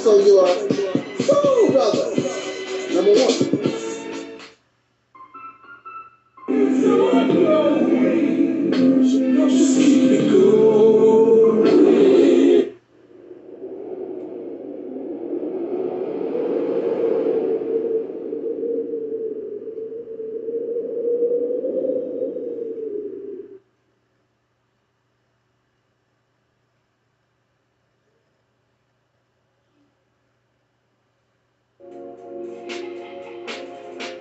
So you are soul brother. Number one.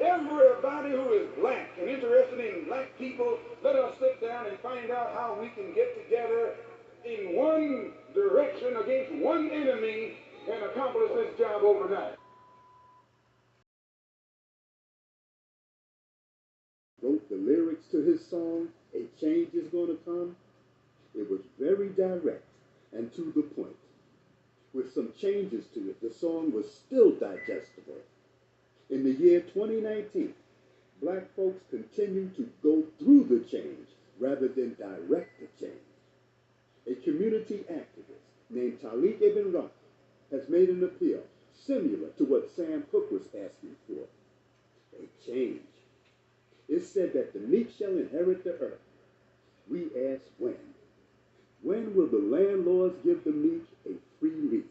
Everybody who is black and interested in black people, let us sit down and find out how we can get together in one direction against one enemy and accomplish this job overnight. Wrote the lyrics to his song, A Change Is Gonna Come. It was very direct and to the point. With some changes to it, the song was still digestible. In the year 2019, black folks continue to go through the change rather than direct the change. A community activist named Taalik Ibn'rad has made an appeal similar to what Sam Cooke was asking for. A change. It said that the meek shall inherit the earth. We ask when. When will the landlords give the meek a free lease?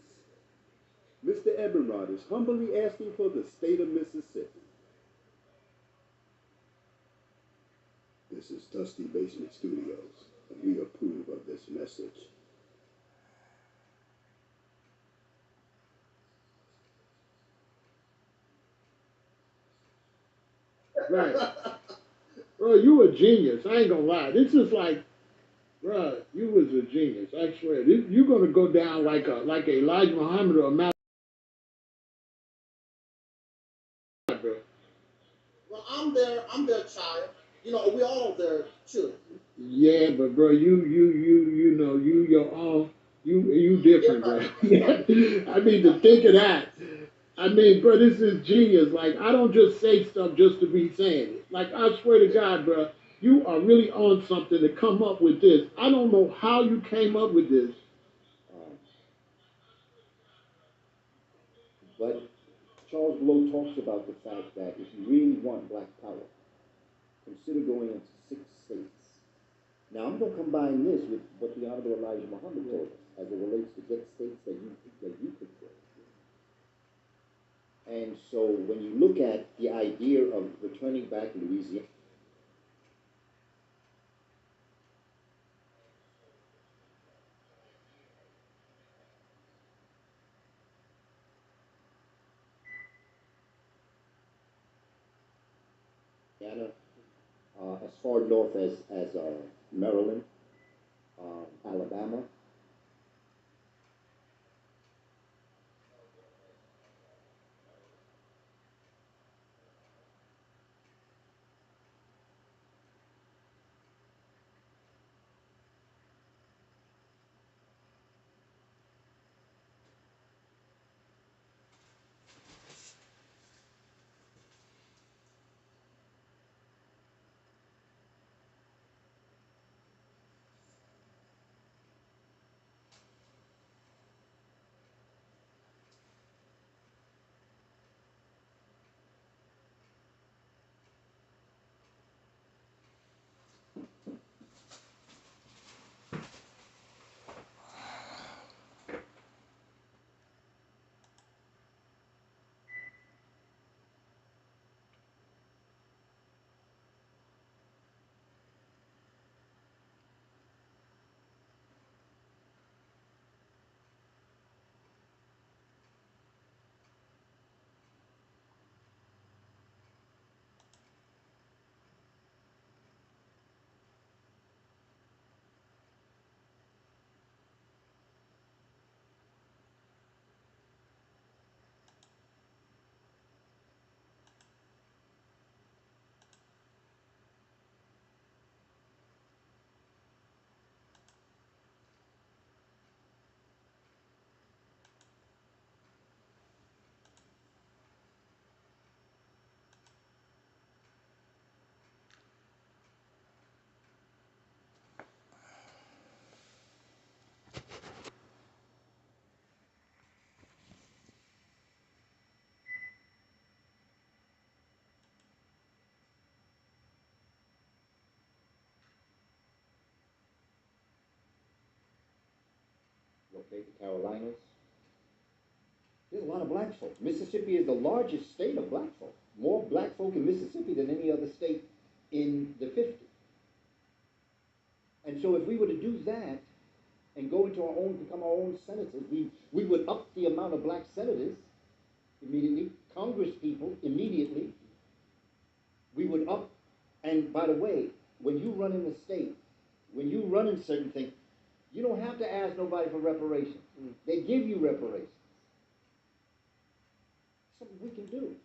Mr. Ibn'rad is humbly asking for the state of Mississippi. This is Dusty Basement Studios, and we approve of this message. Right. Bro, you a genius. I ain't gonna lie. This is like, bro, you was a genius. I swear. You're gonna go down like a Elijah Muhammad or a Mal. Bro. Well, I'm their child. You know, we all their children. Yeah, but bro, you know, you your own. You different, bro. I mean, to think of that. I mean, bro, this is genius. Like, I don't just say stuff just to be saying it. Like, I swear to God, bro, you are really on something to come up with this. I don't know how you came up with this. But Charles Blow talks about the fact that if you really want black power, consider going into 6 states. Now, I'm going to combine this with what the Honorable Elijah Muhammad told us as it relates to get states that you could get. And so when you look at the idea of returning back Louisiana, as far north as Maryland, Alabama, okay, the Carolinas. There's a lot of black folk. Mississippi is the largest state of black folk. More black folk in Mississippi than any other state in the 50s. And so if we were to do that and go into our own, become our own senators, we would up the amount of black senators immediately, Congress people immediately. We would up, and by the way, when you run in the state, when you run in certain things, you don't have to ask nobody for reparations. They give you reparations. Something we can do.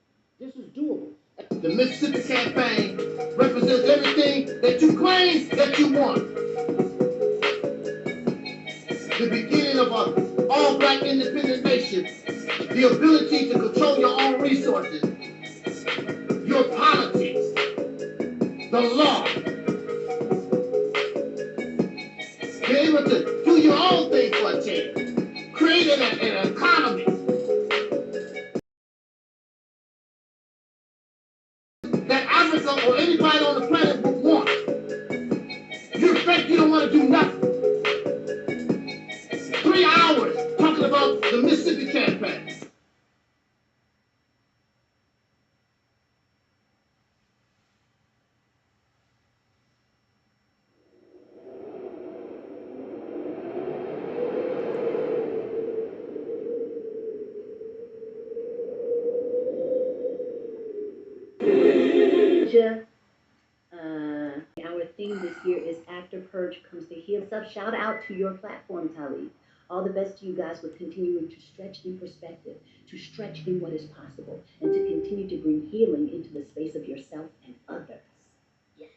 This is doable. The Mississippi campaign represents everything that you claim that you want. The beginning of an all-black independent nation, the ability to control your own resources, your politics, the law, be able to do your own thing for a change, create an economy that Africa or anybody on the planet would want. You expect you don't want to do nothing. 3 hours talking about the Mississippi campaign. Our theme this year is After Purge Comes the Heal. Shout out to your platform, Taalik. All the best to you guys with continuing to stretch in perspective, to stretch in what is possible, and to continue to bring healing into the space of yourself and others. Yes.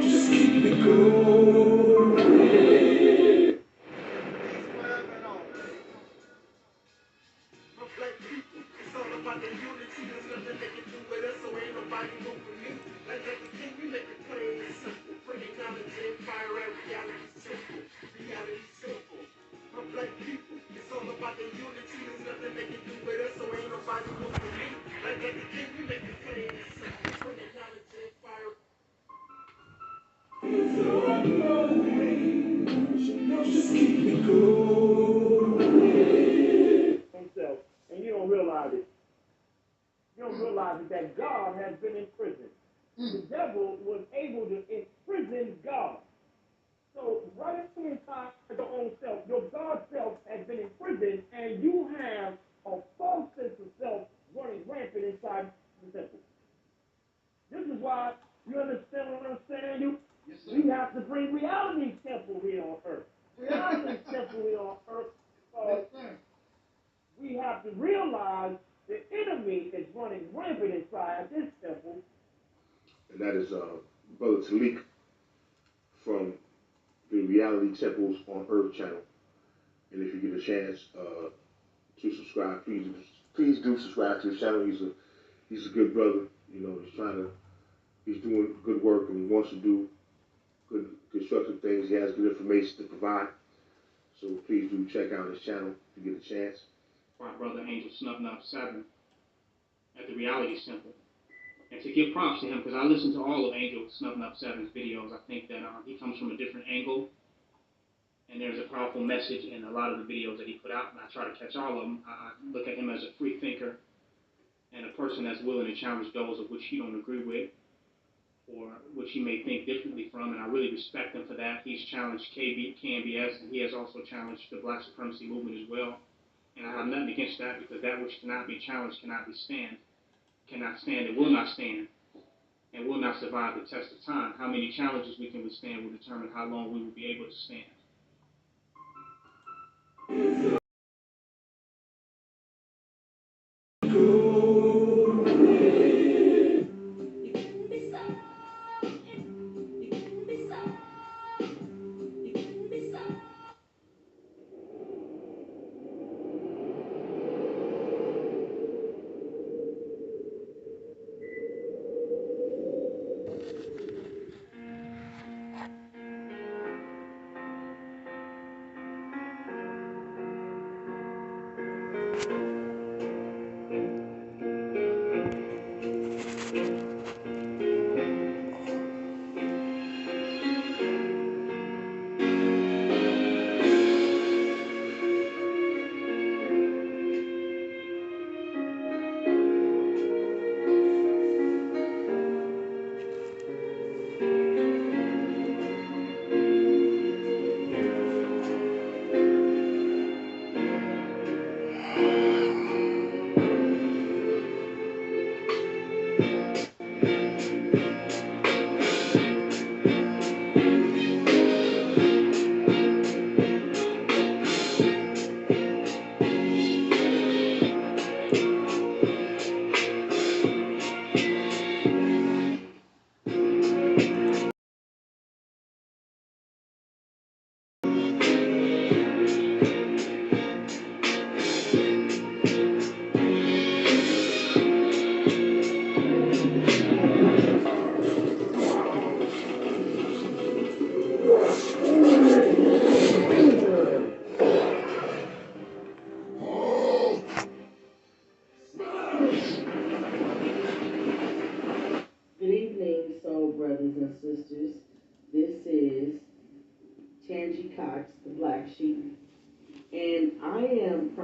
Just keep me going. It's all about the unity. There's nothing they can do with us, so ain't nobody moving me. Like the king, we make it plain and simple. Bringing knowledge and fire at reality simple. Reality simple. My black people, it's all about the unity. There's nothing they can do with us, so ain't nobody moving me. Like the king, we make it plain and simple. Bringing knowledge and fire. Just keep me going. And you don't realize it. You don't realize it that God has been in prison. The devil was able to imprison God. So right inside your own self, your God self has been in prison, and you have a false sense of self running rampant inside the temple. This is why, you understand what I'm saying? Yes, we have to bring reality's temple here on earth. Reality's temple here on earth. We have to realize the enemy is running rampant inside this temple. And that is Brother Taalik from the Reality Temples on Earth channel. And if you get a chance to subscribe, please do subscribe to his channel. He's a good brother. You know, he's doing good work, and he wants to do good constructive things. He has good information to provide. So please do check out his channel if you get a chance. My brother Angel Snuffing Up 7 at the Reality Temple. And to give props to him, because I listened to all of Angel Snuffing Up 7's videos. I think that he comes from a different angle, and there's a powerful message in a lot of the videos that he put out, and I try to catch all of them. I look at him as a free thinker and a person that's willing to challenge those of which he don't agree with or which he may think differently from, and I really respect him for that. He's challenged KNBS, and he has also challenged the Black supremacy movement as well. And I have nothing against that, because that which cannot be challenged cannot stand, and will not stand, and will not survive the test of time. How many challenges we can withstand will determine how long we will be able to stand.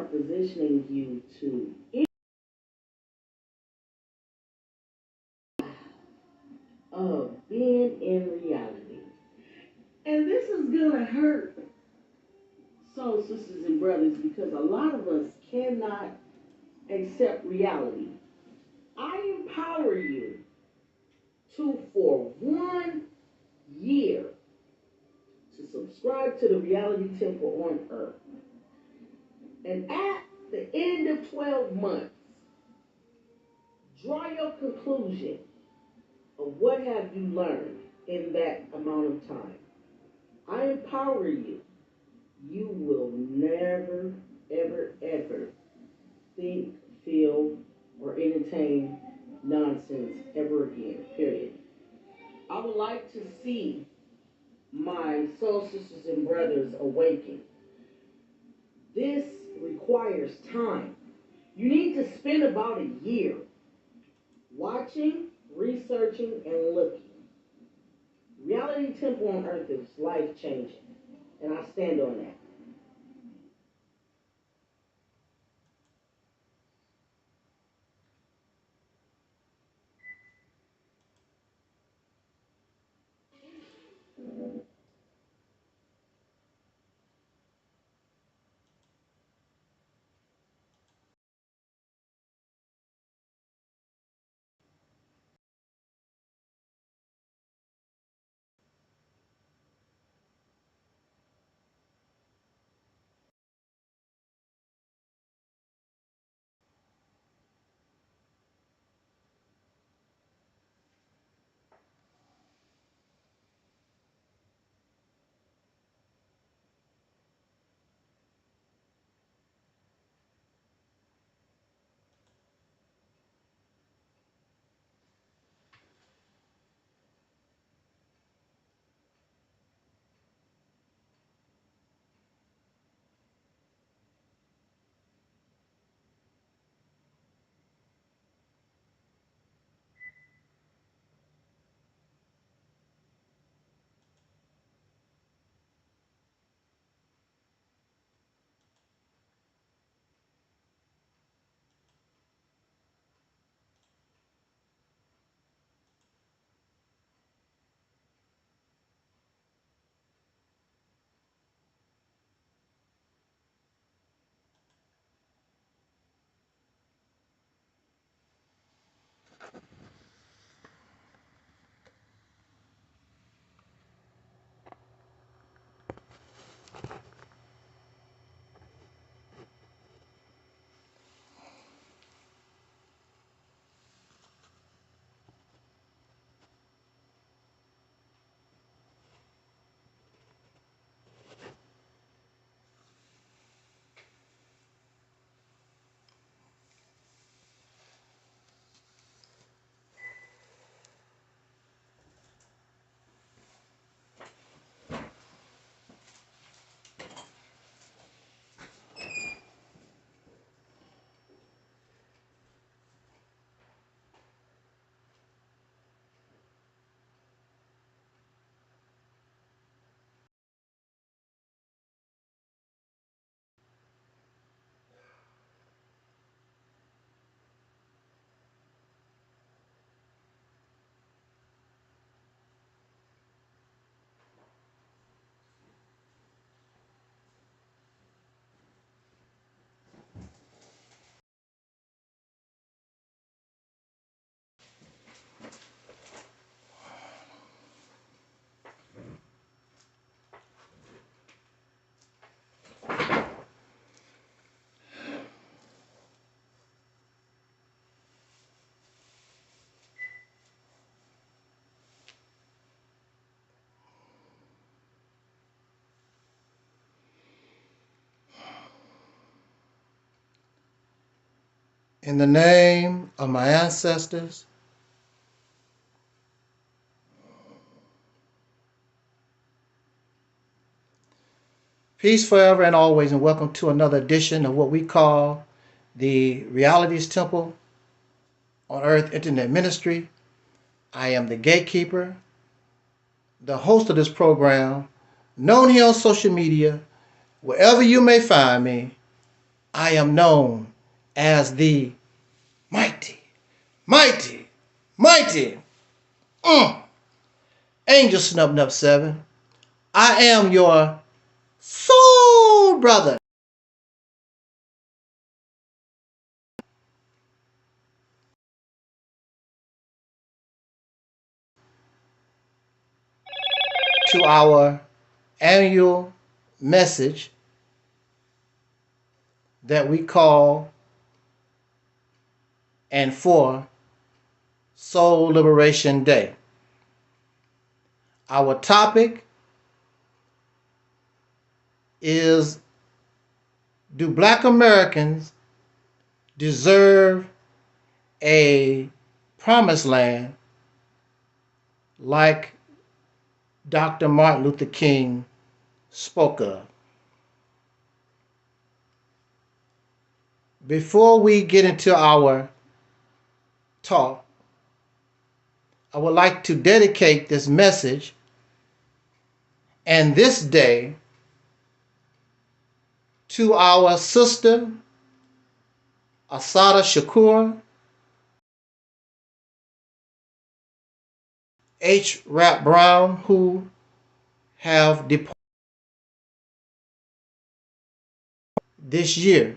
start positioning you to of being in reality. And this is gonna hurt soul sisters and brothers because a lot of us cannot accept reality. I empower you to, for 1 year, to subscribe to the reality temple on earth. And at the end of 12 months, draw your conclusion of what have you learned in that amount of time. I empower you. You will never, ever, ever think, feel, or entertain nonsense ever again, period. I would like to see my soul sisters and brothers awaken. This requires time. You need to spend about a year watching, researching, and looking. Reality Temple on Earth is life-changing, and I stand on that. In the name of my ancestors, peace forever and always, and welcome to another edition of what we call the Realities Temple on Earth Internet Ministry. I am the gatekeeper, the host of this program, known here on social media, wherever you may find me, I am known as the mighty, mighty, mighty Angel Snub 7. I am your soul brother. To our annual message that we call and for Soul Liberation Day. Our topic is, do Black Americans deserve a promised land like Dr. Martin Luther King spoke of? Before we get into our talk, I would like to dedicate this message and this day to our sister Assata Shakur, H. Rap Brown, who have departed this year.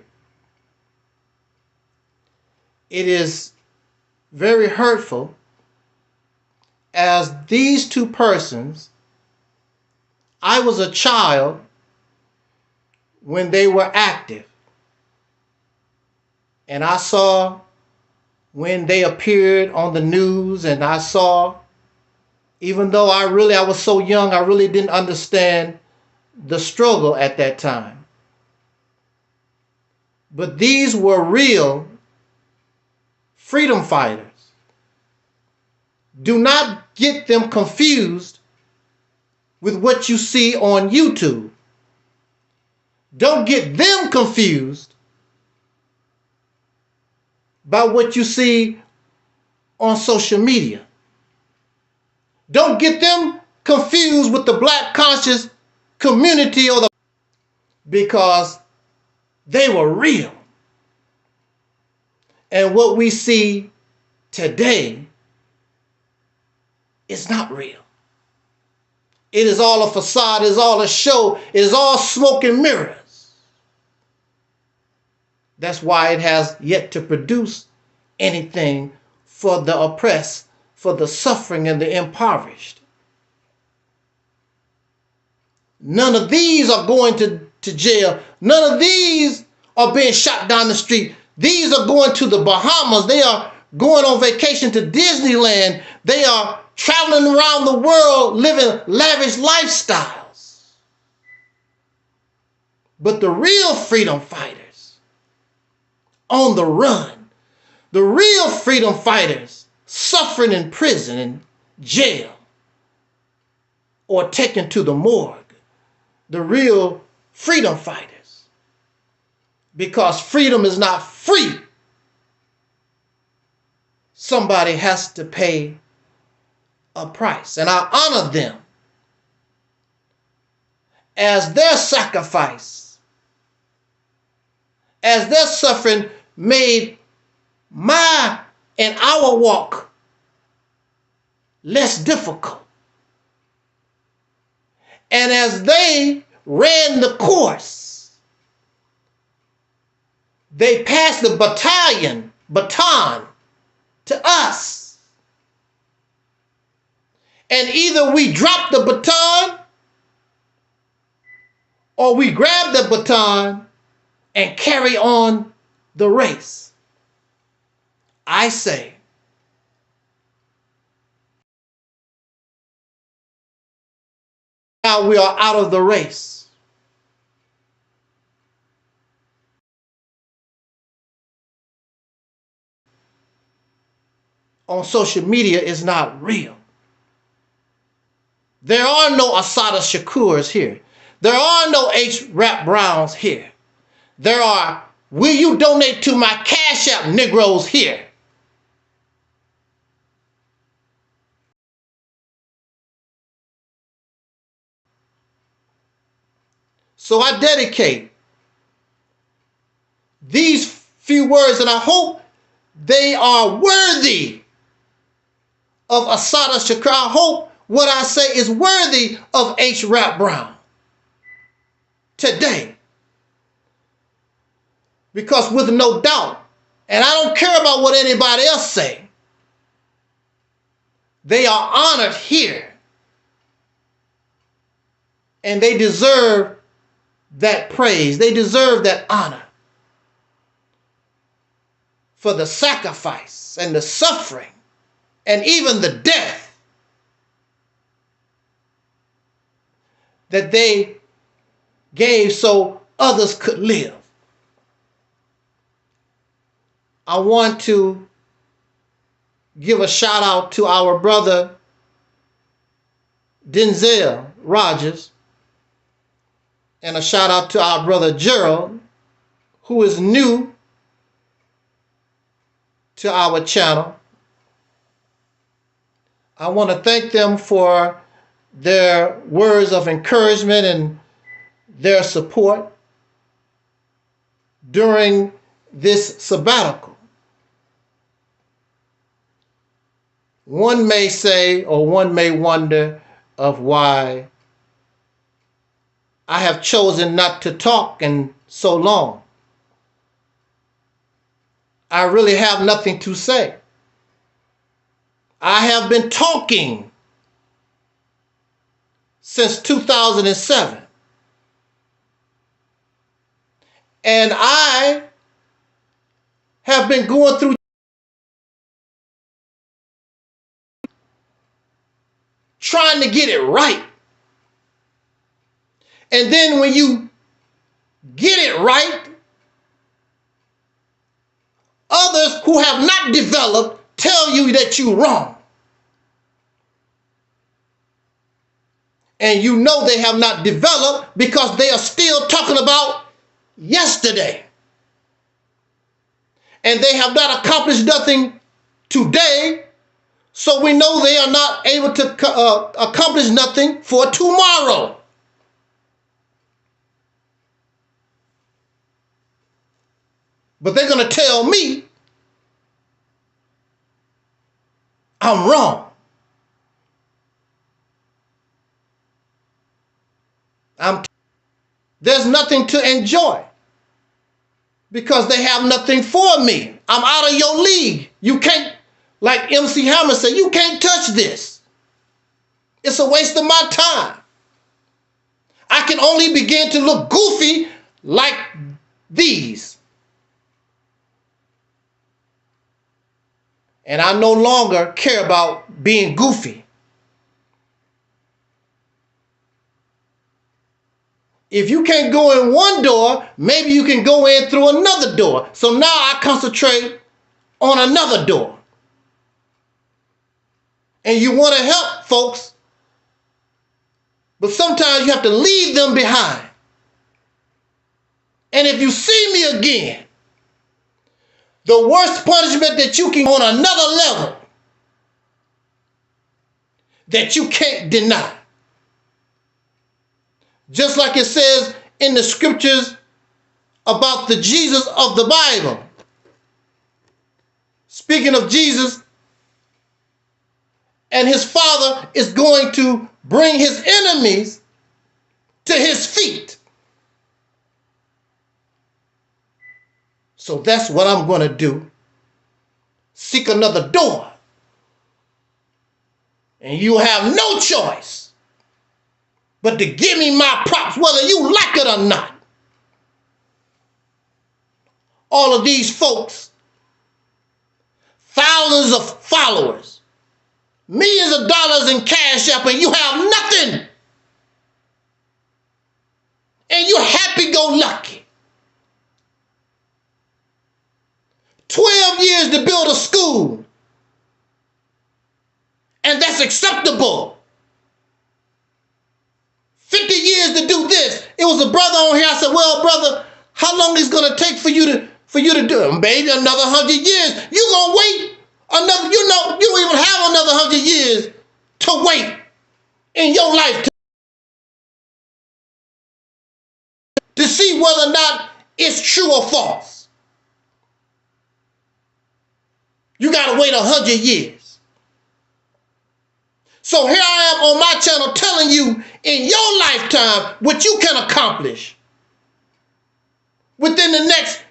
It is very hurtful as these two persons, I was a child when they were active, and I saw when they appeared on the news, and I saw, even though I was so young, I really didn't understand the struggle at that time. But these were real freedom fighters. Do not get them confused with what you see on YouTube. Don't get them confused by what you see on social media. Don't get them confused with the Black conscious community because they were real. And what we see today is not real. It is all a facade, it is all a show, it is all smoke and mirrors. That's why it has yet to produce anything for the oppressed, for the suffering and the impoverished. None of these are going to jail. None of these are being shot down the street. These are going to the Bahamas. They are going on vacation to Disneyland. They are traveling around the world living lavish lifestyles. But the real freedom fighters on the run, the real freedom fighters suffering in prison and jail or taken to the morgue, the real freedom fighters, because freedom is not free. Somebody has to pay a price, and I honor them as their sacrifice, as their suffering made my and our walk less difficult. And as they ran the course, they passed the baton to us. And either we drop the baton or we grab the baton and carry on the race. I say, now we are out of the race. On social media is not real. There are no Assata Shakurs here. There are no H. Rap Browns here. There are, will you donate to my Cash App Negroes here. So I dedicate these few words, and I hope they are worthy of Assata Shakur. I hope what I say is worthy of H. Rap Brown today. Because with no doubt, and I don't care about what anybody else say, they are honored here. And they deserve that praise. They deserve that honor for the sacrifice and the suffering and even the death that they gave so others could live. I want to give a shout out to our brother Denzel Rogers, and a shout out to our brother Gerald, who is new to our channel. I want to thank them for their words of encouragement and their support during this sabbatical. One may say, or one may wonder of why I have chosen not to talk in so long. I really have nothing to say. I have been talking since 2007. And I have been going through trying to get it right. And then when you get it right, others who have not developed tell you that you're wrong. And you know they have not developed because they are still talking about yesterday. And they have not accomplished nothing today, so we know they are not able to accomplish nothing for tomorrow. But they're going to tell me I'm wrong. There's nothing to enjoy because they have nothing for me. I'm out of your league. You can't, like MC Hammer said, you can't touch this. It's a waste of my time. I can only begin to look goofy like these. And I no longer care about being goofy. If you can't go in one door, maybe you can go in through another door. So now I concentrate on another door. And you want to help folks, but sometimes you have to leave them behind. And if you see me again, the worst punishment that you can on another level that you can't deny. Just like it says in the scriptures about the Jesus of the Bible. Speaking of Jesus, and his Father is going to bring his enemies to his feet. So that's what I'm going to do. Seek another door. And you have no choice but to give me my props, whether you like it or not. All of these folks, thousands of followers, millions of dollars in cash app, and you have nothing. And you're happy-go-lucky. 12 years to build a school. And that's acceptable. 50 years to do this. It was a brother on here. I said, well, brother, how long is it going to take for you to do it? Maybe another 100 years. You're going to wait another, you don't even have another 100 years to wait in your life to see whether or not it's true or false. You got to wait 100 years. So here I am on my channel telling you in your lifetime what you can accomplish within the next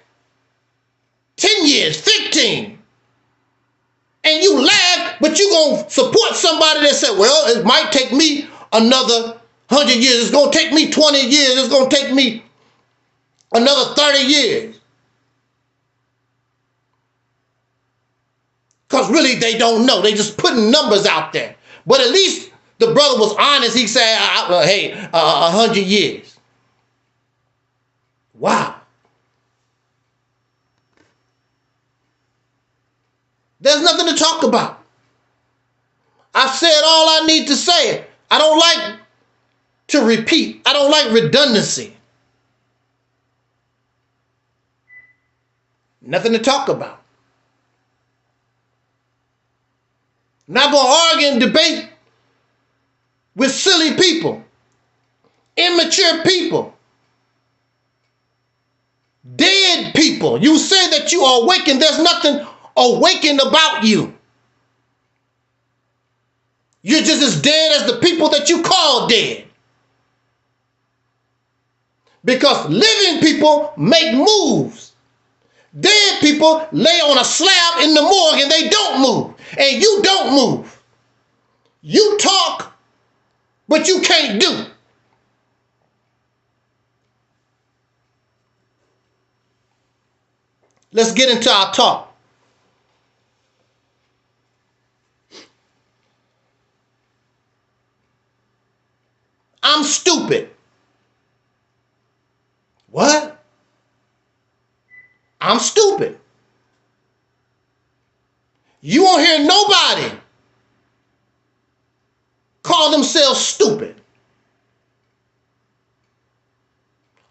10 years, 15. And you laugh, but you going to support somebody that said, well, it might take me another 100 years. It's going to take me 20 years. It's going to take me another 30 years. Because really, they don't know. They just putting numbers out there. But at least the brother was honest. He said, hey, 100 years. Wow. There's nothing to talk about. I've said all I need to say. I don't like to repeat. I don't like redundancy. Nothing to talk about. I'm not going to argue and debate with silly people, immature people, dead people. You say that you are awakened. There's nothing awakened about you. You're just as dead as the people that you call dead. Because living people make moves. Dead people lay on a slab in the morgue and they don't move. And you don't move. You talk, but you can't do. Let's get into our talk. I'm stupid. What? I'm stupid. You won't hear nobody call themselves stupid.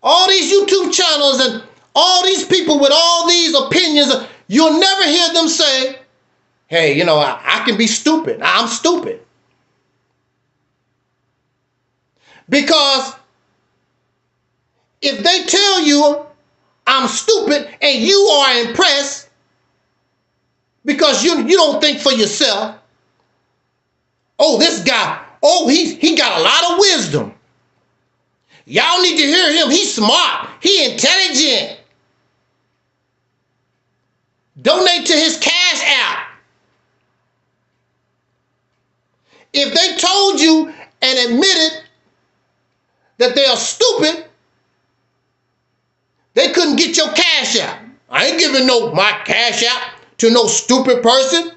All these YouTube channels and all these people with all these opinions, you'll never hear them say, hey, you know, I can be stupid. I'm stupid. Because if they tell you I'm stupid and you are impressed because you don't think for yourself, oh, this guy, oh, he got a lot of wisdom. Y'all need to hear him. He's smart. He intelligent. Donate to his Cash App. If they told you and admitted that they are stupid, they couldn't get your Cash App. I ain't giving my Cash App to no stupid person.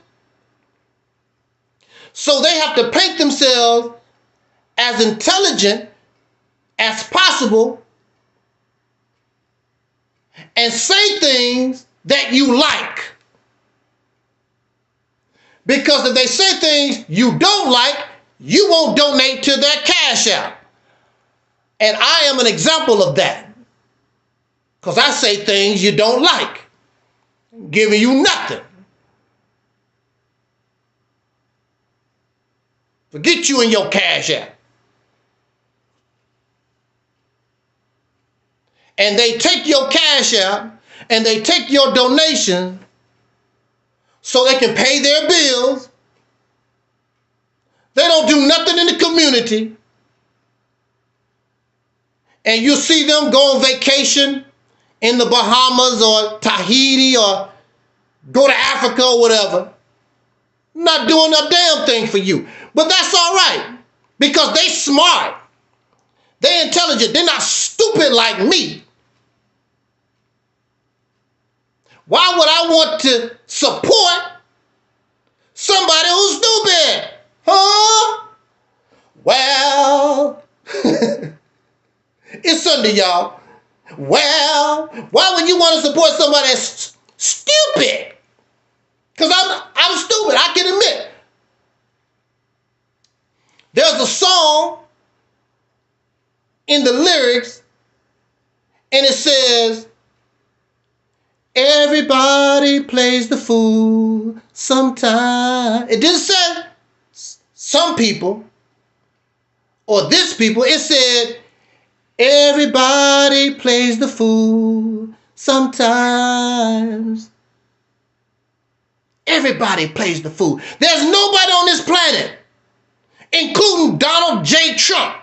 So they have to paint themselves as intelligent as possible and say things that you like. Because if they say things you don't like, you won't donate to their Cash App. And I am an example of that. Because I say things you don't like. Giving you nothing. Forget you and your Cash App. And they take your Cash App and they take your donation so they can pay their bills. They don't do nothing in the community. And you see them go on vacation in the Bahamas or Tahiti or go to Africa or whatever. Not doing a damn thing for you. But that's all right. Because they smart. They intelligent. They're not stupid like me. Why would I want to support somebody who's stupid? Huh? Well, it's Sunday, y'all. Well, why would you want to support somebody that's stupid? Because I'm stupid, I can admit. There's a song in the lyrics, and it says, everybody plays the fool sometime. It didn't say some people or this people. It said, everybody plays the fool sometimes. Everybody plays the fool. There's nobody on this planet, including Donald J. Trump.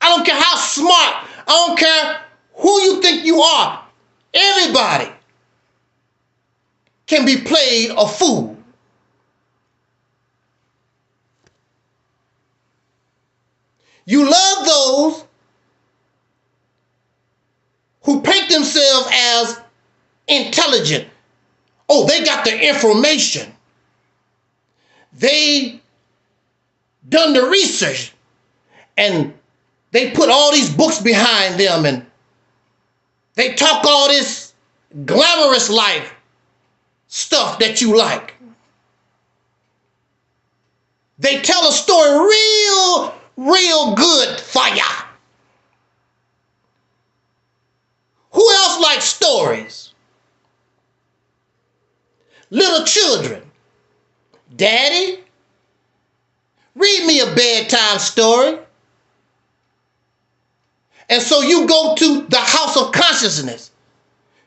I don't care how smart. I don't care who you think you are. Everybody can be played a fool. You love those who paint themselves as intelligent. Oh, they got the information. They done the research and they put all these books behind them and they talk all this glamorous life stuff that you like. They tell a story real good for ya. Who else likes stories? Little children. Daddy, read me a bedtime story. And so you go to the House of Consciousness.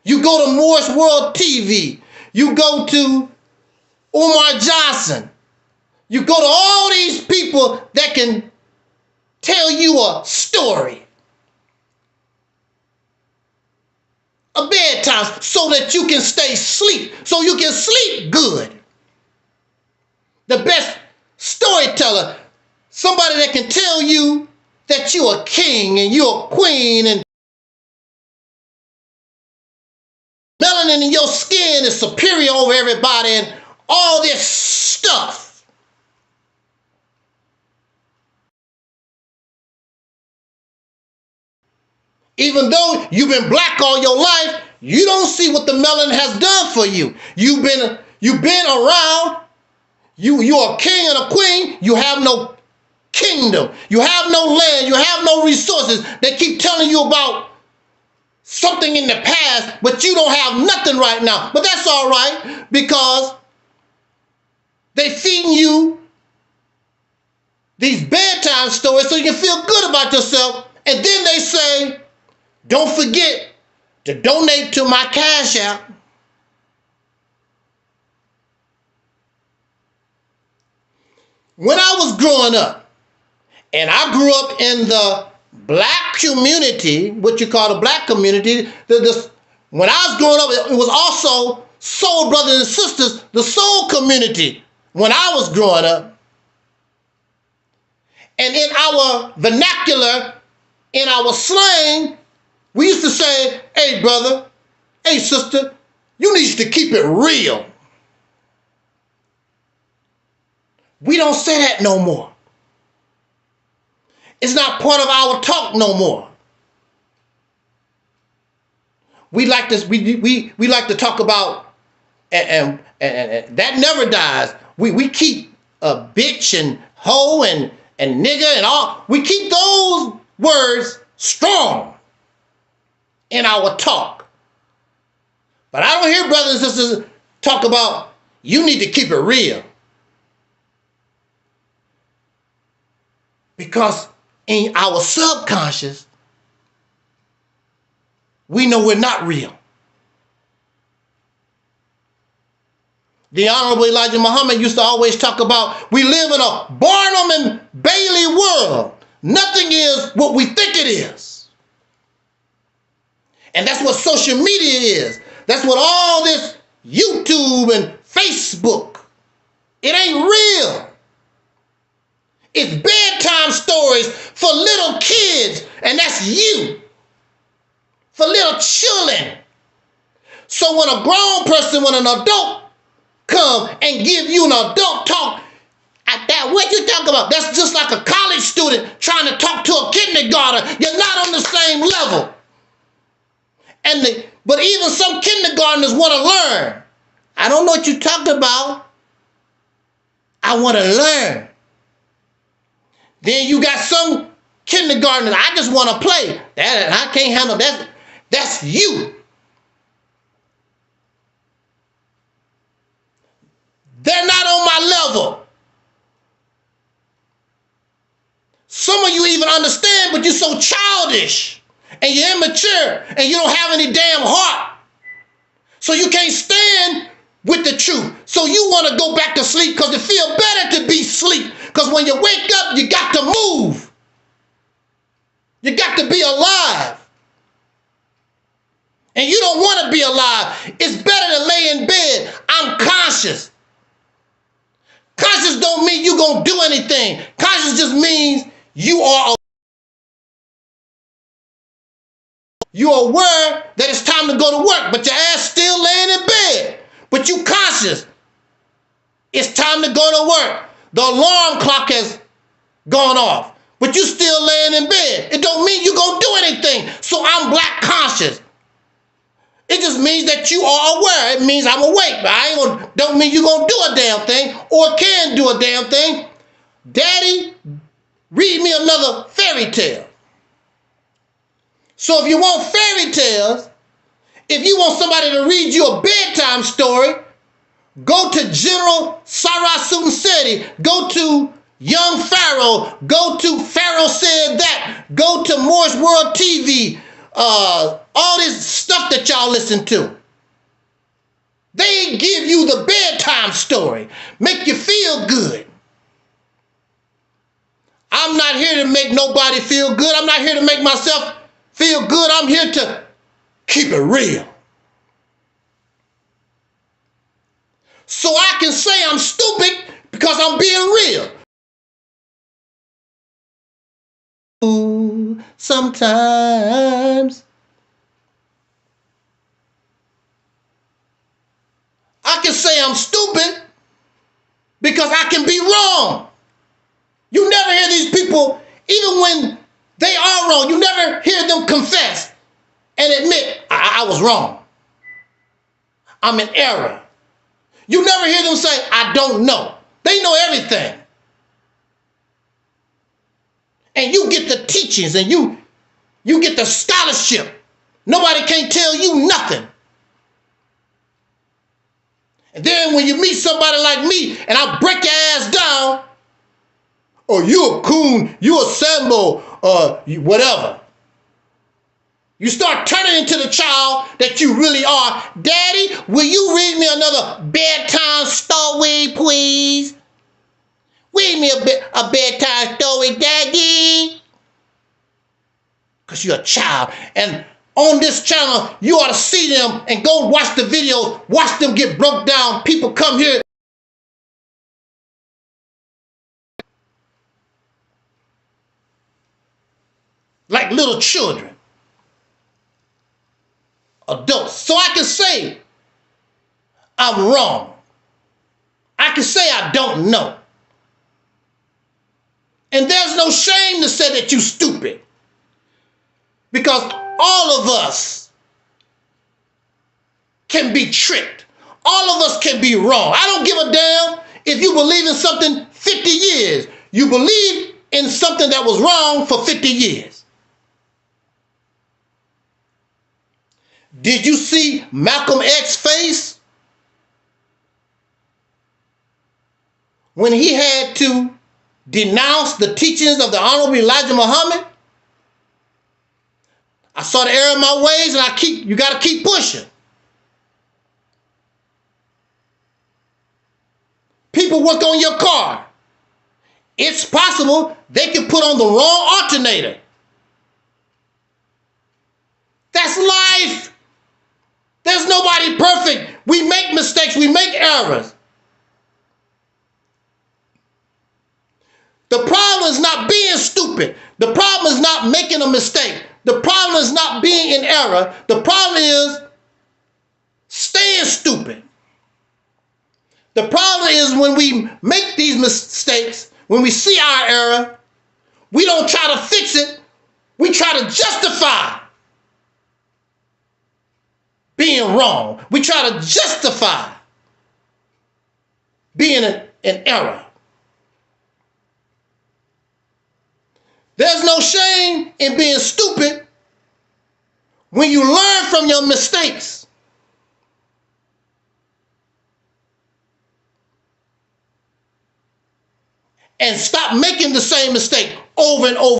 You go to Morris World TV. You go to Umar Johnson. You go to all these people that can tell you a story. A bedtime so that you can stay asleep. So you can sleep good. The best storyteller, somebody that can tell you that you're a king and you're a queen and melanin in your skin is superior over everybody and all this stuff. Even though you've been black all your life, you don't see what the melanin has done for you. You've been around. You're a king and a queen. You have no kingdom. You have no land. You have no resources. They keep telling you about something in the past, but you don't have nothing right now. But that's all right because they feeding you these bedtime stories so you can feel good about yourself. And then they say, don't forget to donate to my Cash App. When I was growing up, and I grew up in the black community, what you call the black community, when I was growing up, it was also soul brothers and sisters, the soul community, when I was growing up. And in our vernacular, in our slang, we used to say, hey brother, hey sister, you need to keep it real. We don't say that no more. It's not part of our talk no more. We like this. We like to talk about and that never dies. We keep a bitch and hoe and nigger and all. We keep those words strong in our talk. But I don't hear brothers and sisters talk about you need to keep it real. Because in our subconscious, we know we're not real. The Honorable Elijah Muhammad used to always talk about we live in a Barnum and Bailey world. Nothing is what we think it is. And that's what social media is. That's what all this YouTube and Facebook. It ain't real. It's bedtime stories for little kids, and that's you. For little children. So when a grown person, when an adult come and give you an adult talk, what you talk about? That's just like a college student trying to talk to a kindergartner. You're not on the same level. But even some kindergartners want to learn. I don't know what you talked about. I want to learn. Then you got some kindergartners, I just want to play. That I can't handle that. That's you. They're not on my level. Some of you even understand, but you're so childish and you're immature and you don't have any damn heart. So you can't stand with the truth. So you want to go back to sleep because it feels better to be asleep. Because when you wake up, you got to move. You got to be alive. And you don't want to be alive. It's better to lay in bed. I'm conscious. Conscious don't mean you're going to do anything. Conscious just means you're aware that it's time to go to work, but your ass still laying in bed. But you conscious. It's time to go to work. The alarm clock has gone off, but you still laying in bed. It don't mean you're going to do anything. So I'm black conscious. It just means that you are aware. It means I'm awake. But don't mean you're going to do a damn thing or can do a damn thing. Daddy, read me another fairy tale. So if you want fairy tales, if you want somebody to read you a bedtime story, go to General Sarasun City, go to Young Pharaoh, go to Pharaoh Said That, go to Moore's World TV, all this stuff that y'all listen to. They give you the bedtime story, make you feel good. I'm not here to make nobody feel good. I'm not here to make myself feel good. I'm here to keep it real. So I can say I'm stupid because I'm being real. Ooh, sometimes I can say I'm stupid because I can be wrong. You never hear these people, even when they are wrong, you never hear them confess and admit, I was wrong. I'm in error. You never hear them say, I don't know. They know everything. And you get the teachings and you get the scholarship. Nobody can't tell you nothing. And then when you meet somebody like me and I break your ass down, or you a coon, you a Sambo, whatever. You start turning into the child that you really are. Daddy, will you read me another bedtime story, please? Read me a bedtime story, Daddy. Because you're a child. And on this channel, you ought to see them and go watch the videos. Watch them get broke down. People come here. Like little children, adults. So I can say I'm wrong. I can say I don't know. And there's no shame to say that you're stupid. Because all of us can be tricked. All of us can be wrong. I don't give a damn if you believe in something 50 years. You believe in something that was wrong for 50 years. Did you see Malcolm X's face when he had to denounce the teachings of the Honorable Elijah Muhammad? I saw the error in my ways and you got to keep pushing. People work on your car. It's possible they can put on the wrong alternator. That's life. There's nobody perfect. We make mistakes. We make errors. The problem is not being stupid. The problem is not making a mistake. The problem is not being in error. The problem is staying stupid. The problem is when we make these mistakes, when we see our error, we don't try to fix it. We try to justify being wrong. We try to justify being in error. There's no shame in being stupid when you learn from your mistakes. And stop making the same mistake over and over.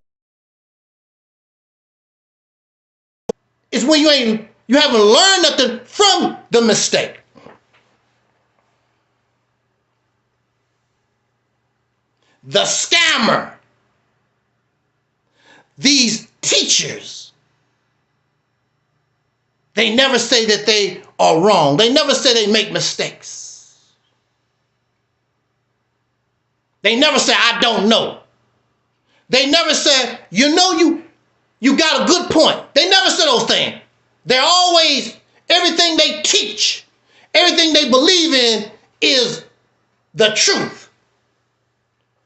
It's when you haven't learned nothing from the mistake. the scammer, these teachers, they never say that they are wrong. They never say they make mistakes. They never say, I don't know. They never say, you know, you got a good point. They never say those things. They're always, everything they teach, everything they believe in is the truth.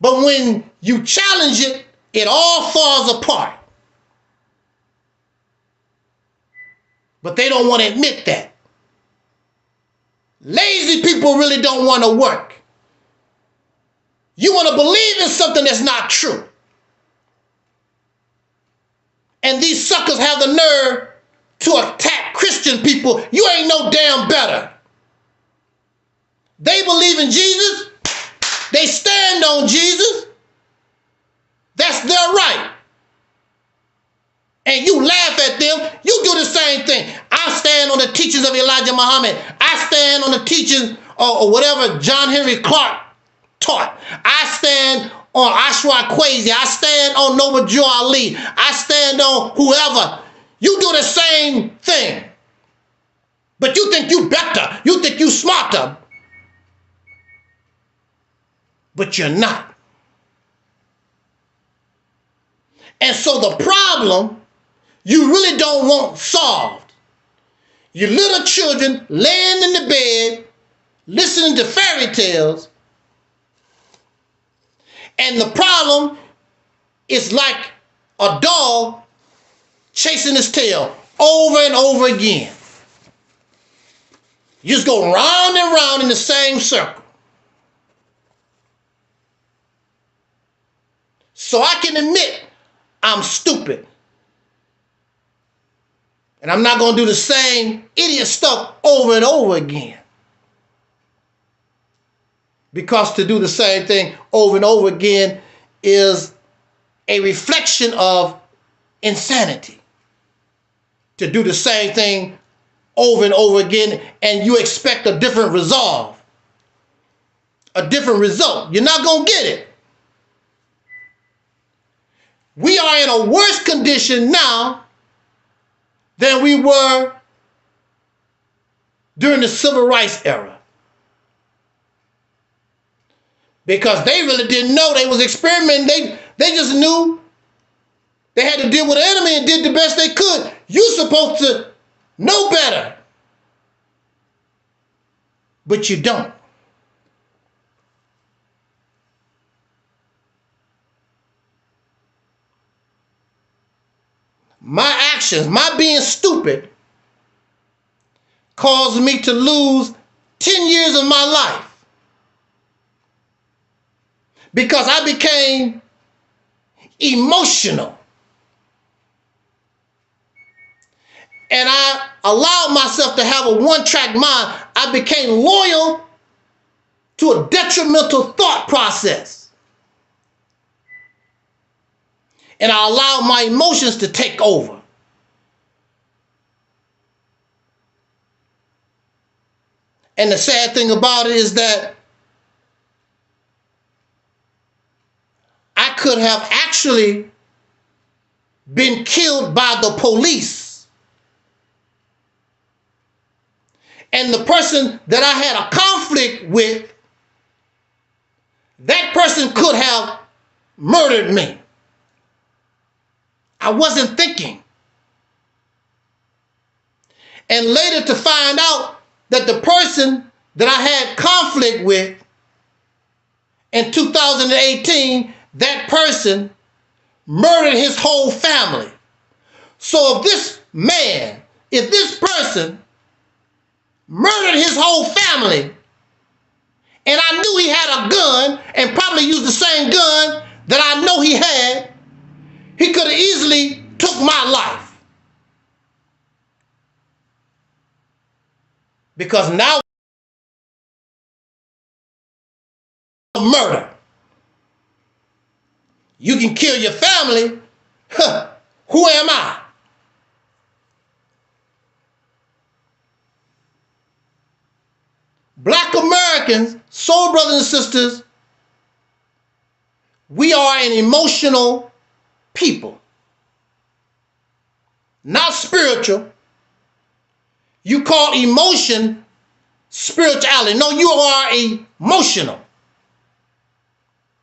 But when you challenge it, it all falls apart. But they don't want to admit that. Lazy people really don't want to work. You want to believe in something that's not true. And these suckers have the nerve to attack Christian people. You ain't no damn better. They believe in Jesus. They stand on Jesus. That's their right. And you laugh at them. You do the same thing. I stand on the teachings of Elijah Muhammad. I stand on the teachings or whatever John Henry Clark taught. I stand on Ashra Kwesi. I stand on Noble Joe Ali. I stand on whoever. You do the same thing. But you think you better. You think you smarter. But you're not. And so the problem you really don't want solved. Your little children laying in the bed, listening to fairy tales, and the problem is like a dog chasing his tail over and over again. You just go round and round in the same circle. So I can admit I'm stupid. And I'm not going to do the same idiot stuff over and over again. Because to do the same thing over and over again is a reflection of insanity. To do the same thing over and over again and you expect a different resolve, a different result. You're not going to get it. We are in a worse condition now than we were during the civil rights era. Because they really didn't know they was experimenting. They just knew they had to deal with the enemy and did the best they could. You're supposed to know better. But you don't. My actions, my being stupid, caused me to lose 10 years of my life. Because I became emotional. And I allowed myself to have a one-track mind. I became loyal to a detrimental thought process. And I allowed my emotions to take over. And the sad thing about it is that I could have actually been killed by the police. And the person that I had a conflict with, that person could have murdered me. I wasn't thinking. And later to find out that the person that I had conflict with in 2018, that person murdered his whole family. So if this person murdered his whole family, and I knew he had a gun and probably used the same gun that I know he had, he could have easily took my life. Because now murder. You can kill your family. Huh. Who am I? Black Americans, soul brothers and sisters, We are an emotional people, not spiritual. You call emotion spirituality. No, you are emotional.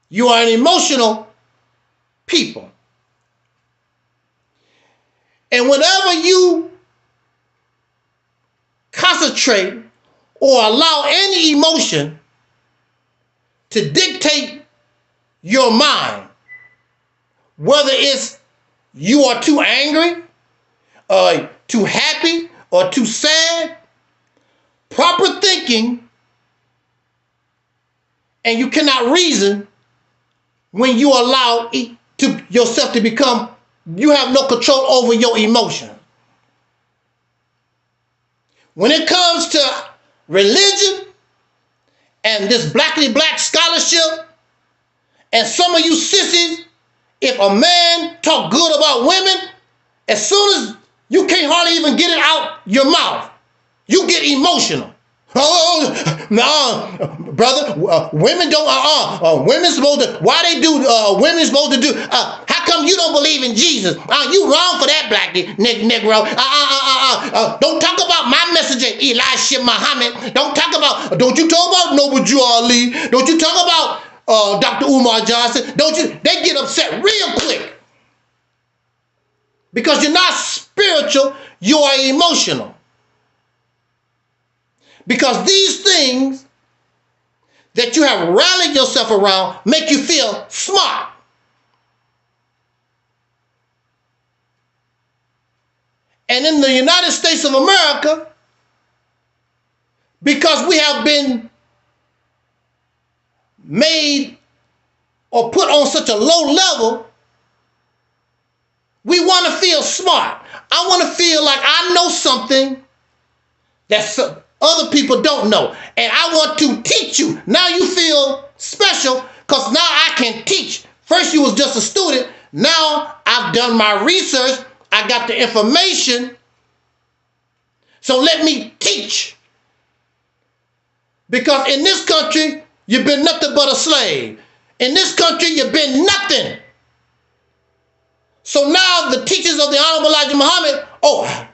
You are an emotional people. And whenever you concentrate or allow any emotion to dictate your mind, whether it's you are too angry, too happy, or too sad, proper thinking, and you cannot reason when you allow yourself to become, you have no control over your emotion. When it comes to religion and this blackly black scholarship, and some of you sissies, if a man talk good about women, as soon as you can't hardly even get it out your mouth, you get emotional. Oh, no, brother, women don't, women's supposed to, why they do, women's supposed to do, how come you don't believe in Jesus? You wrong for that, black Negro. Don't talk about my messenger, Elisha Muhammad. Don't you talk about Noble Jew Ali. Don't you talk about Dr. Umar Johnson. They get upset real quick. Because you're not spiritual, you are emotional. Because these things that you have rallied yourself around make you feel smart. And in the United States of America, because we have been made or put on such a low level, we want to feel smart. I want to feel like I know something that other people don't know. And I want to teach you. Now you feel special because now I can teach. First you was just a student. Now I've done my research. I got the information. So let me teach. Because in this country, you've been nothing but a slave. In this country, you've been nothing. So now the teachers of the Honorable Elijah Muhammad,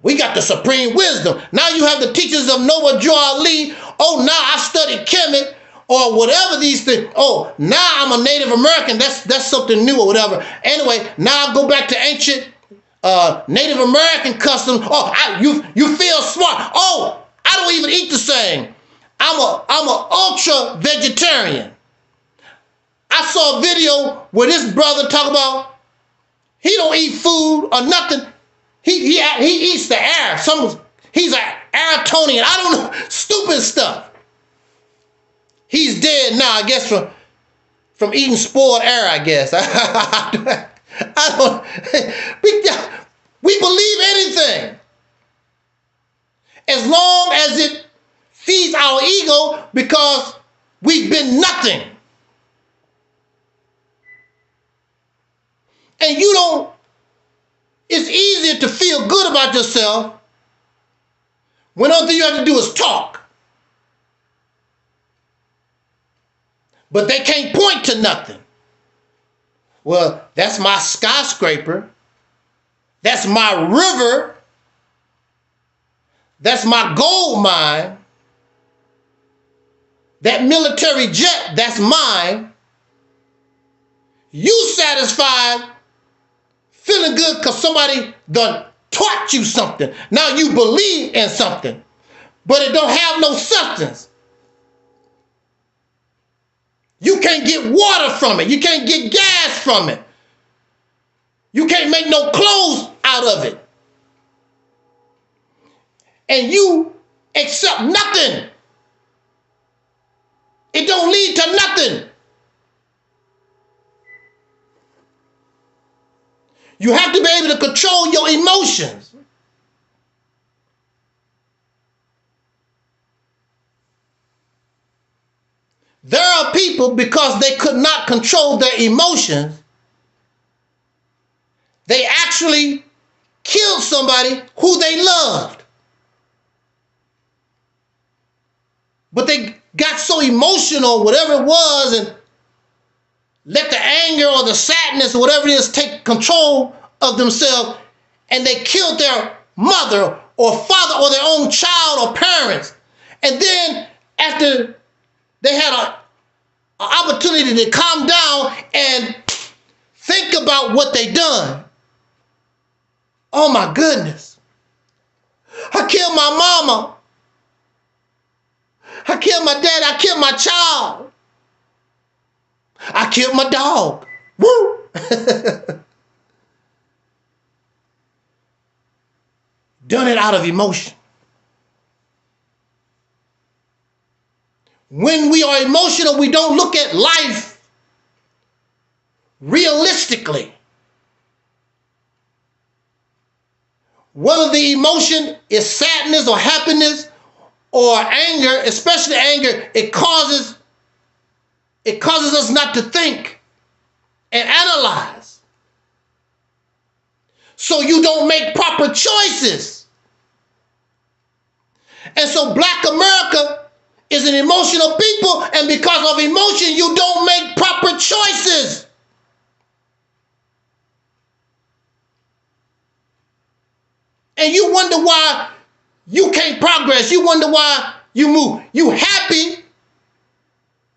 we got the supreme wisdom. Now you have the teachers of Noble Jew Ali. Now I studied Kemet or whatever these things. Now I'm a Native American. That's something new or whatever. Anyway, now I go back to ancient Native American customs. You feel smart. I don't even eat the same. I'm a ultra vegetarian. I saw a video where this brother talk about he don't eat food or nothing. He eats the air. He's an Aratonian. I don't know. Stupid stuff. He's dead now, I guess, from eating spoiled air, I guess. We believe anything. As long as it feeds our ego because we've been nothing. And it's easier to feel good about yourself when all you have to do is talk. But they can't point to nothing. Well, that's my skyscraper. That's my river. That's my gold mine. That military jet, that's mine. You satisfied feeling good because somebody done taught you something. Now you believe in something, but it don't have no substance. You can't get water from it. You can't get gas from it. You can't make no clothes out of it. And you accept nothing. It don't lead to nothing. You have to be able to control your emotions. There are people, because they could not control their emotions, they actually killed somebody who they loved. But they got so emotional, whatever it was, and let the anger or the sadness or whatever it is take control of themselves, and they killed their mother or father or their own child or parents. And then after they had an opportunity to calm down and think about what they done. Oh my goodness. I killed my mama. I killed my dad. I killed my child. I killed my dog. Woo! Done it out of emotion. When we are emotional, we don't look at life realistically. Whether the emotion is sadness or happiness or anger, especially anger, it causes us not to think and analyze. So you don't make proper choices. And so Black America is an emotional people, and because of emotion, you don't make proper choices. And you wonder why you can't progress. You wonder why you move. You happy,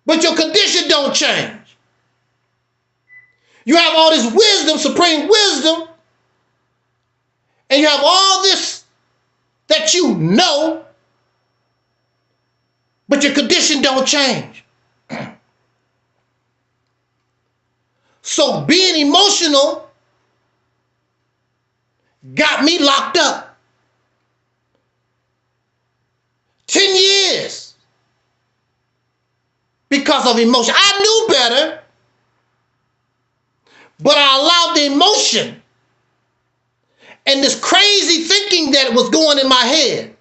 but your condition don't change. You have all this wisdom, supreme wisdom, and you have all this that you know, but your condition don't change. So being emotional got me locked up. 10 years because of emotion. I knew better, but I allowed the emotion and this crazy thinking that was going in my head.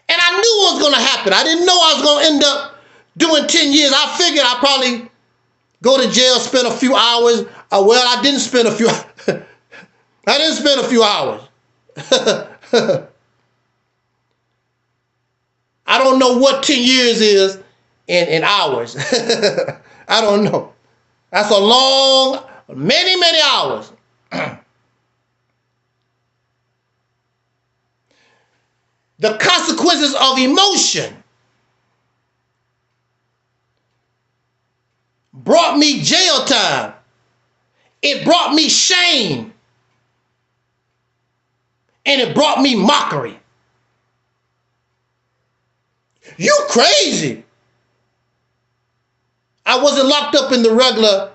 And I knew it was going to happen. I didn't know I was going to end up doing 10 years. I figured I'd probably go to jail, spend a few hours. Well, I didn't spend a few I didn't spend a few hours. I don't know what 10 years is in hours. I don't know. That's a long, many, many hours. The consequences of emotion brought me jail time. It brought me shame. And it brought me mockery. You crazy. I wasn't locked up in the regular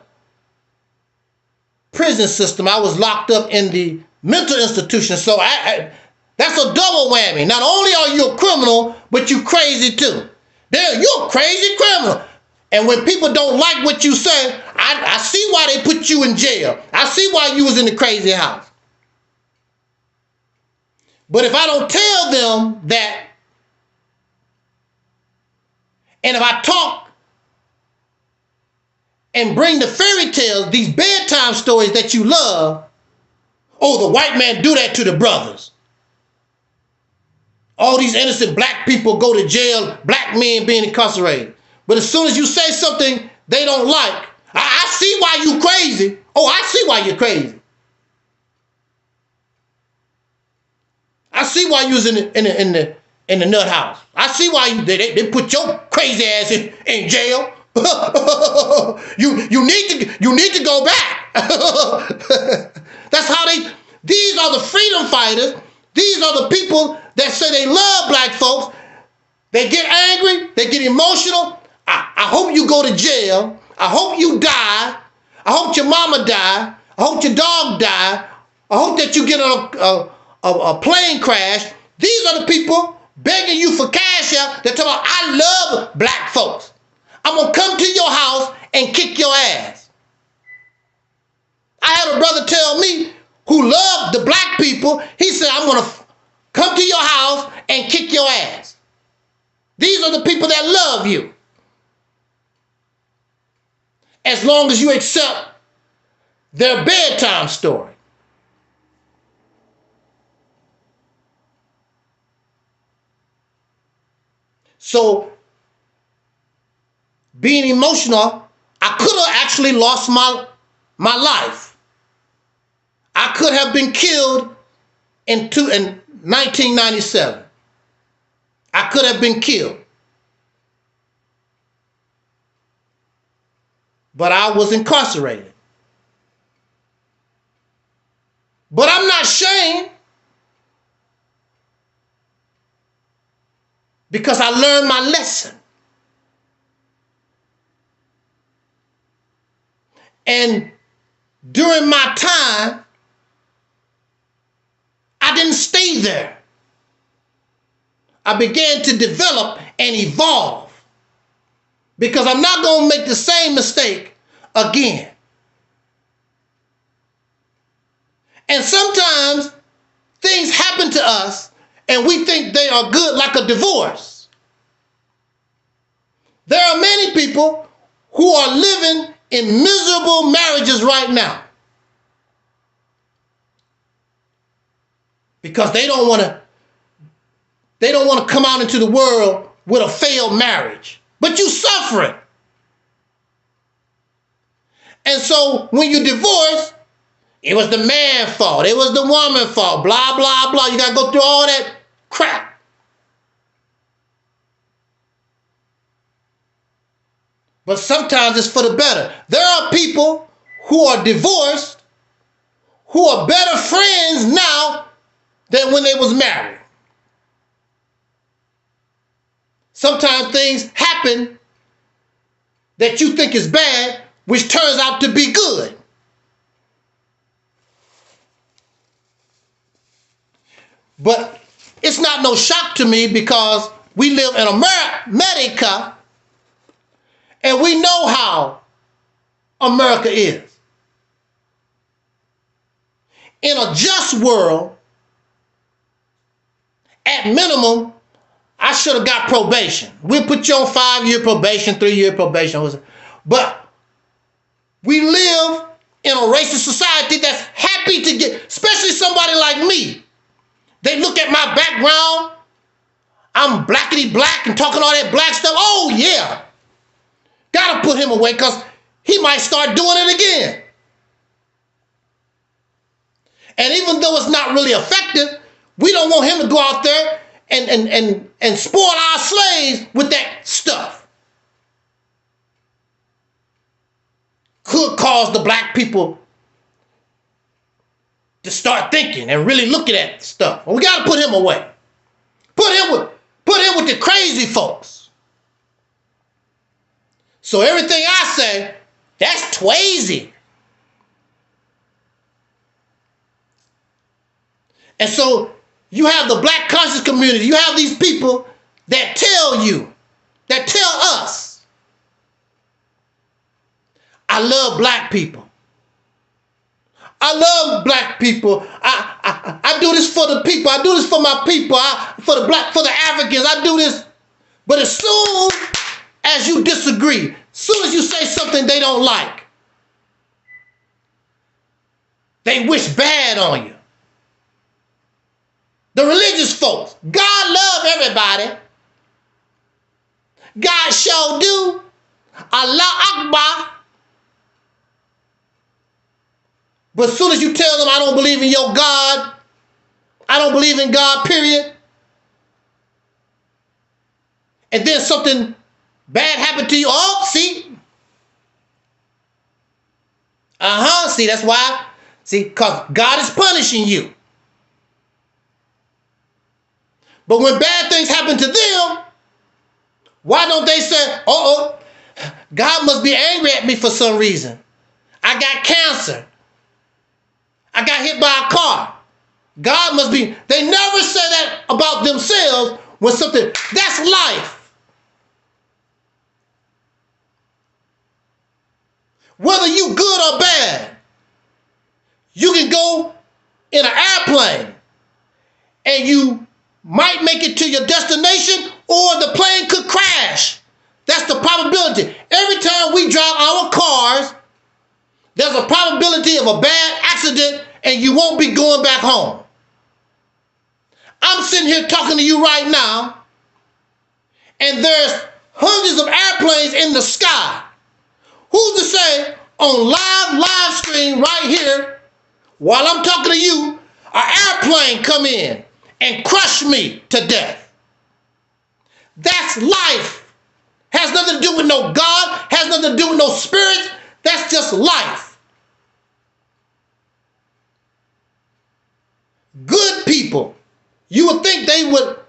prison system. I was locked up in the mental institution. So that's a double whammy. Not only are you a criminal, but you crazy too. You're a crazy criminal. And when people don't like what you say, I see why they put you in jail. I see why you was in the crazy house. But if I don't tell them that, and if I talk and bring the fairy tales, these bedtime stories that you love, oh, the white man do that to the brothers. All these innocent black people go to jail, black men being incarcerated. But as soon as you say something they don't like, I see why you crazy. Oh, I see why you're crazy. I see why you was in the nut house. I see why they put your crazy ass in jail. you need to go back. That's how these are the freedom fighters. These are the people that say they love black folks. They get angry, they get emotional. I hope you go to jail. I hope you die. I hope your mama die. I hope your dog die. I hope that you get a plane crash. These are the people begging you for cash out. They're talking about, I love black folks. I'm going to come to your house and kick your ass. I had a brother tell me who loved the black people. He said, I'm going to come to your house and kick your ass. These are the people that love you. As long as you accept their bedtime story. So being emotional I could have actually lost my life. I could have been killed in 1997. I could have been killed. But I was incarcerated. But I'm not ashamed, because I learned my lesson. And during my time, I didn't stay there. I began to develop and evolve, because I'm not going to make the same mistake again. And sometimes things happen to us and we think they are good, like a divorce. There are many people who are living in miserable marriages right now because they don't want to come out into the world with a failed marriage. But you suffering. And so when you divorce, it was the man's fault. It was the woman's fault. Blah, blah, blah. You got to go through all that crap. But sometimes it's for the better. There are people who are divorced who are better friends now than when they was married. Sometimes things happen that you think is bad, which turns out to be good. But it's not no shock to me, because we live in America and we know how America is. In a just world, at minimum, I should have got probation. We'll put you on 5-year probation, 3-year probation. But we live in a racist society that's happy to get, especially somebody like me. They look at my background. I'm blackety black and talking all that black stuff. Oh, yeah. Gotta put him away, because he might start doing it again. And even though it's not really effective, we don't want him to go out there and spoil our slaves with that stuff. Could cause the black people to start thinking and really looking at stuff. Well, we got to put him away. Put him with the crazy folks. So everything I say, that's twazy. And so you have the black conscious community. You have these people that tell us, I love black people. I love black people. I do this for the people. I do this for my people. For the Africans. I do this. But as soon as you disagree, as soon as you say something they don't like, they wish bad on you. The religious folks, God love everybody. God sure do. Allah Akbar. But as soon as you tell them, I don't believe in your God, I don't believe in God, period, and then something bad happened to you, oh, see? See, that's why. See, because God is punishing you. But when bad things happen to them, why don't they say, God must be angry at me for some reason. I got cancer. I got hit by a car. God must be. They never say that about themselves when something. That's life. Whether you good or bad, you can go in an airplane and you might make it to your destination, or the plane could crash. That's the probability. Every time we drive our cars, there's a probability of a bad accident and you won't be going back home. I'm sitting here talking to you right now, and there's hundreds of airplanes in the sky. Who's to say on live stream right here, while I'm talking to you, an airplane come in and crush me to death? That's life. Has nothing to do with no God, has nothing to do with no spirits. That's just life. Good people, you would think they would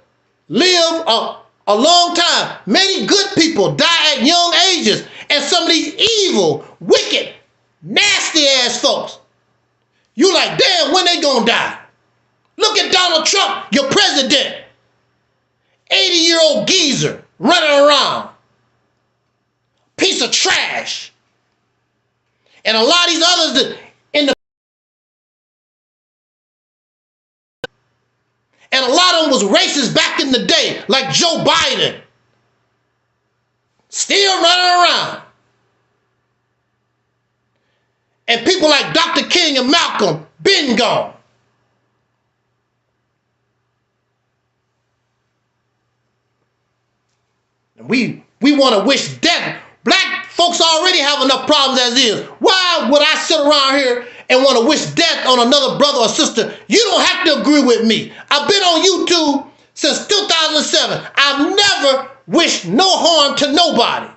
live a long time. Many good people die at young ages, and some of these evil, wicked, nasty ass folks, you like, damn, when they gonna die? Look at Donald Trump, your president, 80-year-old geezer running around, piece of trash. And a lot of these others that in the, and a lot of them was racist back in the day, like Joe Biden, still running around. And people like Dr. King and Malcolm been gone. And we want to wish death. Black folks already have enough problems as is. Why would I sit around here and want to wish death on another brother or sister? You don't have to agree with me. I've been on YouTube since 2007. I've never wished no harm to nobody.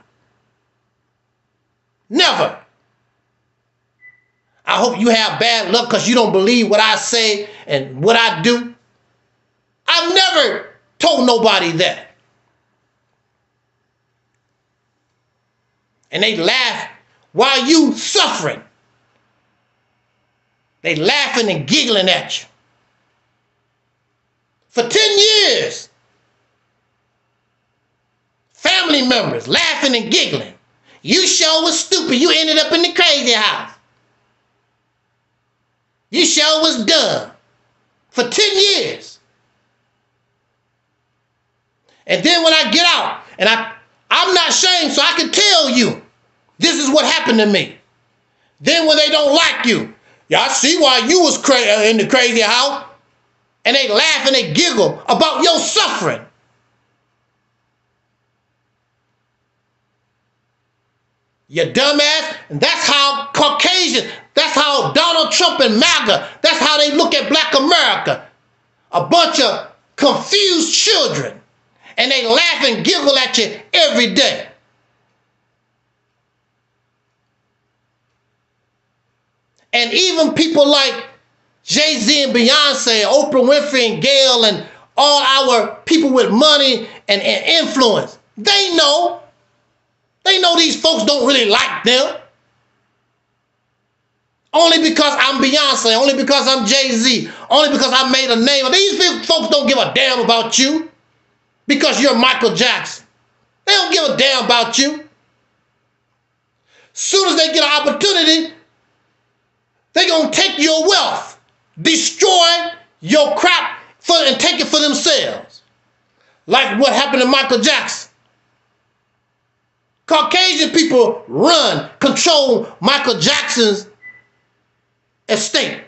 Never. I hope you have bad luck because you don't believe what I say and what I do. I've never told nobody that. And they laugh while you suffering. They laughing and giggling at you. For 10 years, family members laughing and giggling. You sure was stupid. You ended up in the crazy house. You sure was dumb. For 10 years. And then when I get out, and I'm not ashamed, so I can tell you, this is what happened to me. Then when they don't like you, y'all see why you was in the crazy house, and they laugh and they giggle about your suffering. You dumbass. And that's how Caucasians, that's how Donald Trump and MAGA, that's how they look at Black America. A bunch of confused children. And they laugh and giggle at you every day. And even people like Jay-Z and Beyonce, Oprah Winfrey and Gayle and all our people with money and influence, they know these folks don't really like them. Only because I'm Beyonce, only because I'm Jay-Z, only because I made a name. These folks don't give a damn about you because you're Michael Jackson. They don't give a damn about you. Soon as they get an opportunity, they're going to take your wealth, destroy your crap and take it for themselves. Like what happened to Michael Jackson. Caucasian people run, control Michael Jackson's estate.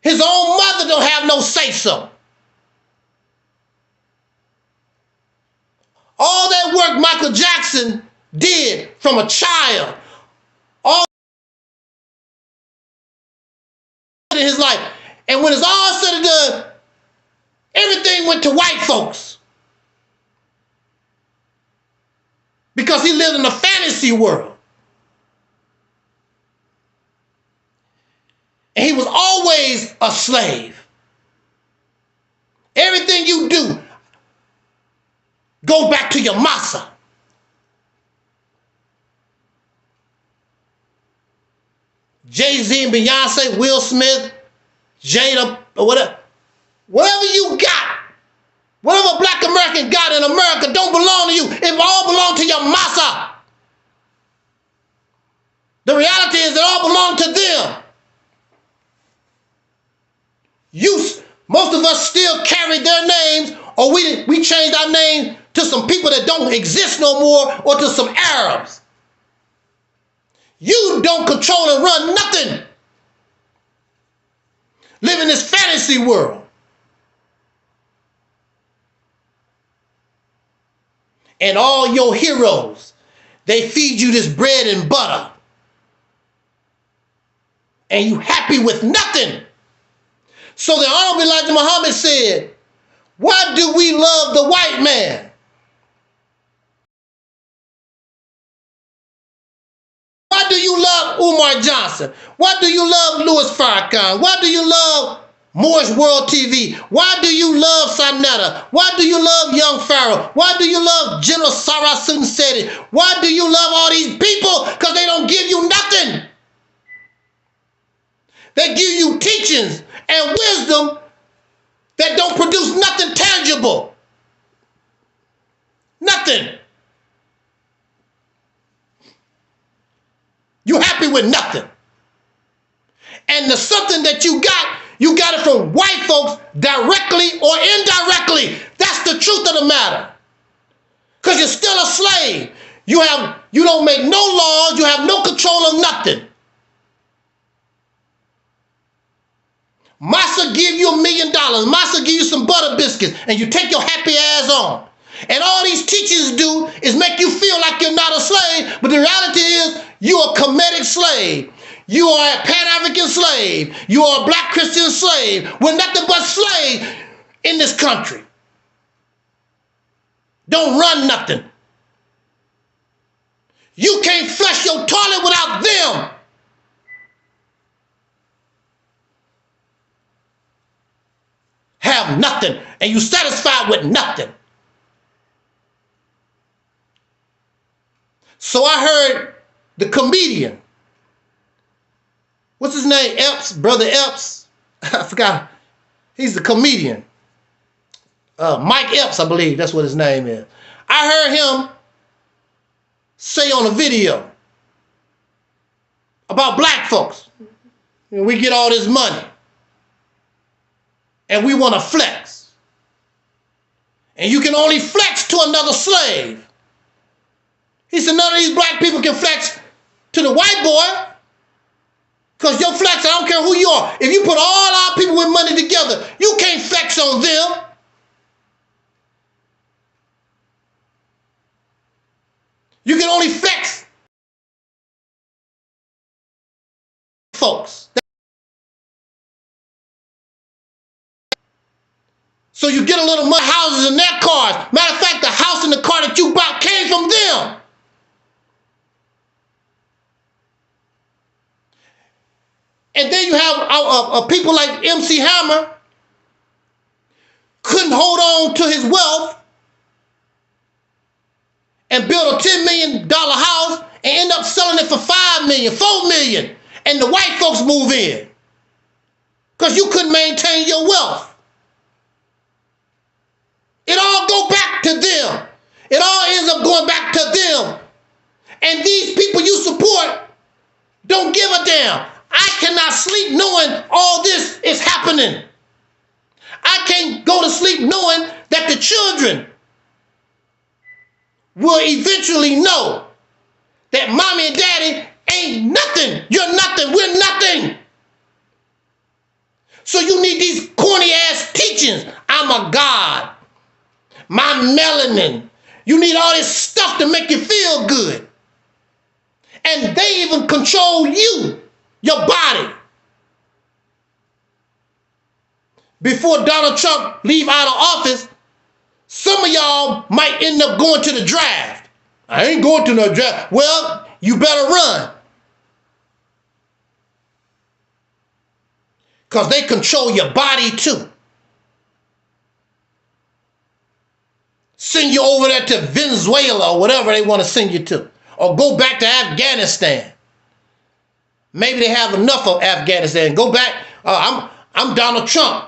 His own mother don't have no say-so. All that work Michael Jackson did from a child, all in his life. And when it's all said and done, everything went to white folks. Because he lived in a fantasy world. And he was always a slave. Everything you do, go back to your massa. Jay-Z and Beyonce, Will Smith, Jada, or whatever you got, whatever Black American got in America don't belong to you. It all belongs to your massa. The reality is it all belongs to them. Most of us still carry their names, or we changed our name to some people that don't exist no more, or to some Arabs. You don't control and run nothing. Live in this fantasy world. And all your heroes They feed you this bread and butter. And you happy with nothing. So the Honorable Elijah Muhammad said, why do we love the white man? Why do you love Umar Johnson? Why do you love Louis Farrakhan? Why do you love Moore's World TV? Why do you love Sanetta? Why do you love Young Pharaoh? Why do you love General Sarasun Seti? Why do you love all these people? Because they don't give you nothing. They give you teachings and wisdom that don't produce nothing tangible. Nothing. You happy with nothing. And the something that you got it from white folks directly or indirectly. That's the truth of the matter. Because you're still a slave. You don't make no laws. You have no control of nothing. Massa give you $1 million. Massa give you some butter biscuits, and you take your happy ass on. And all these teachings do is make you feel like you're not a slave, but the reality is you're a Kemetic slave. You are a Pan-African slave. You are a Black Christian slave. We're nothing but slaves in this country. Don't run nothing. You can't flush your toilet without them. Have nothing, and you satisfied with nothing. So I heard the comedian, what's his name? Epps, Brother Epps. I forgot. He's the comedian. Mike Epps, I believe that's what his name is. I heard him say on a video about black folks. We get all this money and we want to flex. And you can only flex to another slave. He said none of these black people can flex to the white boy. Because your flex, I don't care who you are. If you put all our people with money together, you can't flex on them. You can only flex folks. So you get a little money, houses and their cars. Matter of fact, the house and the car that you bought came from them. And then you have people like MC Hammer couldn't hold on to his wealth and build a $10 million house and end up selling it for $5 million, $4 million, and the white folks move in because you couldn't maintain your wealth. It all go back to them. It all ends up going back to them. And these people you support don't give a damn. I cannot sleep knowing all this is happening. I can't go to sleep knowing that the children will eventually know that mommy and daddy ain't nothing. You're nothing. We're nothing. So you need these corny ass teachings. I'm a god. My melanin. You need all this stuff to make you feel good. And they even control you. Your body. Before Donald Trump leave out of office, some of y'all might end up going to the draft. I ain't going to no draft. Well, you better run. Because they control your body too. Send you over there to Venezuela or whatever they want to send you to. Or go back to Afghanistan. Maybe they have enough of Afghanistan. Go back. I'm Donald Trump.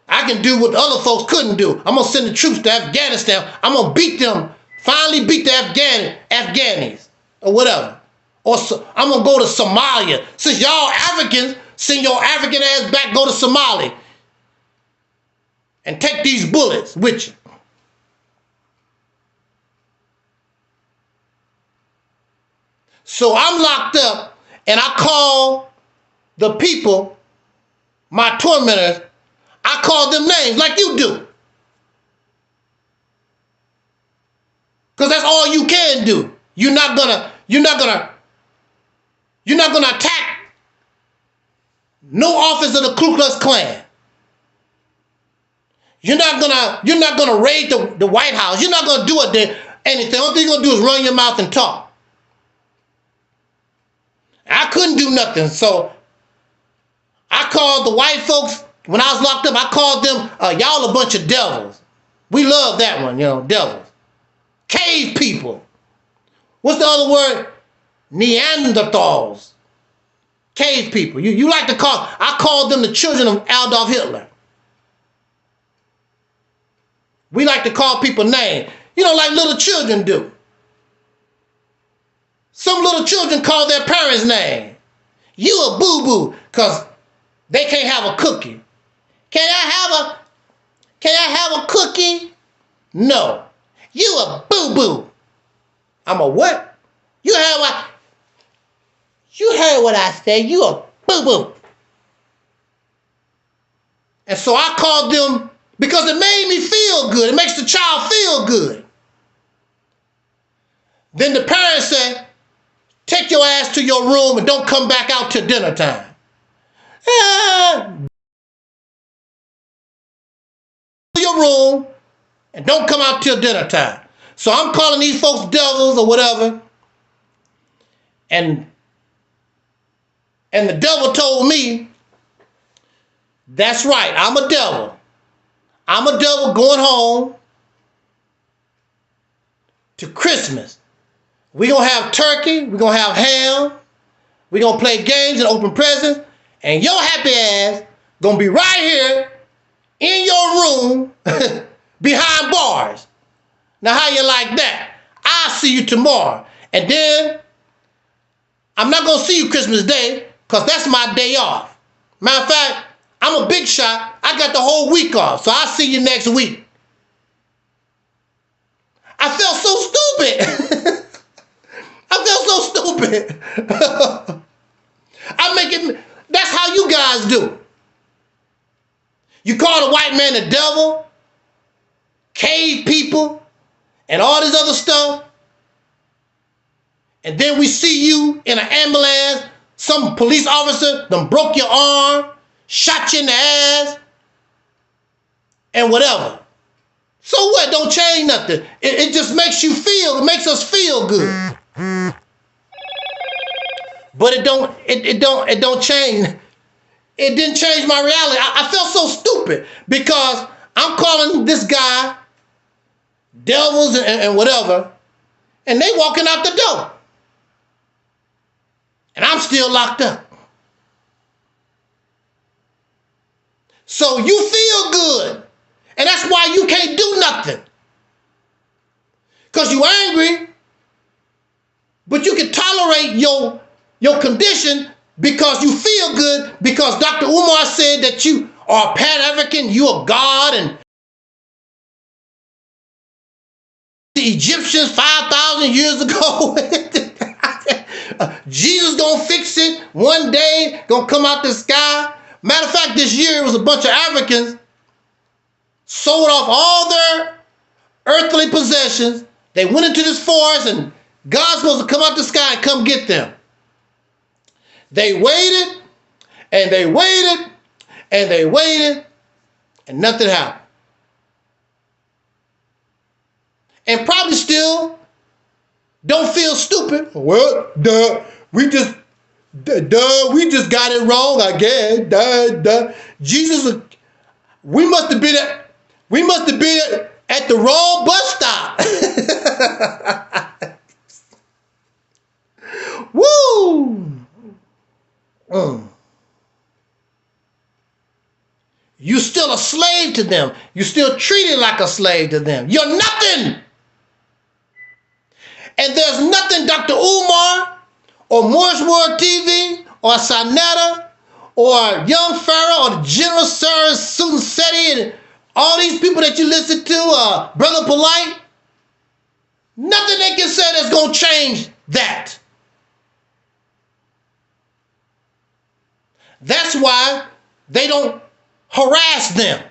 I can do what the other folks couldn't do. I'm going to send the troops to Afghanistan. I'm going to beat them. Finally beat the Afghanis. Or whatever. Or I'm going to go to Somalia. Since y'all Africans, send your African ass back, go to Somalia. And take these bullets with you. So I'm locked up. And I call the people, my tormentors, I call them names like you do. Because that's all you can do. You're not gonna attack no office of the Ku Klux Klan. You're not gonna raid the White House. You're not gonna do anything. All thing you're gonna do is run your mouth and talk. I couldn't do nothing, so I called the white folks when I was locked up. I called them, y'all a bunch of devils. We love that one, devils. Cave people. What's the other word? Neanderthals. Cave people. You like to call, I called them the children of Adolf Hitler. We like to call people names, like little children do. Some little children call their parents' name. You a boo-boo, because they can't have a cookie. Can I have a cookie? No. You a boo-boo. I'm a what? You heard what I said. You a boo-boo. And so I called them because it made me feel good. It makes the child feel good. Then the parents said, take your ass to your room and don't come back out till dinner time. Your room and don't come out till dinner time. So I'm calling these folks devils or whatever. And the devil told me, that's right, I'm a devil. I'm a devil going home to Christmas. We're going to have turkey. We're going to have ham. We're going to play games and open presents. And your happy ass going to be right here in your room behind bars. Now, how you like that? I'll see you tomorrow. And then I'm not going to see you Christmas Day because that's my day off. Matter of fact, I'm a big shot. I got the whole week off. So I'll see you next week. I felt so stupid. I felt so stupid. That's how you guys do. You call the white man the devil, cave people, and all this other stuff. And then we see you in an ambulance, some police officer done broke your arm, shot you in the ass, and whatever. So what? Don't change nothing. It just makes us feel good. But it don't change. It didn't change my reality. I felt so stupid because I'm calling this guy devils and whatever, and they walking out the door. And I'm still locked up. So you feel good. And that's why you can't do nothing. Because you angry, but you can tolerate your condition because you feel good, because Dr. Umar said that you are Pan-African, you are God, and the Egyptians 5,000 years ago, Jesus gonna fix it one day, gonna come out the sky. Matter of fact, this year it was a bunch of Africans sold off all their earthly possessions. They went into this forest and God's supposed to come out the sky and come get them. They waited and they waited and they waited and nothing happened. And probably still don't feel stupid. Well, we just got it wrong, I guess. Jesus, we must have been at the wrong bus stop. Woo! You still a slave to them. You still treated like a slave to them. You're nothing. And there's nothing Dr. Umar or Morris World TV or Sanetta or Young Pharaoh or General Sir Susan Setti and all these people that you listen to, Brother Polite, nothing they can say that's going to change that. That's why they don't harass them.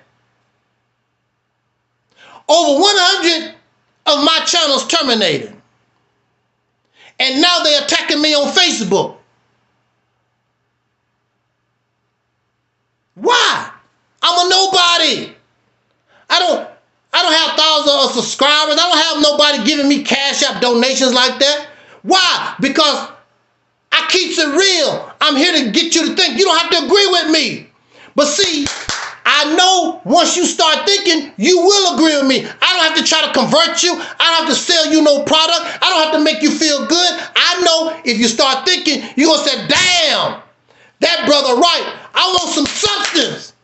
Over 100 of my channels terminated. And now they're attacking me on Facebook. Why? I'm a nobody. I don't have thousands of subscribers. I don't have nobody giving me Cash App donations like that. Why? Because I keeps it real. I'm here to get you to think. You don't have to agree with me. But see, I know once you start thinking, you will agree with me. I don't have to try to convert you. I don't have to sell you no product. I don't have to make you feel good. I know if you start thinking, you're going to say, damn, that brother right. I want some substance.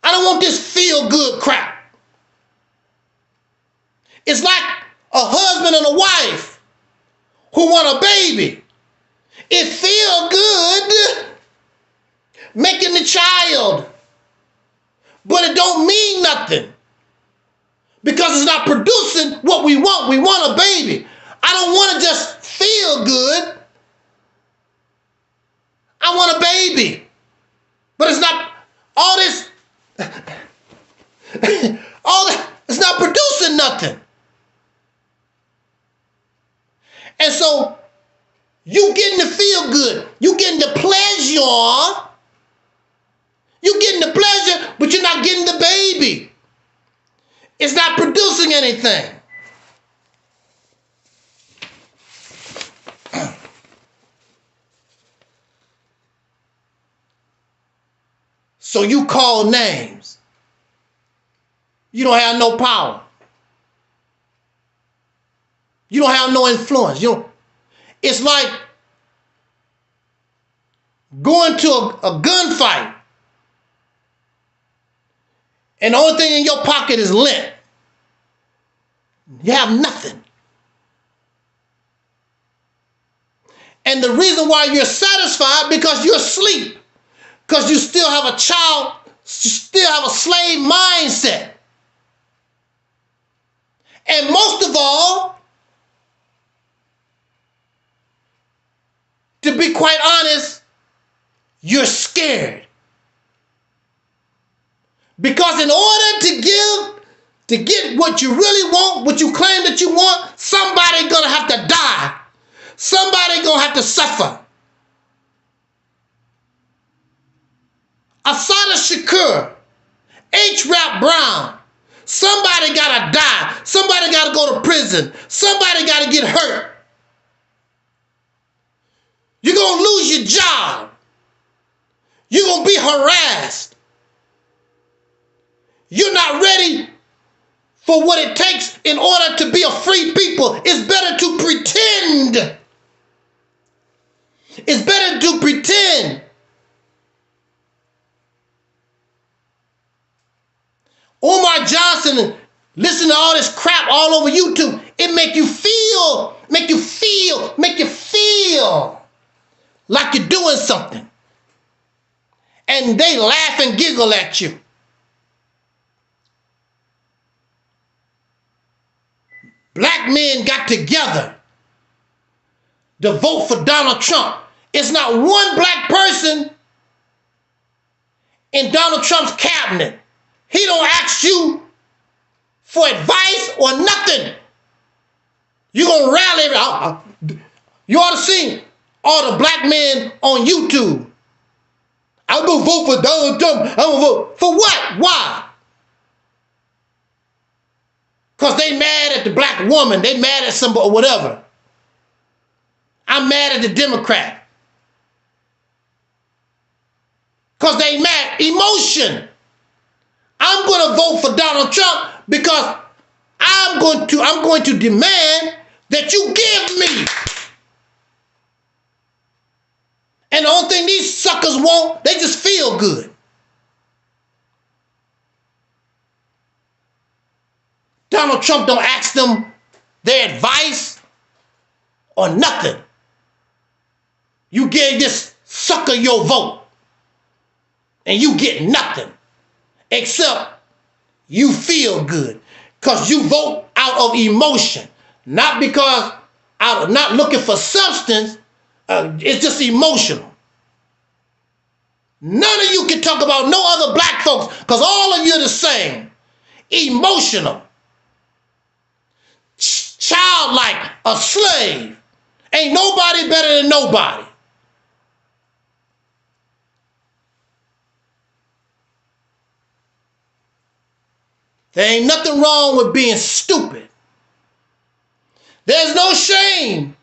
I don't want this feel-good crap. It's like a husband and a wife who want a baby. It feels good making the child, but it don't mean nothing because it's not producing what we want. We want a baby. I don't want to just feel good. I want a baby, but it's not all this. All that, it's not producing nothing. And so you getting the feel good, you getting the pleasure, you getting the pleasure, but you're not getting the baby. It's not producing anything. So you call names. You don't have no power. You don't have no influence. It's like going to a gunfight and the only thing in your pocket is lint. You have nothing. And the reason why you're satisfied because you're asleep. Because you still have a child, you still have a slave mindset. And most of all, to be quite honest, you're scared. Because in order to get what you really want, what you claim that you want, somebody gonna have to die. Somebody gonna have to suffer. Assata Shakur, H. Rap Brown, somebody gotta die. Somebody gotta go to prison. Somebody gotta get hurt. You're gonna lose your job. You're gonna be harassed. You're not ready for what it takes in order to be a free people. It's better to pretend. It's better to pretend. Omar Johnson, listen to all this crap all over YouTube. It make you feel like you're doing something. And they laugh and giggle at you. Black men got together to vote for Donald Trump. It's not one black person in Donald Trump's cabinet. He don't ask you for advice or nothing. You're going to rally. You ought to see all the black men on YouTube. I'm going to vote for Donald Trump. I'm going to vote. For what? Why? Because they mad at the black woman. They mad at somebody or whatever. I'm mad at the Democrat. Because they mad. Emotion. I'm going to vote for Donald Trump because I'm going to demand that you give me. And the only thing these suckers want, they just feel good. Donald Trump don't ask them their advice or nothing. You gave this sucker your vote and you get nothing. Except you feel good because you vote out of emotion, not because not looking for substance. It's just emotional. None of you can talk about no other black folks because all of you are the same. Emotional. Child out like a slave. Ain't nobody better than nobody. There ain't nothing wrong with being stupid. There's no shame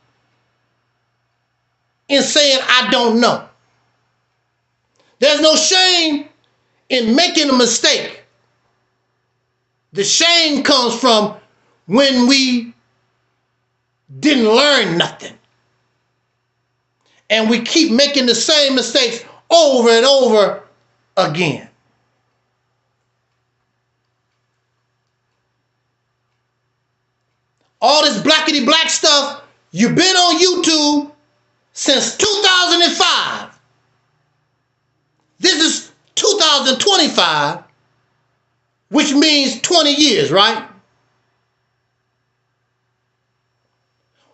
in saying I don't know. There's no shame in making a mistake. The shame comes from when we didn't learn nothing. And we keep making the same mistakes over and over again. All this blackity black stuff, you've been on YouTube since 2005. This is 2025, which means 20 years, right?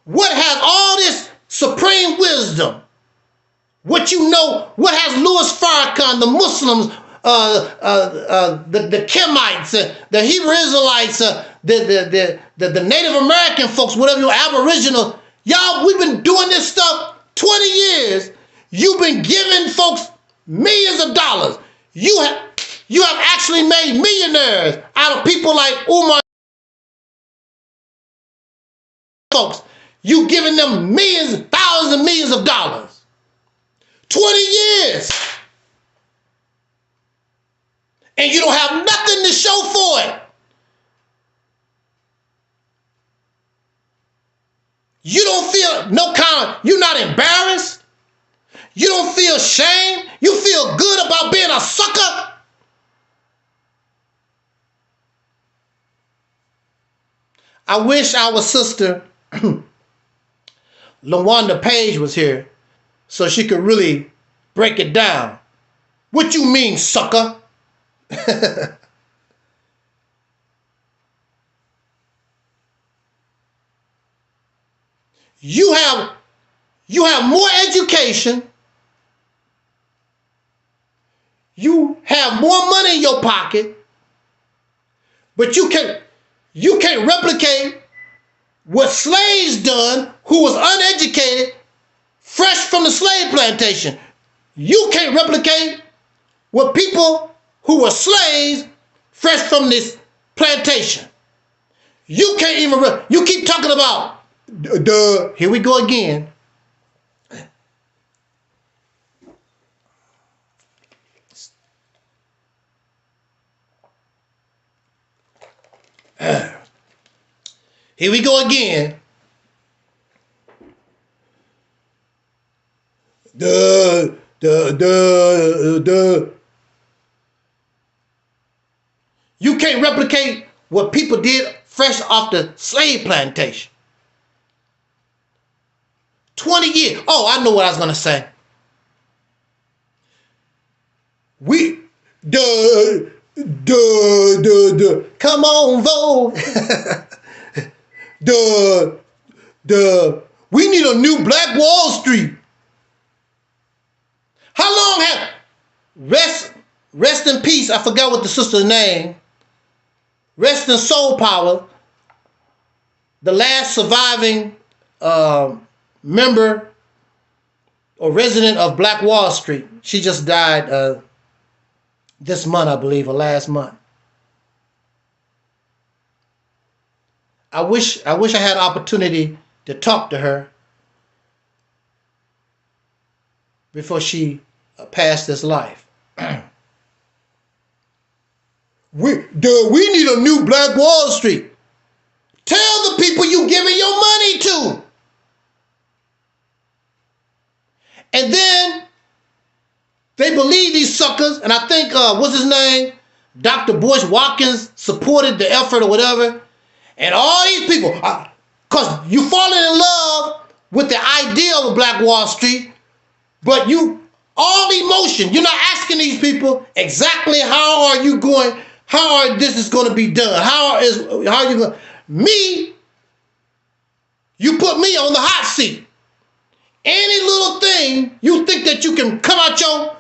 What has all this supreme wisdom? What you know, what has Louis Farrakhan, the Muslims, the Kemites, the Hebrew Israelites, the Native American folks, whatever you Aboriginal, y'all, we've been doing this stuff 20 years. You've been giving folks millions of dollars. You have actually made millionaires out of people like Umar folks. You giving them millions, thousands of millions of dollars. 20 years. And you don't have nothing to show for it. You don't feel no kind of, you're not embarrassed. You don't feel shame. You feel good about being a sucker. I wish our sister LaWanda Page was here so she could really break it down. What you mean, sucker? You have more education. You have more money in your pocket, but you can't replicate what slaves done who was uneducated, fresh from the slave plantation. You can't replicate what people who were slaves fresh from this plantation. You can't even, you keep talking about, here we go again. Here we go again. You can't replicate what people did fresh off the slave plantation. 20 years. Oh, I know what I was going to say. Come on, Vogue. We need a new Black Wall Street. How long have, rest in peace, I forgot what the sister's name, rest in soul power, the last surviving member or resident of Black Wall Street. She just died this month, I believe, or last month. I wish I had opportunity to talk to her before she passed this life. We need a new Black Wall Street. Tell the people you giving your money to. And then they believe these suckers, and I think, what's his name? Dr. Bush Watkins supported the effort or whatever. And all these people, because you falling in love with the idea of a Black Wall Street, but all emotion, you're not asking these people exactly how are you going, this is going to be done. How are you going, you put me on the hot seat. Any little thing you think that you can come out your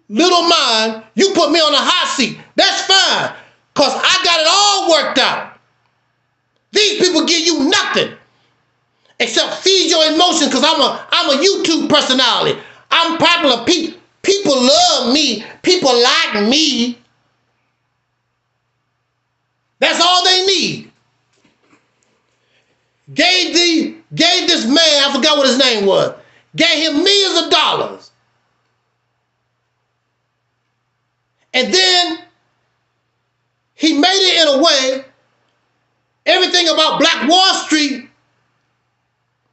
little mind, you put me on the hot seat. That's fine, because I got it all worked out. These people give you nothing except feed your emotions, because I'm a YouTube personality. I'm popular. People love me. People like me. That's all they need. Gave this man, I forgot what his name was, gave him millions of dollars. And then he made it in a way, everything about Black Wall Street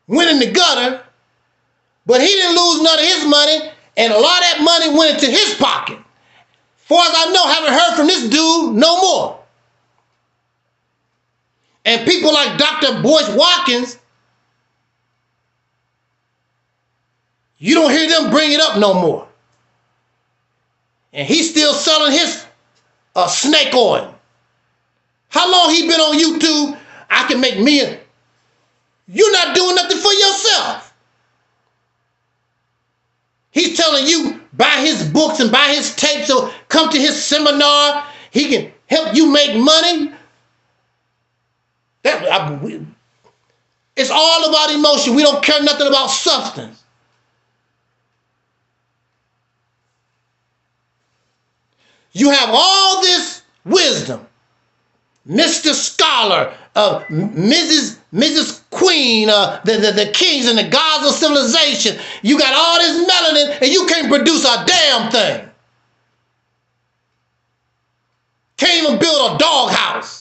went in the gutter, but he didn't lose none of his money, and a lot of that money went into his pocket. Far as I know, haven't heard from this dude no more. And people like Dr. Boyce Watkins, you don't hear them bring it up no more. And he's still selling his snake oil. How long he been on YouTube? I can make millions. You're not doing nothing for yourself. He's telling you, buy his books and buy his tapes, or come to his seminar. He can help you make money. It's all about emotion. We don't care nothing about substance. You have all this wisdom, Mr. Scholar, Mrs. Queen, the kings and the gods of civilization. You got all this melanin and you can't produce a damn thing. Can't even build a doghouse.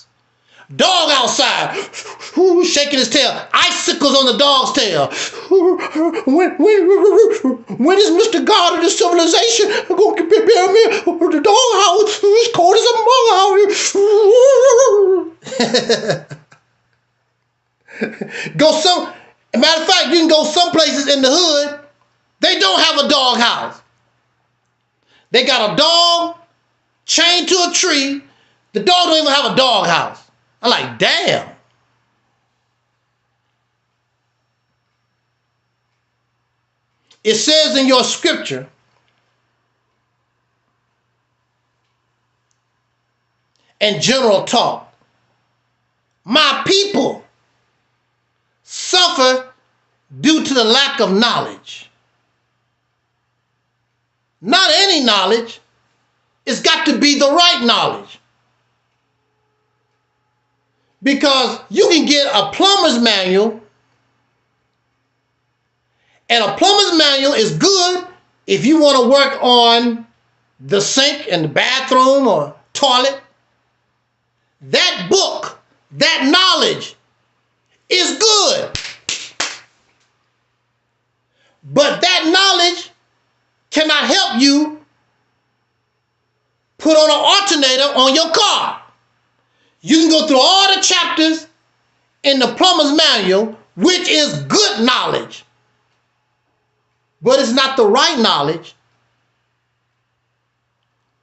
Dog outside, shaking his tail. Icicles on the dog's tail. When is Mr. God of the civilization going to prepare me the doghouse? It's cold as a mug. Matter of fact, you can go some places in the hood, they don't have a doghouse. They got a dog chained to a tree. The dog don't even have a doghouse. I'm like, damn. It says in your scripture, and general talk, my people suffer due to the lack of knowledge. Not any knowledge. It's got to be the right knowledge. Because you can get a plumber's manual, and a plumber's manual is good if you want to work on the sink in the bathroom or toilet. That book, that knowledge is good. But that knowledge cannot help you put on an alternator on your car. You can go through all the chapters in the plumber's manual, which is good knowledge, but it's not the right knowledge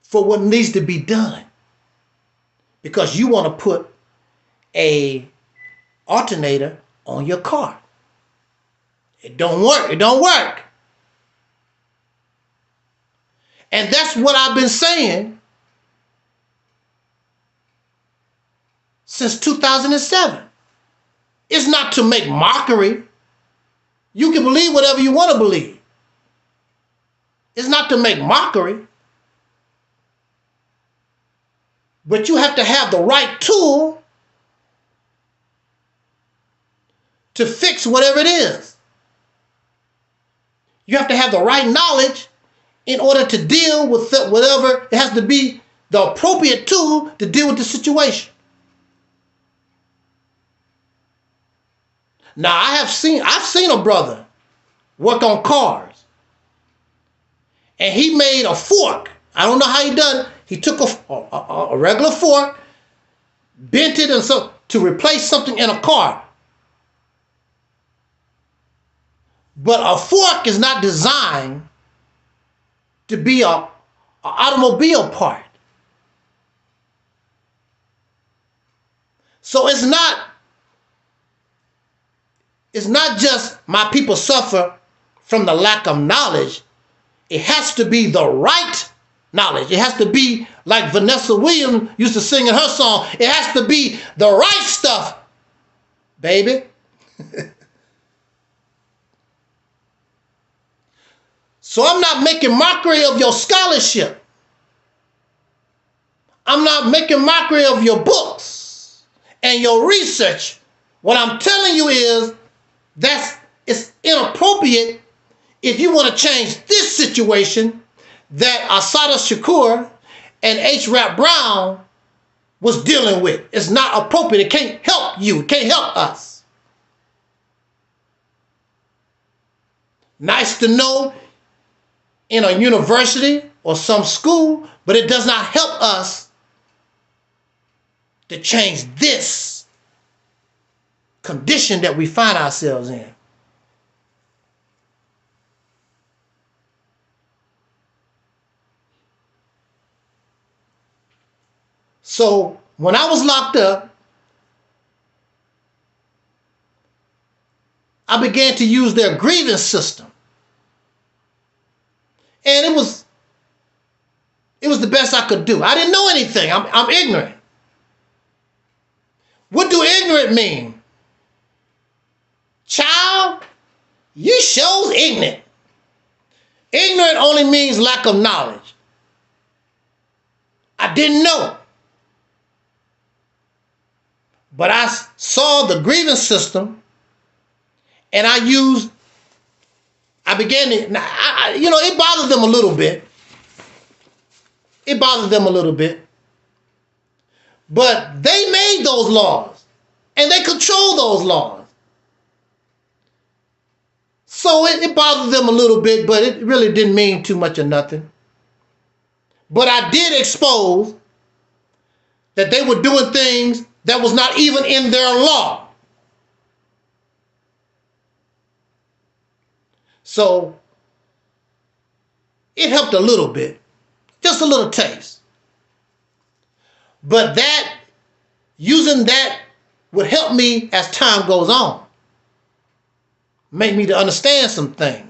for what needs to be done. Because you want to put a alternator on your car. It don't work. It don't work. And that's what I've been saying since 2007. It's not to make mockery. You can believe whatever you want to believe. It's not to make mockery. But you have to have the right tool to fix whatever it is. You have to have the right knowledge in order to deal with whatever. It has to be the appropriate tool to deal with the situation. Now, I've seen a brother work on cars, and he made a fork. I don't know how he done it. He took a regular fork, bent it, and so to replace something in a car. But a fork is not designed to be an automobile part. So it's not just my people suffer from the lack of knowledge. It has to be the right knowledge. It has to be like Vanessa Williams used to sing in her song. It has to be the right stuff baby. So I'm not making mockery of your scholarship. I'm not making mockery of your books and your research. What I'm telling you is it's inappropriate if you want to change this situation that Assata Shakur and H. Rap Brown was dealing with. It's not appropriate. It can't help you. It can't help us. Nice to know in a university or some school, but it does not help us to change this condition that we find ourselves in. So when I was locked up, I began to use their grievance system. And it was the best I could do. I didn't know anything. I'm ignorant. What do ignorant mean? Child, you shows ignorant. Ignorant only means lack of knowledge. I didn't know. But I saw the grievance system, and I began to, it bothered them a little bit. It bothered them a little bit. But they made those laws, and they control those laws. So it bothered them a little bit, but it really didn't mean too much of nothing. But I did expose that they were doing things that was not even in their law. So it helped a little bit, just a little taste. But using that would help me as time goes on. Make me to understand some things.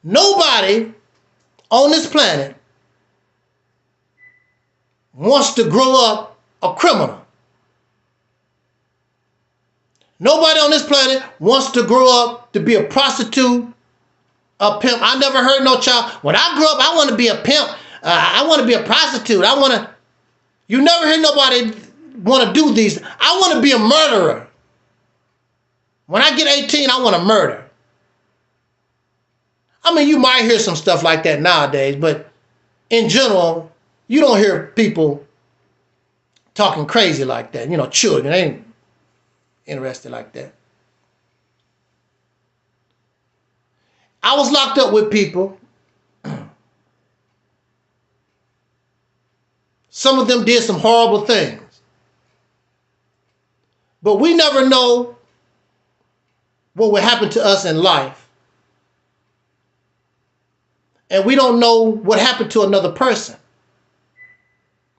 Nobody on this planet wants to grow up a criminal. Nobody on this planet wants to grow up to be a prostitute, a pimp. I never heard no child, when I grow up, I want to be a pimp. I want to be a prostitute. You never hear nobody want to do these. I want to be a murderer. When I get 18, I want to murder. I mean, you might hear some stuff like that nowadays, but in general, you don't hear people talking crazy like that. Children ain't interested like that. I was locked up with people. Some of them did some horrible things. But we never know what will happen to us in life. And we don't know what happened to another person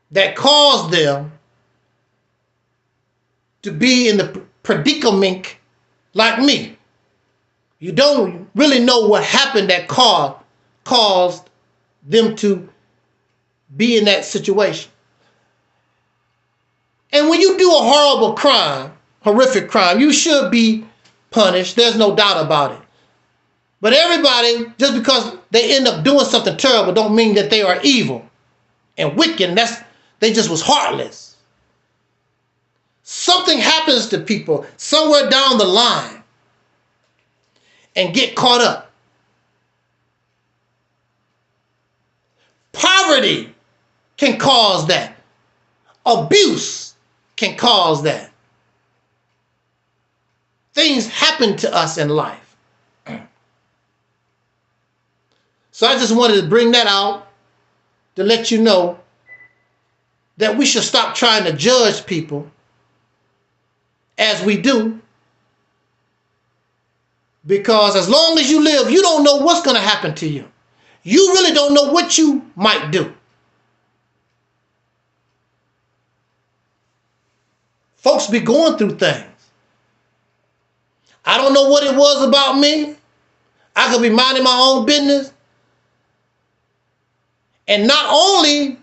that caused them to be in the predicament like me. You don't really know what happened that caused them to be in that situation. And when you do a horrible crime, horrific crime, you should be punished. There's no doubt about it. But everybody, just because they end up doing something terrible, don't mean that they are evil and wicked. And they just was heartless. Something happens to people somewhere down the line and get caught up. Poverty can cause that. Abuse can cause that. Things happen to us in life. So I just wanted to bring that out to let you know that we should stop trying to judge people as we do. Because as long as you live, you don't know what's going to happen to you. You really don't know what you might do. Folks be going through things. I don't know what it was about me. I could be minding my own business. And not only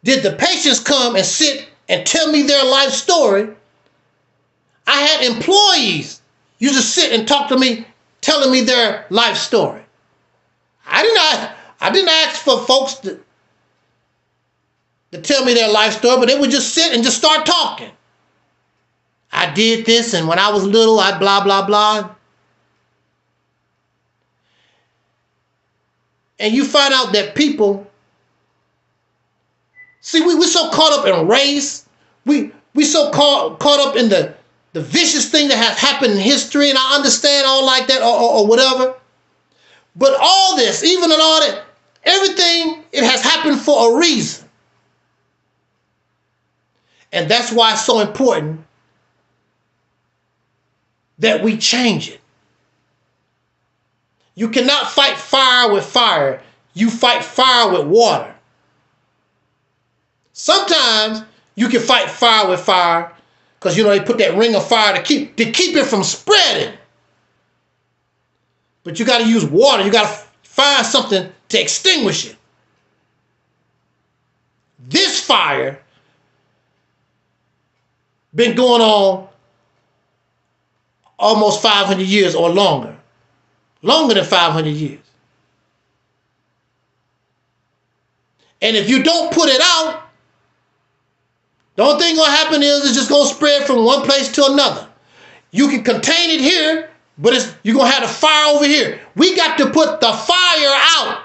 did the patients come and sit and tell me their life story. I had employees used to sit and talk to me, telling me their life story. I didn't ask for folks to tell me their life story, but they would just sit and just start talking. I did this, and when I was little, I blah, blah, blah. And you find out that people, see, we're so caught up in race. We so caught up in the vicious thing that has happened in history, and I understand all like that or whatever. But all this, even in all that, everything, it has happened for a reason. And that's why it's so important that we change it. You cannot fight fire with fire. You fight fire with water. Sometimes you can fight fire with fire because, you know, they put that ring of fire to keep it from spreading. But you got to use water. You got to find something to extinguish it. This fire been going on almost 500 years or longer. Longer than 500 years. And if you don't put it out, the only thing going to happen is it's just going to spread from one place to another. You can contain it here, but you're going to have the fire over here. We got to put the fire out.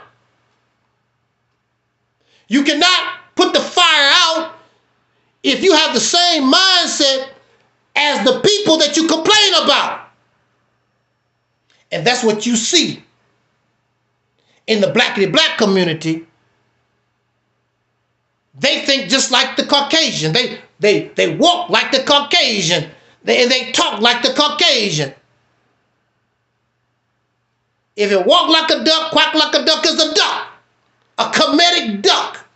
You cannot put the fire out if you have the same mindset as the people that you complain about. And that's what you see in the black community. They think just like the Caucasian. They walk like the Caucasian. They talk like the Caucasian. If it walk like a duck, quack like a duck is a duck. A Kemetic duck.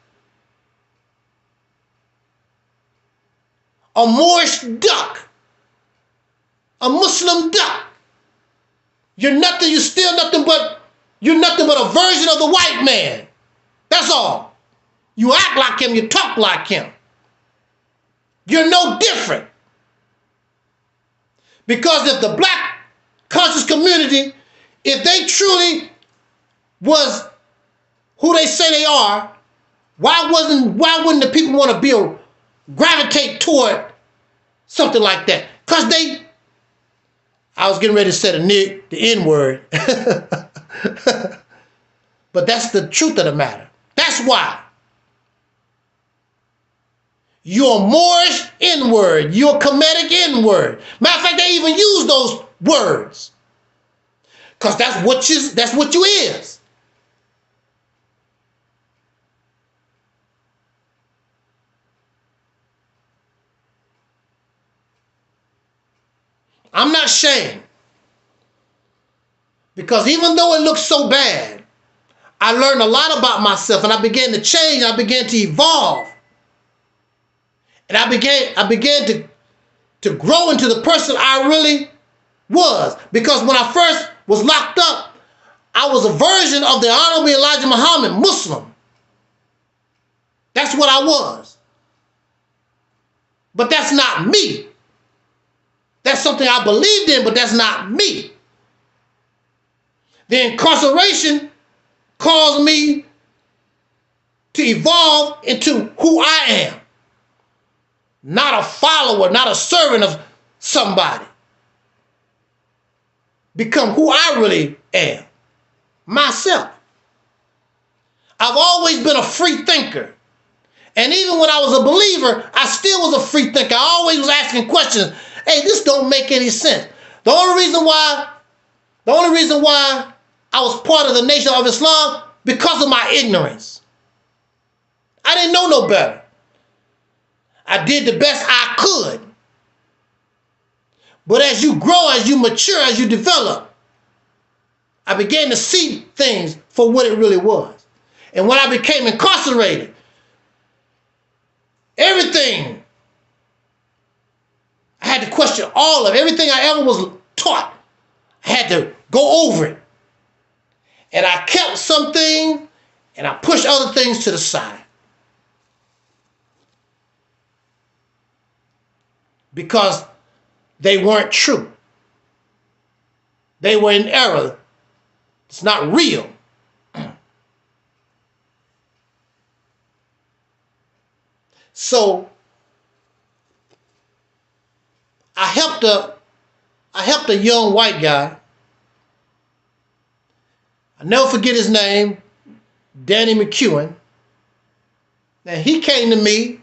A Moorish duck. A Muslim duck. You're nothing but a version of the white man. That's all. You act like him, you talk like him. You're no different. Because if the black conscious community, if they truly was who they say they are, why wouldn't the people want to gravitate toward something like that? Because I was getting ready to say the N-word. But that's the truth of the matter. That's why. You're a Moorish N-word. You're a Kemetic N-word. Matter of fact, they even use those words. Because that's what you is. I'm not ashamed. Because even though it looks so bad, I learned a lot about myself and I began to change. I began to evolve. And I began to grow into the person I really was. Because when I first was locked up, I was a version of the Honorable Elijah Muhammad, Muslim. That's what I was. But that's not me. That's something I believed in, but that's not me. The incarceration caused me to evolve into who I am. Not a follower, not a servant of somebody. Become who I really am. Myself. I've always been a free thinker. And even when I was a believer, I still was a free thinker. I always was asking questions. Hey, this don't make any sense. The only reason why I was part of the Nation of Islam, because of my ignorance. I didn't know no better. I did the best I could. But as you grow, as you mature, as you develop, I began to see things for what it really was. And when I became incarcerated, everything, I had to question all of it. Everything I ever was taught, I had to go over it. And I kept some things and I pushed other things to the side. because they weren't true. They were in error. It's not real. So I helped a young white guy. I'll never forget his name, Danny McEwen. And he came to me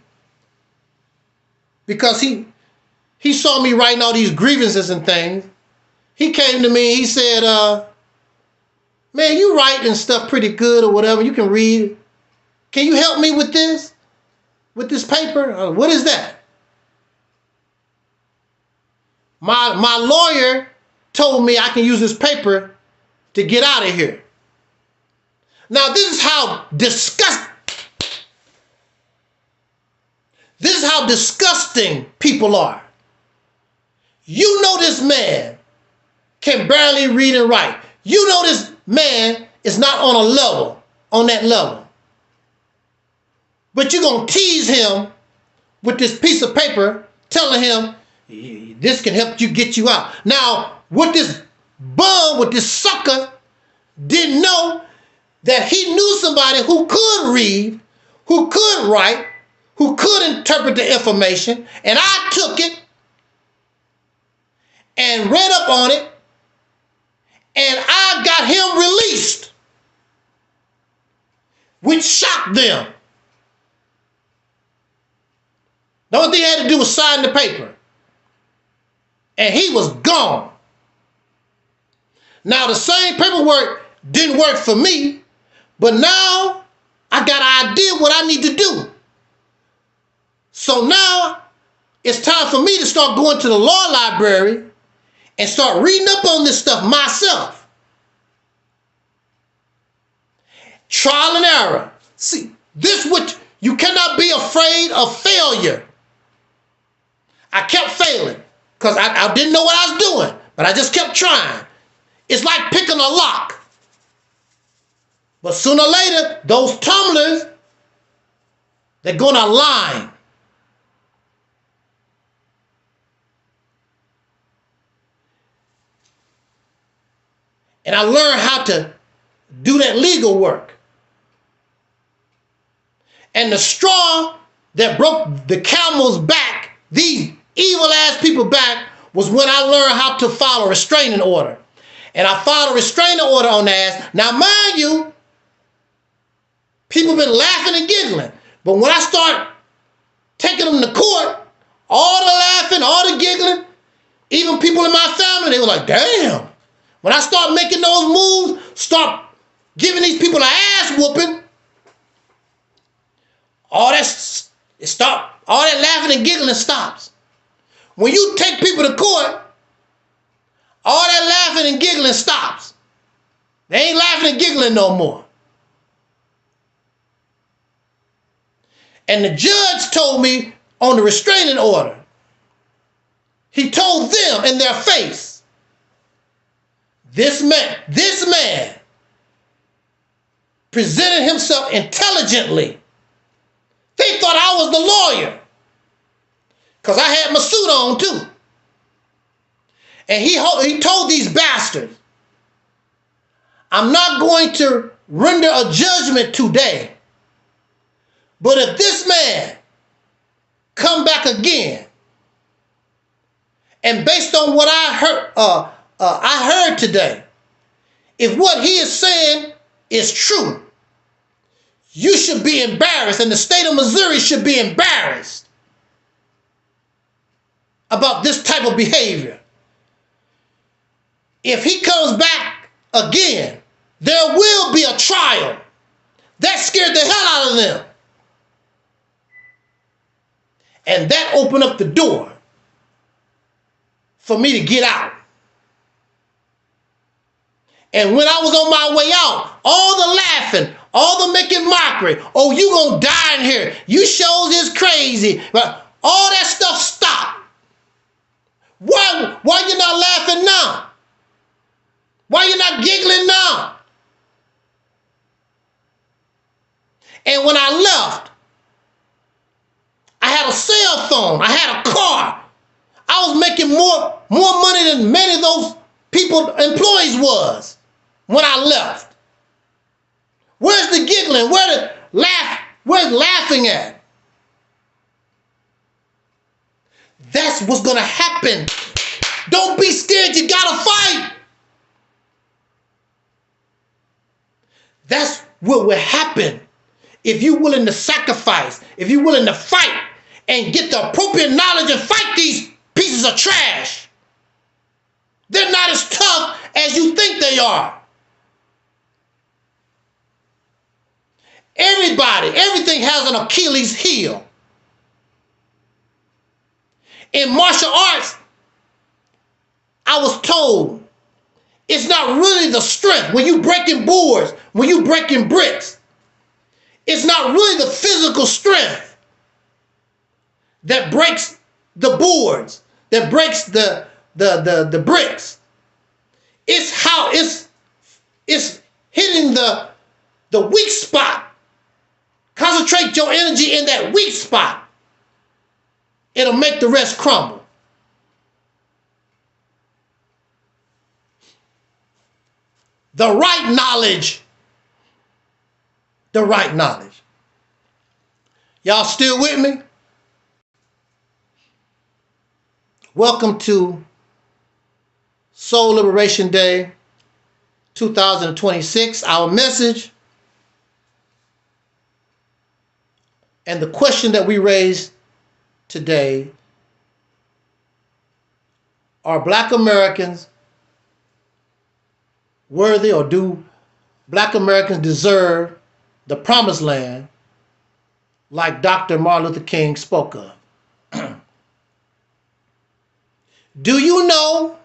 because he saw me writing all these grievances and things. He came to me, he said, man, you writing stuff pretty good or whatever, you can read. Can you help me with this? With this paper? What is that? My lawyer told me I can use this paper to get out of here. Now this is how disgusting people are. You know this man can barely read and write. You know this man is not on that level. But you're going to tease him with this piece of paper telling him this can help you get you out. Now, what this bum, what this sucker didn't know, that he knew somebody who could read, who could write, who could interpret the information, and I took it and read up on it, and I got him released, which shocked them. The only thing he had to do was sign the paper, and he was gone. Now, the same paperwork didn't work for me, but now I got an idea what I need to do. So now it's time for me to start going to the law library and start reading up on this stuff myself. Trial and error. See, this what you cannot be afraid of failure. I kept failing because I didn't know what I was doing, but I just kept trying. It's like picking a lock. But sooner or later, those tumblers, they're going to align. And I learned how to do that legal work. And the straw that broke the camel's back, these evil ass people back, was when I learned how to file a restraining order. And I filed a restraining order on the ass. Now, mind you, people been laughing and giggling. But when I start taking them to court, all the laughing, all the giggling, even people in my family, they were like, damn. When I start making those moves, start giving these people an ass whooping, all that laughing and giggling stops. When you take people to court, all that laughing and giggling stops. They ain't laughing and giggling no more. And the judge told me on the restraining order, he told them in their face, this man presented himself intelligently. They thought I was the lawyer because I had my suit on too. And he told these bastards, I'm not going to render a judgment today, but if this man come back again, and based on what I heard today, if what he is saying is true, you should be embarrassed, and the state of Missouri should be embarrassed about this type of behavior. If he comes back again, there will be a trial. That scared the hell out of them. And that opened up the door for me to get out. And when I was on my way out, all the laughing, all the making mockery, oh, you gonna die in here, you shows is crazy, but all that stuff stopped. Why you not laughing now? Why you not giggling now? And when I left, I had a cell phone, I had a car, I was making more money than many of those people, employees was when I left. Where's the giggling? Where's laughing at? That's what's going to happen. Don't be scared. You got to fight. That's what will happen if you're willing to sacrifice, if you're willing to fight and get the appropriate knowledge and fight these pieces of trash. They're not as tough as you think they are. Everything has an Achilles heel. In martial arts, I was told it's not really the strength. When you breaking boards, when you breaking bricks, it's not really the physical strength that breaks the boards, that breaks the bricks. It's how it's hitting the weak spot. Concentrate your energy in that weak spot. It'll make the rest crumble. The right knowledge. The right knowledge. Y'all still with me? Welcome to Soul Liberation Day 2026. Our message and the question that we raised today: are Black Americans worthy, or do Black Americans deserve the promised land like Dr. Martin Luther King spoke of? Do you know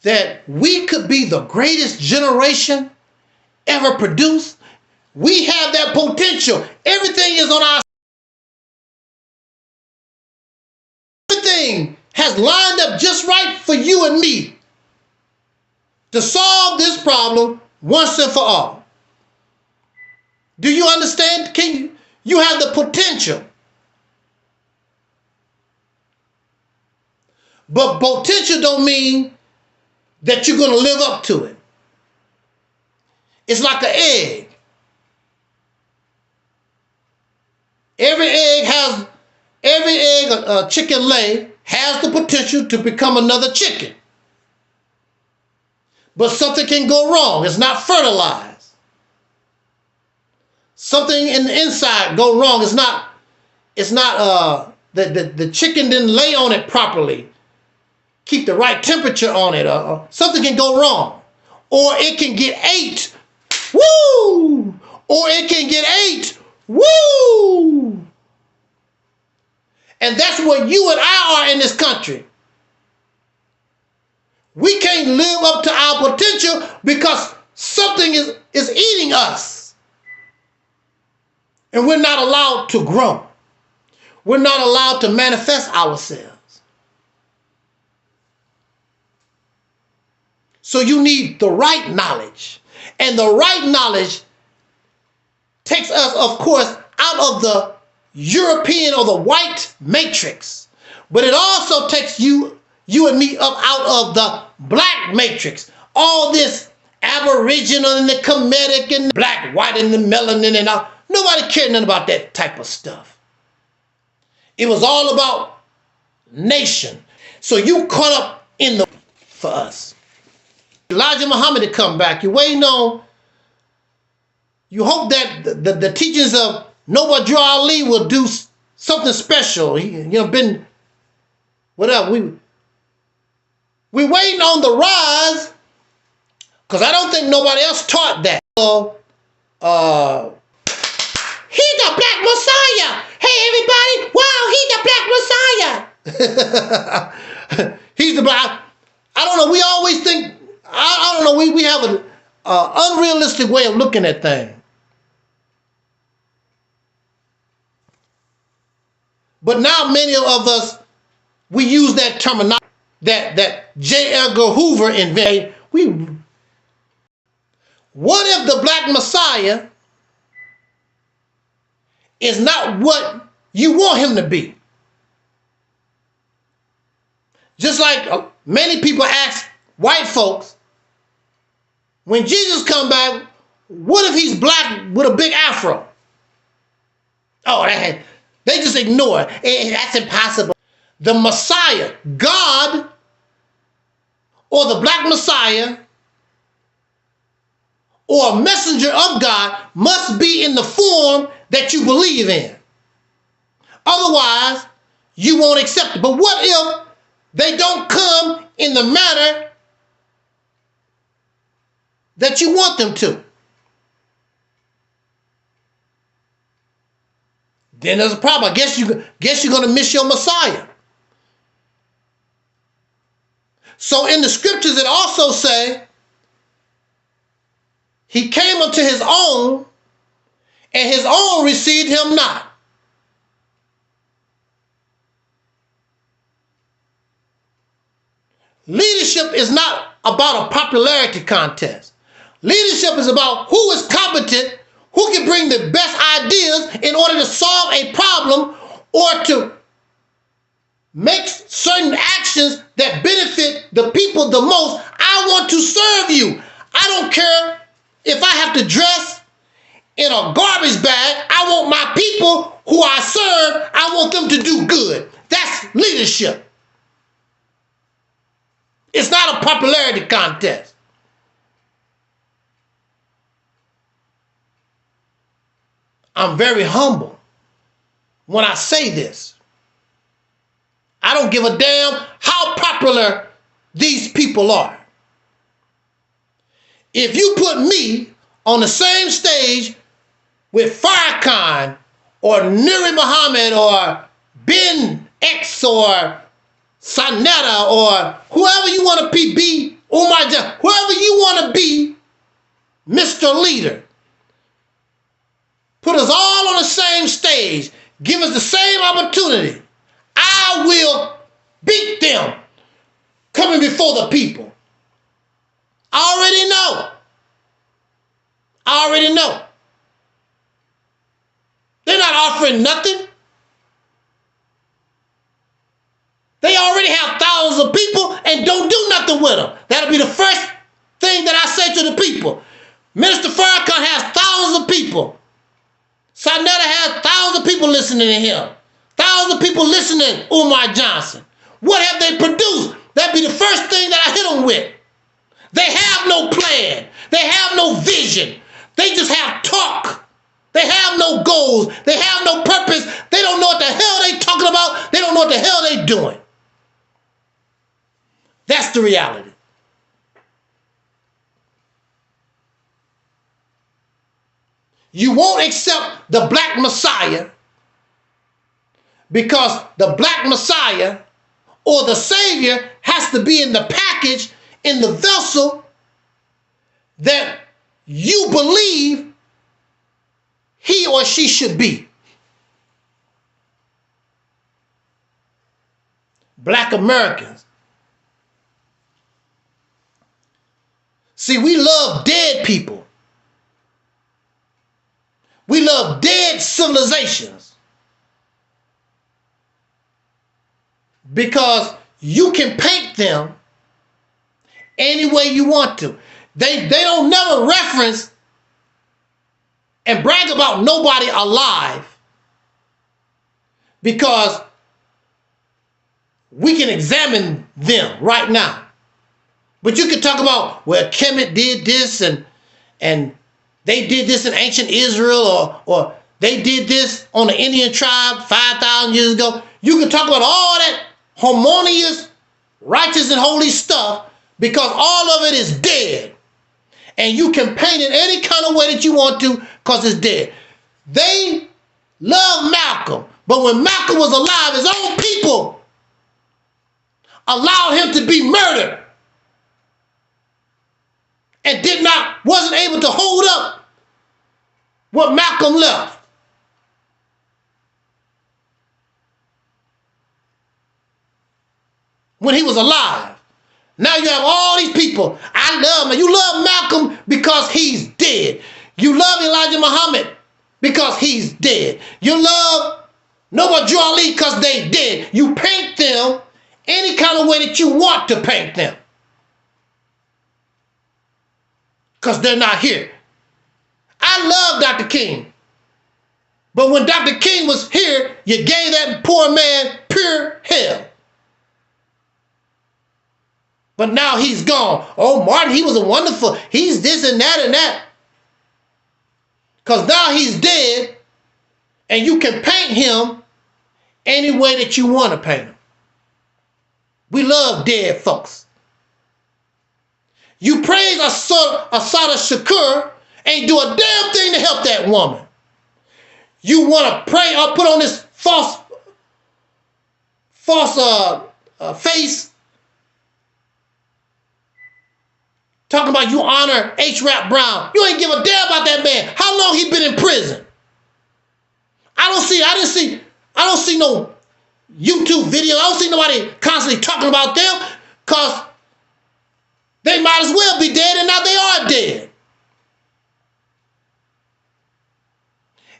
that we could be the greatest generation ever produced? We have that potential. Everything is on our side. Everything has lined up just right for you and me to solve this problem once and for all. Do you understand? You have the potential. But potential don't mean that you're going to live up to it. It's like an egg. Every egg a chicken lay has the potential to become another chicken. But something can go wrong. It's not fertilized. Something in the inside go wrong. The chicken didn't lay on it properly. Keep the right temperature on it. Something can go wrong. Or it can get ate. Woo! Or it can get ate. Woo! And that's where you and I are in this country. We can't live up to our potential because something is eating us. And we're not allowed to grow. We're not allowed to manifest ourselves. So you need the right knowledge. And the right knowledge takes us, of course, out of the European or the white matrix. But it also takes you and me up out of the black matrix. All this aboriginal and the Kemetic and the black, white and the melanin and all. Nobody cared nothing about that type of stuff. It was all about nation. So you caught up in the for us. Elijah Muhammad to come back. You're waiting on. You hope that the teachings of Noble Drew Ali will do something special. We're waiting on the rise, because I don't think nobody else taught that. He's the Black Messiah. Hey everybody! Wow, he's the Black Messiah. He's the Black. I don't know. We always think. I don't know. We have an unrealistic way of looking at things. But now many of us, we use that terminology that J. Edgar Hoover invented. What if the Black Messiah is not what you want him to be. Just like many people ask white folks, when Jesus come back, what if he's black with a big afro? Oh, they just ignore it. That's impossible. The Messiah, God, or the black Messiah, or a messenger of God, must be in the form that you believe in. Otherwise, you won't accept it. But what if they don't come in the manner that you want them to? Then there's a problem. I guess you're going to miss your Messiah. So in the scriptures it also say, he came unto his own, and his own received him not. Leadership is not about a popularity contest. Leadership is about who is competent, who can bring the best ideas in order to solve a problem or to make certain actions that benefit the people the most. I want to serve you. I don't care if I have to dress in a garbage bag. I want my people who I serve, I want them to do good. That's leadership. It's not a popularity contest. I'm very humble when I say this. I don't give a damn how popular these people are. If you put me on the same stage with Farrakhan or Nuri Muhammad or Ben X or Sanetta or whoever you want to be, whoever you want to be, Mr. Leader, put us all on the same stage, give us the same opportunity, I will beat them coming before the people. I already know. They're not offering nothing. They already have thousands of people and don't do nothing with them. That'll be the first thing that I say to the people. Minister Farrakhan has thousands of people. Sanetta has thousands of people listening to him. Thousands of people listening to Umar Johnson. What have they produced? That'd be the first thing that I hit them with. They have no plan. They have no vision. They just have talk. They have no goals. They have no purpose. They don't know what the hell they talking about. They don't know what the hell they doing. That's the reality. You won't accept the black Messiah because the black Messiah or the Savior has to be in the package, in the vessel that you believe he or she should be. Black Americans. See, we love dead people. We love dead civilizations because you can paint them any way you want to. They don't never reference and brag about nobody alive because we can examine them right now. But you can talk about, well, Kemet did this and they did this in ancient Israel or they did this on the Indian tribe 5,000 years ago. You can talk about all that harmonious, righteous, and holy stuff because all of it is dead. And you can paint it any kind of way that you want to because it's dead. They love Malcolm, but when Malcolm was alive, his own people allowed him to be murdered and wasn't able to hold up what Malcolm left. When he was alive. Now you have all these people. I love him. You love Malcolm because he's dead. You love Elijah Muhammad because he's dead. You love Nobody draw a lead because they did. You paint them any kind of way that you want to paint them. Because they're not here. I love Dr. King. But when Dr. King was here, you gave that poor man pure hell. But now he's gone. Oh, Martin, he was a wonderful, he's this and that and that. Because now he's dead, and you can paint him any way that you want to paint him. We love dead folks. You praise Assata Shakur, ain't do a damn thing to help that woman. You want to pray or put on this false face, talking about you honor H. Rap Brown. You ain't give a damn about that man. How long he been in prison? I don't see no YouTube video. I don't see nobody constantly talking about them because they might as well be dead, and now they are dead.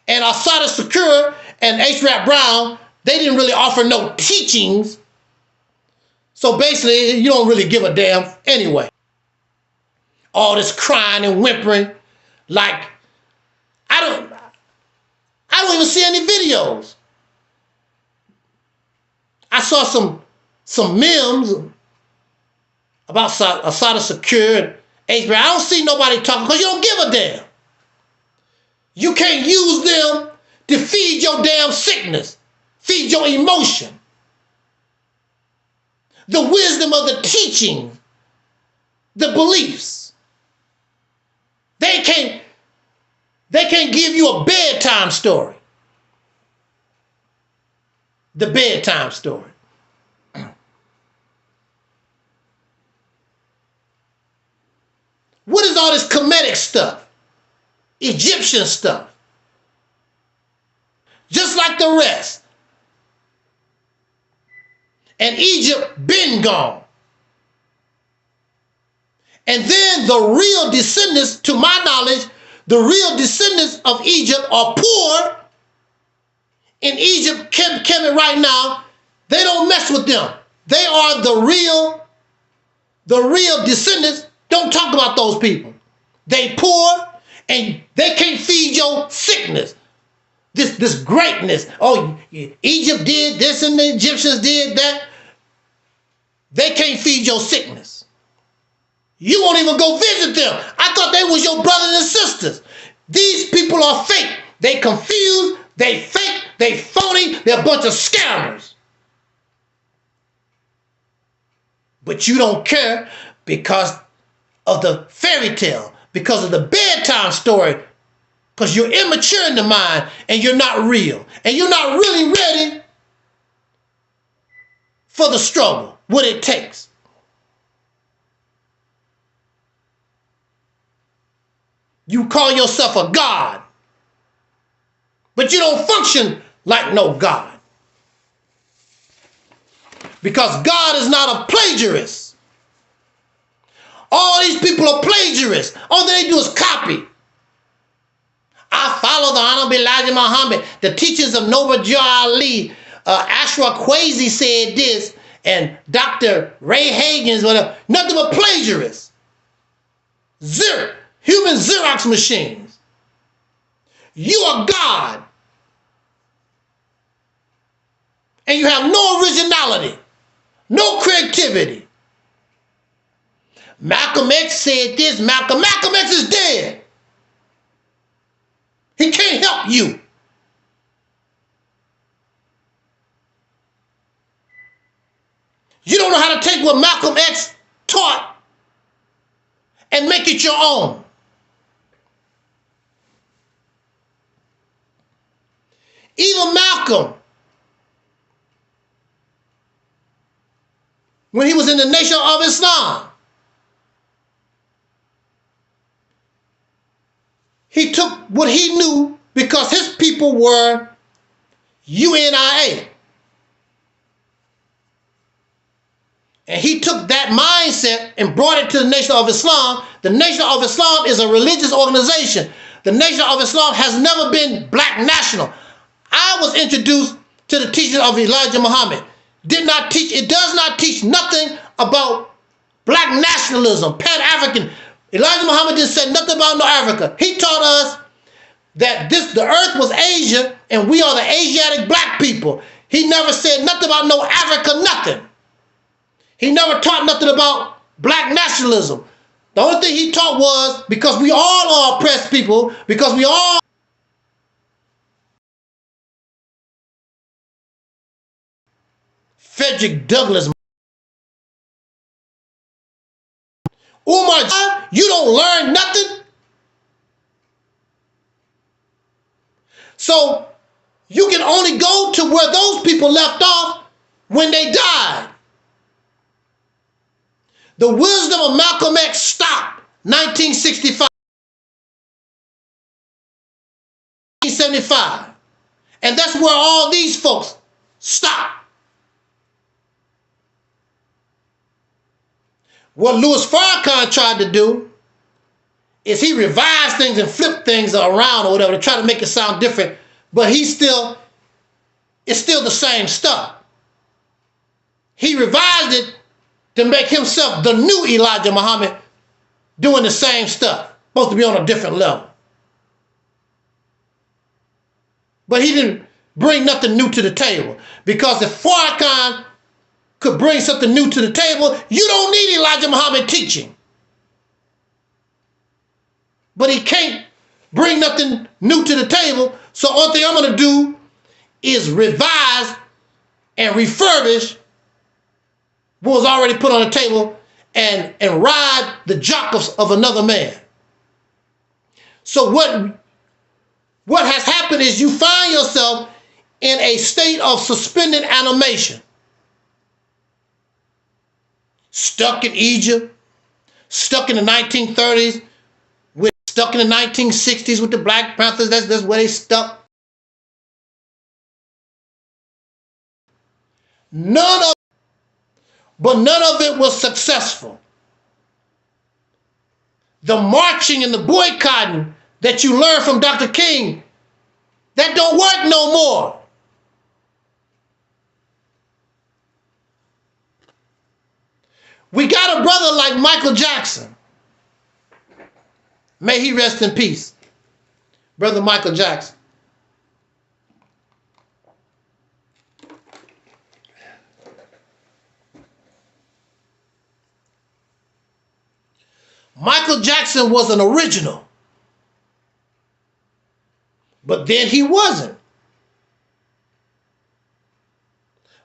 And Assata Shakur and H. Rap Brown, they didn't really offer no teachings. So basically, you don't really give a damn anyway. All this crying and whimpering, like I don't even see any videos. I saw some memes about Assata Shakur and H. Brown. I don't see nobody talking because you don't give a damn. You can't use them to feed your damn sickness, feed your emotion. The wisdom of the teaching, the beliefs. They can't give you a bedtime story. The bedtime story. What is all this Kemetic stuff? Egyptian stuff. Just like the rest. And Egypt been gone. And then the real descendants, to my knowledge, the real descendants of Egypt are poor. In Egypt, Kemet right now, they don't mess with them. They are the real descendants. Don't talk about those people. They poor and they can't feed your sickness. This greatness. Oh, Egypt did this and the Egyptians did that. They can't feed your sickness. You won't even go visit them. I thought they was your brothers and sisters. These people are fake. They confused, they fake, they phony, they're a bunch of scammers. But you don't care because of the fairy tale, because of the bedtime story, because you're immature in the mind and you're not real. And you're not really ready for the struggle, what it takes. You call yourself a God, but you don't function like no God. Because God is not a plagiarist. All these people are plagiarists. All they do is copy. I follow the Honorable Elijah Muhammad, the teachings of Noble Joe Ali. Ashra Kwesi said this, and Dr. Ray Hagen's, whatever. Nothing but plagiarists. Human Xerox machines. You are God. And you have no originality, no creativity. Malcolm X said this. Malcolm X is dead. He can't help you. You don't know how to take what Malcolm X taught and make it your own. Even Malcolm, when he was in the Nation of Islam, he took what he knew because his people were UNIA. And he took that mindset and brought it to the Nation of Islam. The Nation of Islam is a religious organization. The Nation of Islam has never been black national. I was introduced to the teaching of Elijah Muhammad. It does not teach nothing about black nationalism, pan-African. Elijah Muhammad didn't say nothing about no Africa. He taught us that the earth was Asia and we are the Asiatic black people. He never said nothing about no Africa, nothing. He never taught nothing about black nationalism. The only thing he taught was because we all are oppressed people, because we all Frederick Douglass. Umar, you don't learn nothing. So you can only go to where those people left off when they died. The wisdom of Malcolm X stopped 1965, 1975. And that's where all these folks stop. What Louis Farrakhan tried to do is he revised things and flipped things around or whatever to try to make it sound different, but it's still the same stuff. He revised it to make himself the new Elijah Muhammad doing the same stuff, supposed to be on a different level. But he didn't bring nothing new to the table, because if Farrakhan could bring something new to the table, you don't need Elijah Muhammad teaching. But he can't bring nothing new to the table, so all thing I'm going to do is revise and refurbish what was already put on the table and ride the jockers of another man. So what has happened is you find yourself in a state of suspended animation. Stuck in Egypt, stuck in the 1930s, stuck in the 1960s with the Black Panthers. That's where they stuck. None of it was successful. The marching and the boycotting that you learned from Dr. King, that don't work no more. We got a brother like Michael Jackson. May he rest in peace. Brother Michael Jackson. Michael Jackson was an original. But then he wasn't.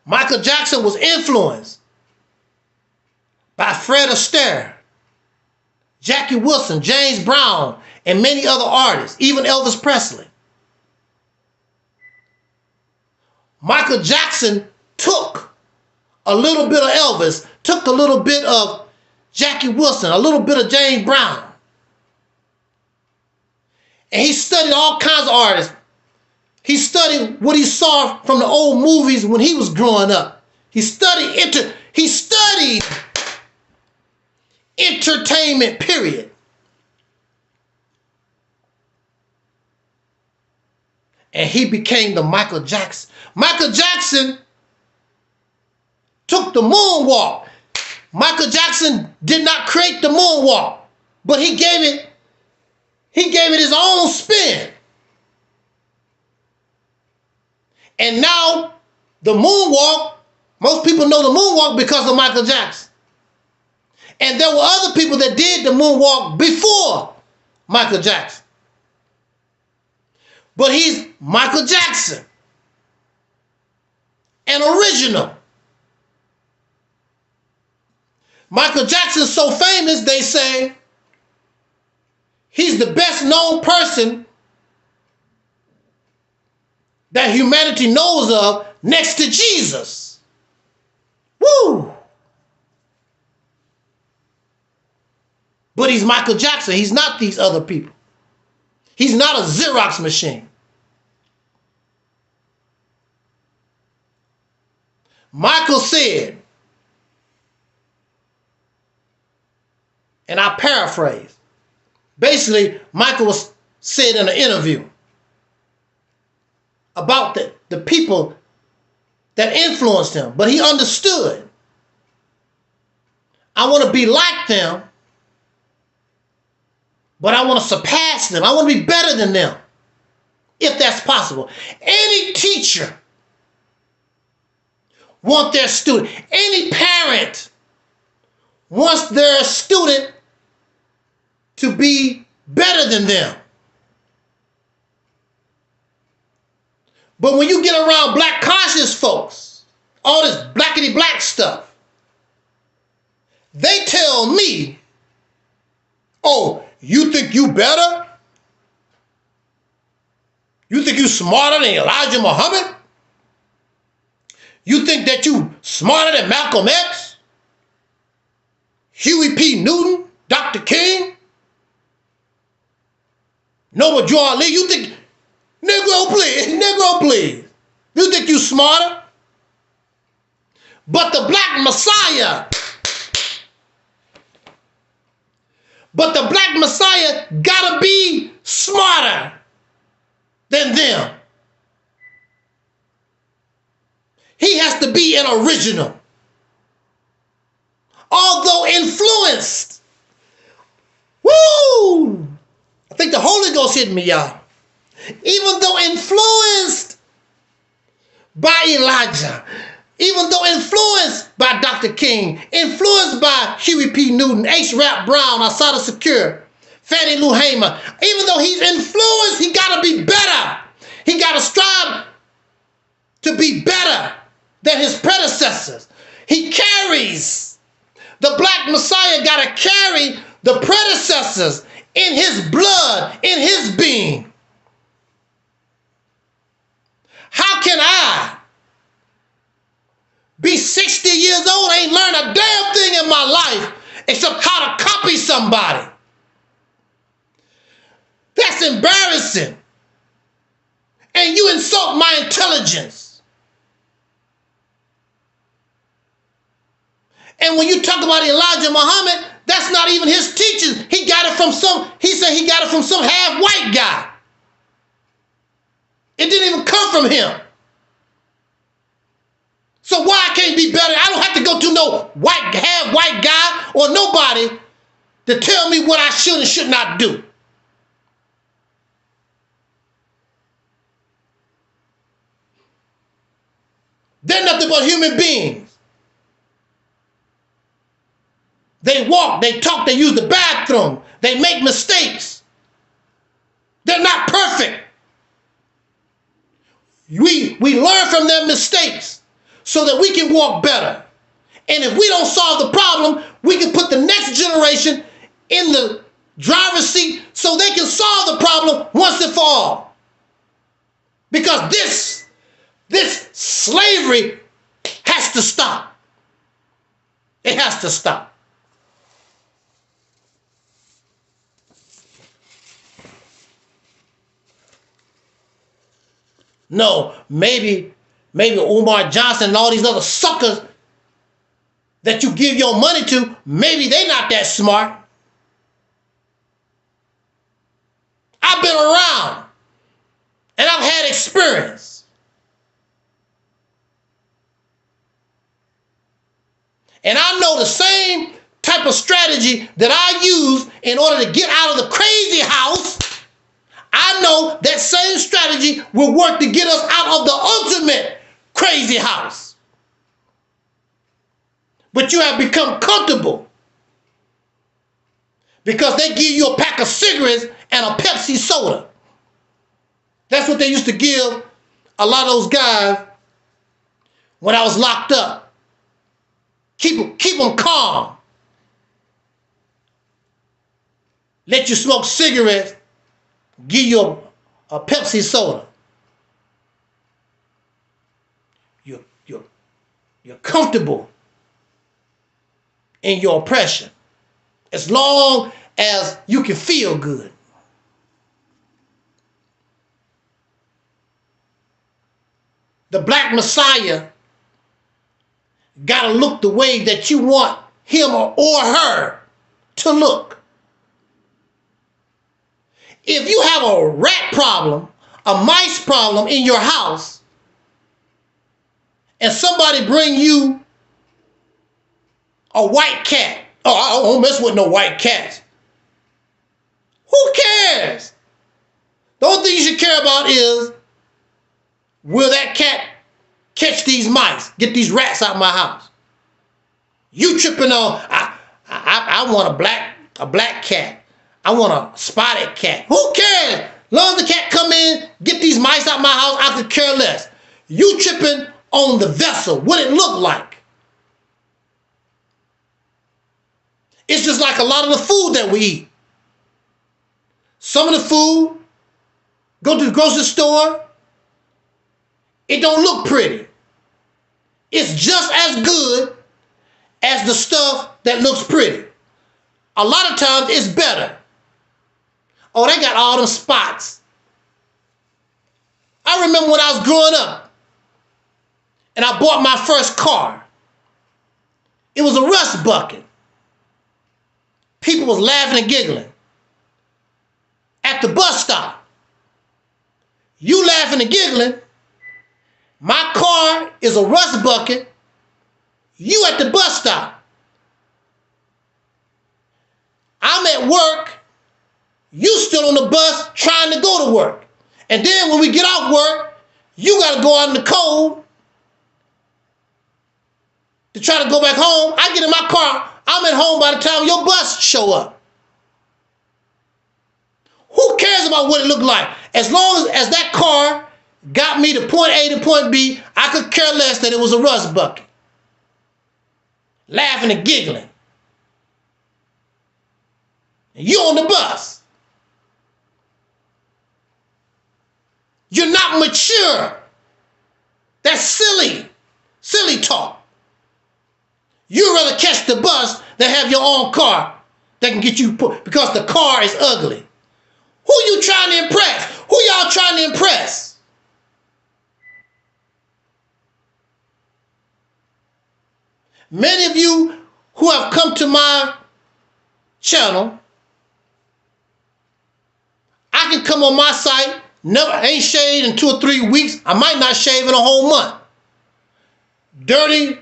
Michael Jackson was influenced by Fred Astaire, Jackie Wilson, James Brown, and many other artists, even Elvis Presley. Michael Jackson took a little bit of Elvis, took a little bit of Jackie Wilson, a little bit of James Brown. And he studied all kinds of artists. He studied what he saw from the old movies when he was growing up. He studied entertainment, period. And he became the Michael Jackson. Michael Jackson took the moonwalk. Michael Jackson did not create the moonwalk, but he gave it his own spin. And now the moonwalk, most people know the moonwalk because of Michael Jackson. And there were other people that did the moonwalk before Michael Jackson. But he's Michael Jackson, an original. Michael Jackson's so famous, they say he's the best known person that humanity knows of next to Jesus. Woo! But he's Michael Jackson. He's not these other people. He's not a Xerox machine. Michael said, and I paraphrase, basically Michael said in an interview about the people that influenced him, but he understood. I want to be like them, but I want to surpass them. I want to be better than them, if that's possible. Any teacher wants their student, any parent wants their student to be better than them. But when you get around black conscious folks, all this blackity black stuff, they tell me, oh, you think you better? You think you smarter than Elijah Muhammad? You think that you smarter than Malcolm X? Huey P. Newton? Dr. King? Noble Joe Ali? You think, Negro please. You think you smarter? But the black Messiah, gotta be smarter than them. He has to be an original. Although influenced. Woo! I think the Holy Ghost hit me, y'all. Even though influenced by Elijah, even though influenced by Dr. King, influenced by Huey P. Newton, H. Rap Brown, Assata Secure, Fannie Lou Hamer, even though he's influenced, he got to be better. He got to strive to be better than his predecessors. He carries, the black Messiah got to carry the predecessors in his blood, in his being. How can I be 60 years old, ain't learned a damn thing in my life except how to copy somebody? That's embarrassing. And you insult my intelligence. And when you talk about Elijah Muhammad, that's not even his teachings. He got it from he said he got it from some half-white guy. It didn't even come from him. So why I can't be better? I don't have to go to no half-white guy or nobody to tell me what I should and should not do. They're nothing but human beings. They walk, they talk, they use the bathroom, they make mistakes. They're not perfect. We learn from their mistakes so that we can walk better. And if we don't solve the problem, we can put the next generation in the driver's seat so they can solve the problem once and for all. Because this slavery has to stop. It has to stop. No, maybe Umar Johnson and all these other suckers that you give your money to, maybe they not that smart. I've been around and I've had experience. And I know the same type of strategy that I use in order to get out of the crazy house. I know that same strategy will work to get us out of the ultimate crazy house. But you have become comfortable because they give you a pack of cigarettes and a Pepsi soda. That's what they used to give a lot of those guys when I was locked up. Keep them calm. Let you smoke cigarettes, give you a Pepsi soda. You're comfortable in your oppression as long as you can feel good. The black Messiah gotta look the way that you want him or her to look. If you have a rat problem, a mice problem in your house, and somebody bring you a white cat. Oh, I don't mess with no white cats. Who cares? The only thing you should care about is, will that cat catch these mice, get these rats out of my house? You tripping on, I want a black cat. I want a spotted cat. Who cares? As long as the cat come in, get these mice out of my house, I could care less. You tripping on the vessel, what it look like. It's just like a lot of the food that we eat. Some of the food, go to the grocery store, it don't look pretty. It's just as good as the stuff that looks pretty. A lot of times it's better. Oh, they got all them spots. I remember when I was growing up and I bought my first car. It was a rust bucket. People was laughing and giggling. At the bus stop, you laughing and giggling. My car is a rust bucket. You at the bus stop. I'm at work. You still on the bus trying to go to work. And then when we get off work, you got to go out in the cold to try to go back home. I get in my car. I'm at home by the time your bus show up. Who cares about what it looked like? As long as that car got me to point A to point B, I could care less that it was a rust bucket. Laughing and giggling. And you on the bus. You're not mature. That's silly. Silly talk. You'd rather catch the bus than have your own car that can get you put, because the car is ugly. Who you trying to impress? Who y'all trying to impress? Many of you who have come to my channel, I can come on my site, never ain't shaved in 2 or 3 weeks. I might not shave in a whole month. Dirty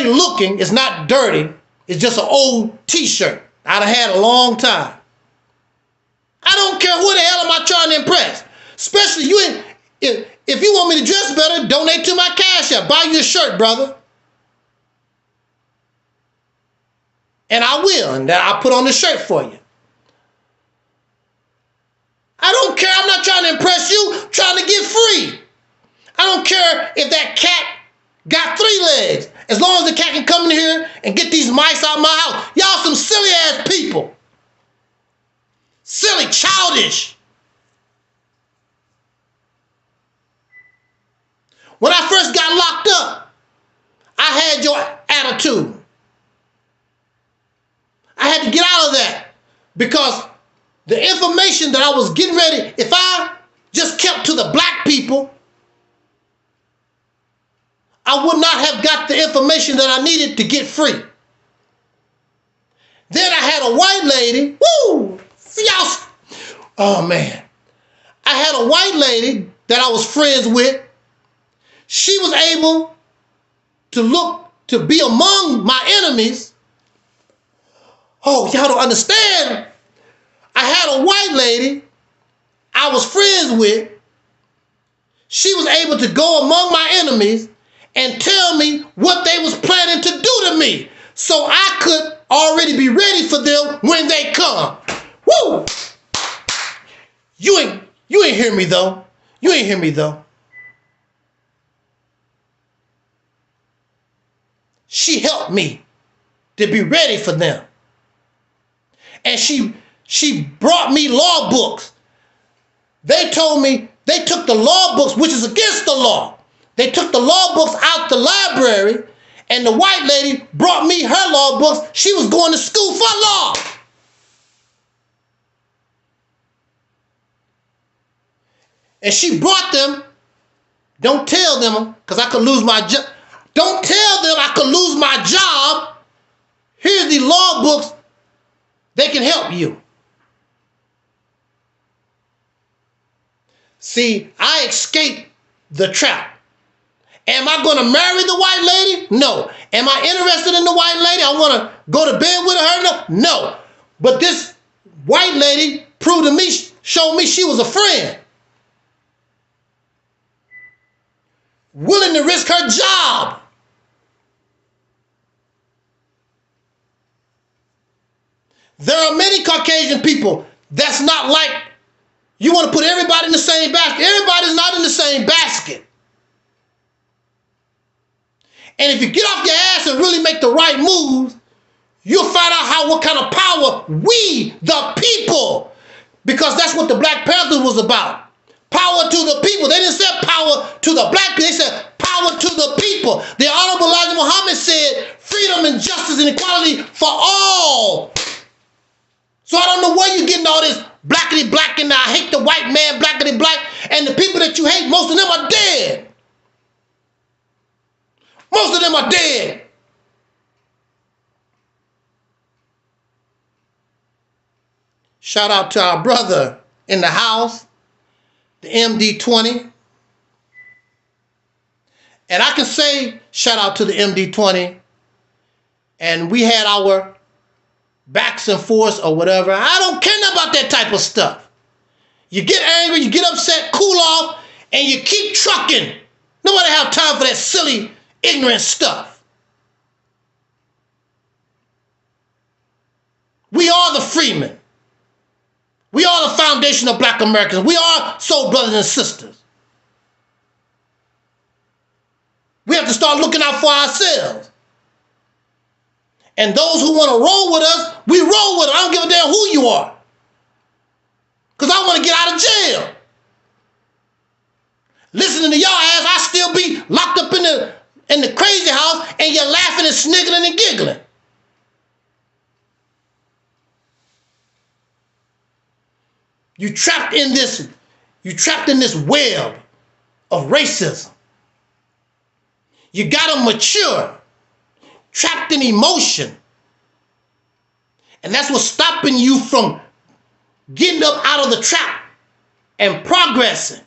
looking is not dirty. It's just an old t-shirt I'd have had a long time. I don't care who the hell am I trying to impress. Especially you. If you want me to dress better, donate to my Cash App. Buy you a shirt, brother. And I will. And I'll put on the shirt for you. I don't care. I'm not trying to impress you. I'm trying to get free. I don't care if that cat got 3 legs. As long as the cat can come in here and get these mice out of my house. Y'all some silly ass people. Silly, childish. When I first got locked up, I had your attitude. I had to get out of that because the information that I was getting ready, if I just kept to the black people, I would not have got the information that I needed to get free. Then I had a white lady. Woo! Y'all. Oh, man. I had a white lady that I was friends with. She was able to be among my enemies. Oh, y'all don't understand. I had a white lady I was friends with. She was able to go among my enemies and tell me what they was planning to do to me, so I could already be ready for them when they come. Woo! You ain't hear me though. You ain't hear me though. She helped me to be ready for them. And she brought me law books. They told me they took the law books, which is against the law. They took the law books out the library, and the white lady brought me her law books. She was going to school for law. And she brought them. Don't tell them, because I could lose my job. Don't tell them I could lose my job. Here's the law books. They can help you. See, I escaped the trap. Am I going to marry the white lady? No. Am I interested in the white lady? I want to go to bed with her? No. But this white lady proved to me, showed me she was a friend. Willing to risk her job. There are many Caucasian people that's not like, you want to put everybody in the same basket. Everybody's not in the same basket. And if you get off your ass and really make the right moves, you'll find out what kind of power we, the people, because that's what the Black Panthers was about. Power to the people. They didn't say power to the black people. They said power to the people. The Honorable Elijah Muhammad said freedom and justice and equality for all. So I don't know where you're getting all this blackity black and I hate the white man, blackity black, and the people that you hate, most of them are dead. Most of them are dead. Shout out to our brother in the house, the MD20. And I can say shout out to the MD20. And we had our backs and forths or whatever. I don't care about that type of stuff. You get angry, you get upset, cool off, and you keep trucking. Nobody have time for that silly, ignorant stuff. We are the freemen. We are the foundation of Black Americans. We are soul brothers and sisters. We have to start looking out for ourselves. And those who want to roll with us, we roll with them. I don't give a damn who you are. Because I want to get out of jail. Listening to y'all ass, I still be locked up in the crazy house and you're laughing and sniggling and giggling. You trapped in this web of racism. You gotta mature, trapped in emotion. And that's what's stopping you from getting up out of the trap and progressing.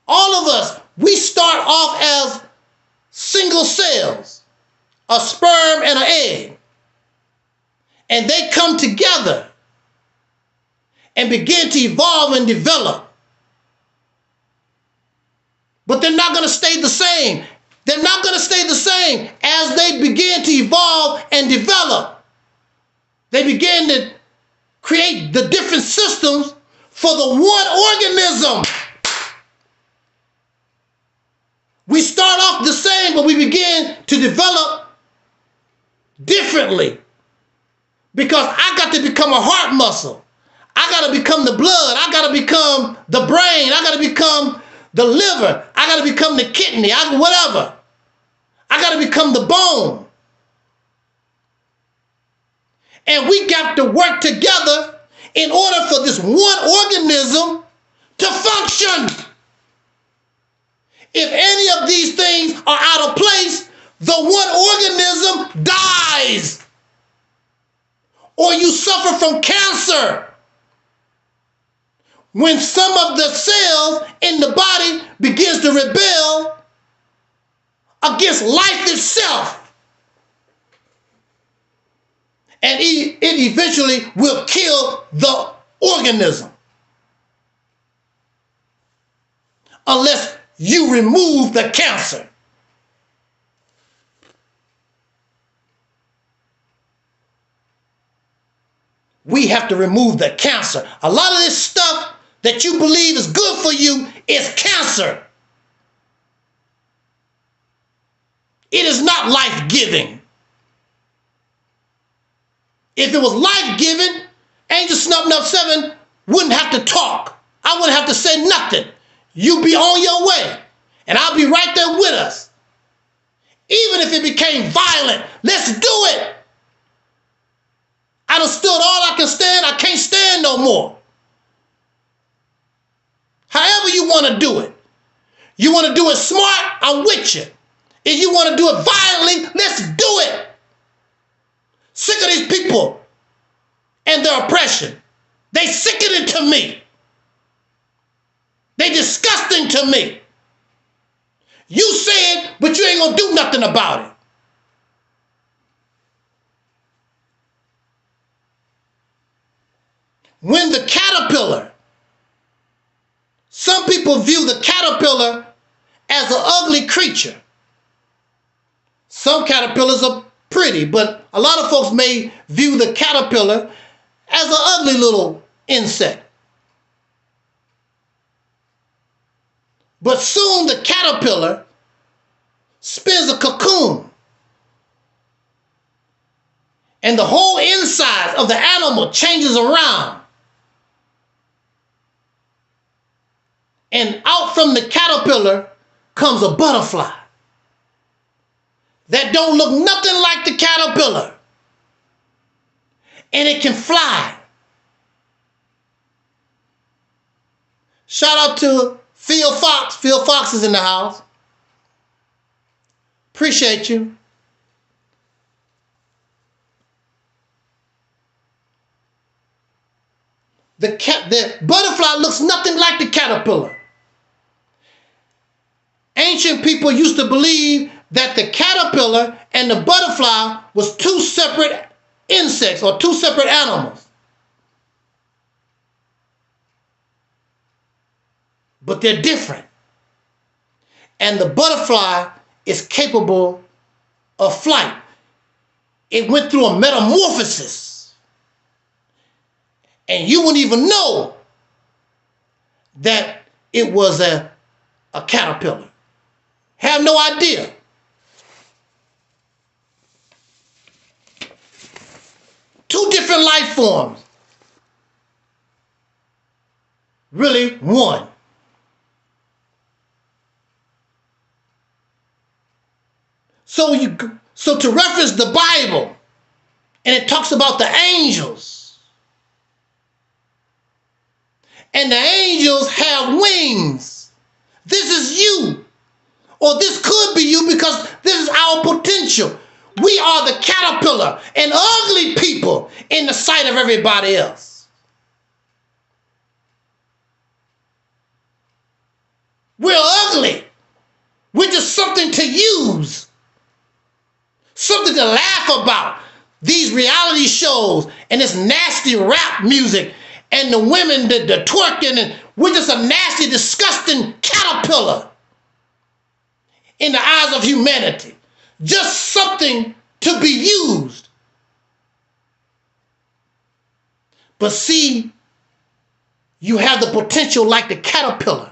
All of us, we start off as single cells, a sperm and an egg. And they come together and begin to evolve and develop. But they're not going to stay the same. They're not going to stay the same as they begin to evolve and develop. They begin to create the different systems for the one organism. We start off the same, but we begin to develop differently. Because I got to become a heart muscle. I got to become the blood. I got to become the brain. I got to become the liver. I got to become the kidney. Whatever. I got to become the bone. And we got to work together in order for this one organism to function. If any of these things are out of place, the one organism dies. Or you suffer from cancer. When some of the cells in the body begins to rebel against life itself. And it eventually will kill the organism. Unless you remove the cancer. We have to remove the cancer. A lot of this stuff that you believe is good for you is cancer. It is not life-giving. If it was life-giving, Angel Snuffing Up 7 wouldn't have to talk. I wouldn't have to say nothing. You'd be on your way, and I'll be right there with us. Even if it became violent, let's do it. I done stood all I can stand. I can't stand no more. However you want to do it. You want to do it smart, I'm with you. If you want to do it violently, let's do it. Sick of these people and their oppression. They sickening to me. They disgusting to me. You say it, but you ain't gonna do nothing about it. When the caterpillar, some people view the caterpillar as an ugly creature. Some caterpillars are pretty, but a lot of folks may view the caterpillar as an ugly little insect. But soon the caterpillar spins a cocoon, and the whole inside of the animal changes around. And out from the caterpillar comes a butterfly that don't look nothing like the caterpillar. And it can fly. Shout out to Phil Fox. Phil Fox is in the house. Appreciate you. The butterfly looks nothing like the caterpillar. Ancient people used to believe that the caterpillar and the butterfly was two separate insects or two separate animals. But they're different. And the butterfly is capable of flight. It went through a metamorphosis. And you wouldn't even know that it was a caterpillar. Have no idea. Two different life forms. Really one. So to reference the Bible, and it talks about the angels. And the angels have wings. This is you. Or this could be you because this is our potential. We are the caterpillar and ugly people in the sight of everybody else. We're ugly. We're just something to use. Something to laugh about. These reality shows and this nasty rap music and the women, the twerking, and we're just a nasty, disgusting caterpillar in the eyes of humanity. Just something to be used. But see, you have the potential like the caterpillar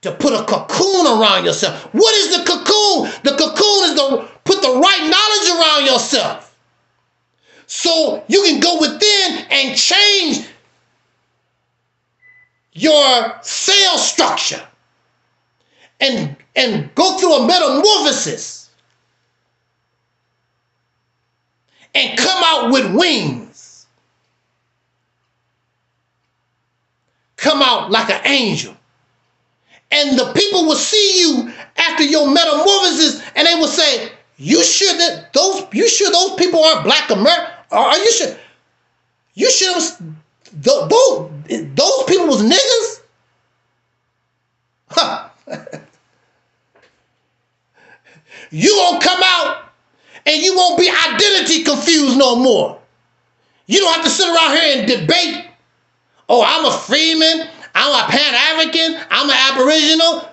to put a cocoon around yourself. What is the cocoon? The cocoon is to put the right knowledge around yourself. So you can go within and change your cell structure and go through a metamorphosis and come out with wings. Come out like an angel. And the people will see you after your metamorphosis and they will say, you sure those people aren't black American? Are you sure? You sure those people was niggas? Huh. You gonna come out and you won't be identity confused no more. You don't have to sit around here and debate, oh, I'm a Freeman, I'm a Pan-African, I'm an Aboriginal.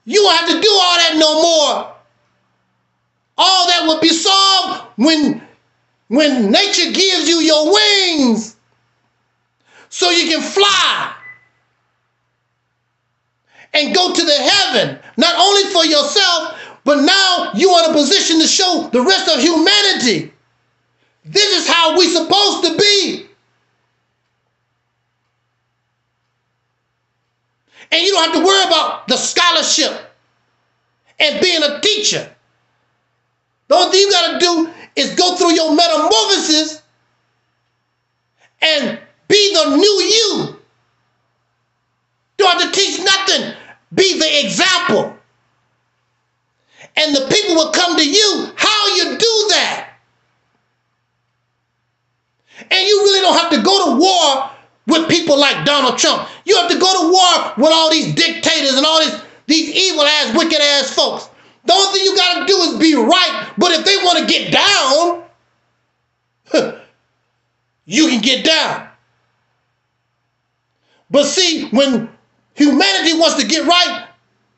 You won't have to do all that no more. All that will be solved when nature gives you your wings so you can fly and go to the heaven, not only for yourself, but now you are in a position to show the rest of humanity. This is how we're supposed to be. And you don't have to worry about the scholarship and being a teacher. The only thing you got to do is go through your metamorphosis and be the new you. Don't have to teach nothing. Be the example. And the people will come to you. How you do that? And you really don't have to go to war with people like Donald Trump. You have to go to war with all these dictators and all these evil ass, wicked ass folks. The only thing you got to do is be right. But if they want to get down, you can get down. But see, when humanity wants to get right,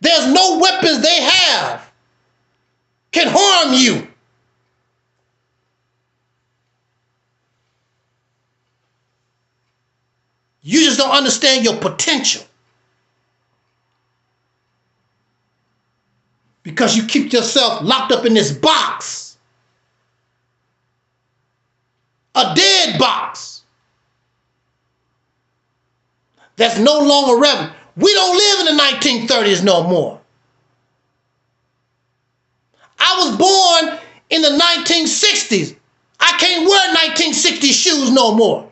there's no weapons they have can harm you. You just don't understand your potential. Because you keep yourself locked up in this box. A dead box. That's no longer relevant. We don't live in the 1930s no more. I was born in the 1960s. I can't wear 1960s shoes no more.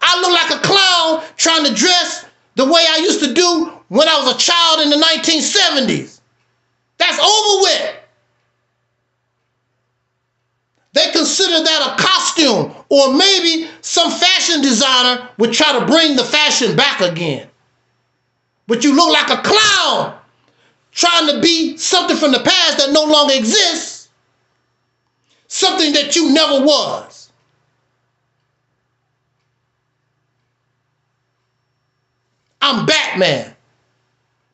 I look like a clown trying to dress the way I used to do when I was a child in the 1970s. That's over with. They consider that a costume, or maybe some fashion designer would try to bring the fashion back again. But you look like a clown trying to be something from the past that no longer exists, something that you never was. I'm Batman.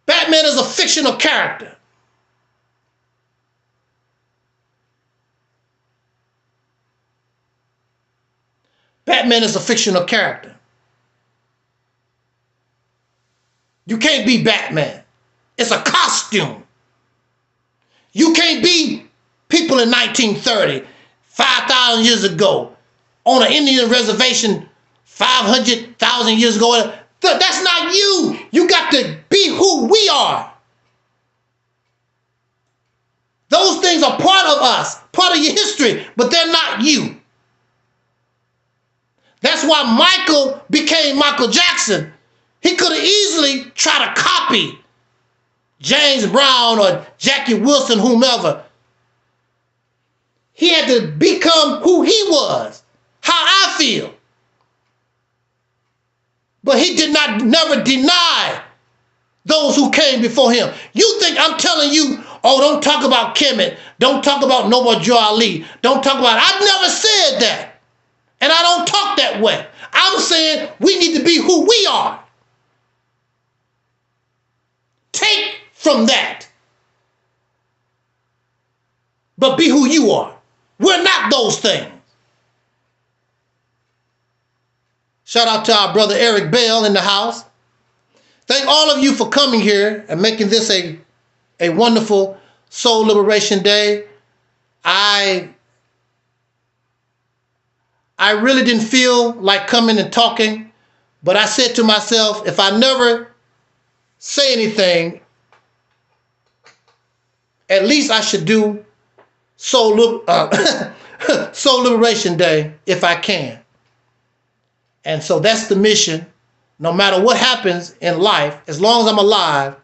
Batman is a fictional character. Batman is a fictional character. You can't be Batman. It's a costume. You can't be people in 1930, 5,000 years ago, on an Indian reservation 500,000 years ago. That's not you. You got to be who we are. Those things are part of us, part of your history, but they're not you. That's why Michael became Michael Jackson. He could have easily tried to copy James Brown or Jackie Wilson, whomever. He had to become who he was, how I feel. But he did not never deny those who came before him. You think I'm telling you, oh, don't talk about Kemet, don't talk about Noble Joe Ali, don't talk about it. I've never said that. And I don't talk that way. I'm saying we need to be who we are. Take from that. But be who you are. We're not those things. Shout out to our brother Eric Bell in the house. Thank all of you for coming here and making this a wonderful Soul Liberation Day. I really didn't feel like coming and talking, but I said to myself, if I never say anything, at least I should do Soul Liberation Day if I can. And so that's the mission. No matter what happens in life, as long as I'm alive,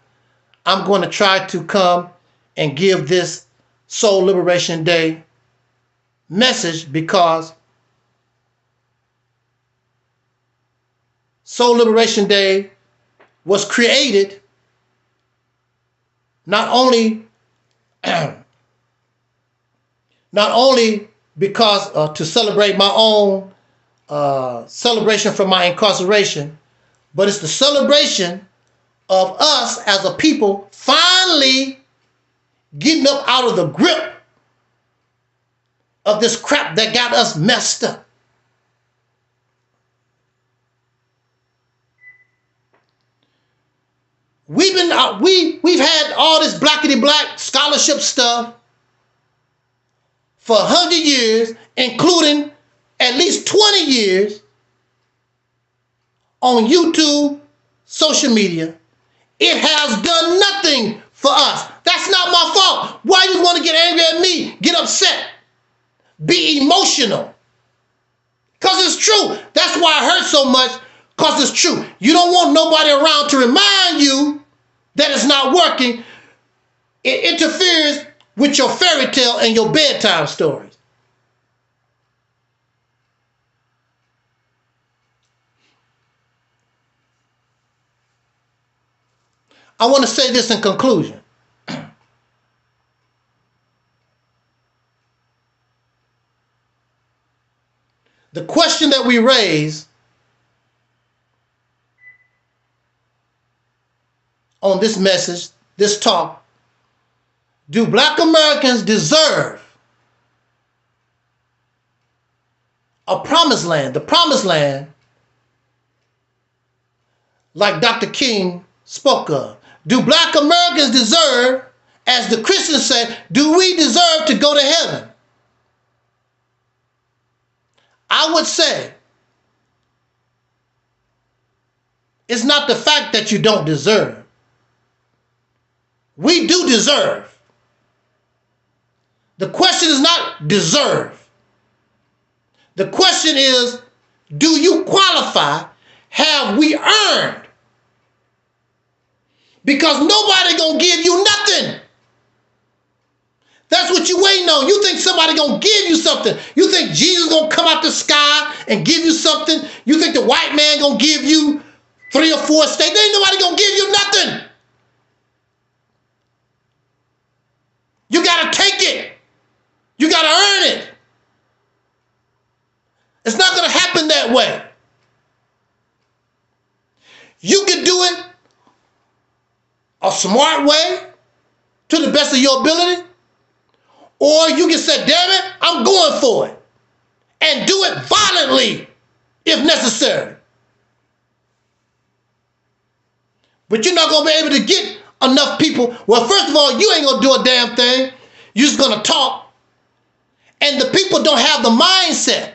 I'm going to try to come and give this Soul Liberation Day message, because Soul Liberation Day was created not only because to celebrate my own celebration from my incarceration, but it's the celebration of us as a people finally getting up out of the grip of this crap that got us messed up. We've had all this blackity black scholarship stuff for 100 years, including at least 20 years on YouTube, social media. It has done nothing for us. That's not my fault. Why you want to get angry at me? Get upset. Be emotional. Because it's true. That's why it hurts so much, because it's true. You don't want nobody around to remind you that it's not working. It interferes with your fairy tale and your bedtime stories. I want to say this in conclusion. The question that we raise on this message, this talk, do Black Americans deserve a promised land? The promised land, like Dr. King spoke of. Do Black Americans deserve, as the Christians say, do we deserve to go to heaven? I would say it's not the fact that you don't deserve. We do deserve. The question is not deserve. The question is, do you qualify? Have we earned? Because nobody gonna give you nothing. That's what you waiting on. You think somebody gonna give you something. You think Jesus gonna come out the sky and give you something. You think the white man gonna give you 3 or 4 states. There ain't nobody gonna give you nothing. You gotta take it. You gotta earn it. It's not gonna happen that way. You can do it a smart way to the best of your ability, or you can say, damn it, I'm going for it, and do it violently if necessary. But you're not going to be able to get enough people. Well, first of all, you ain't going to do a damn thing. You're just going to talk. And the people don't have the mindset.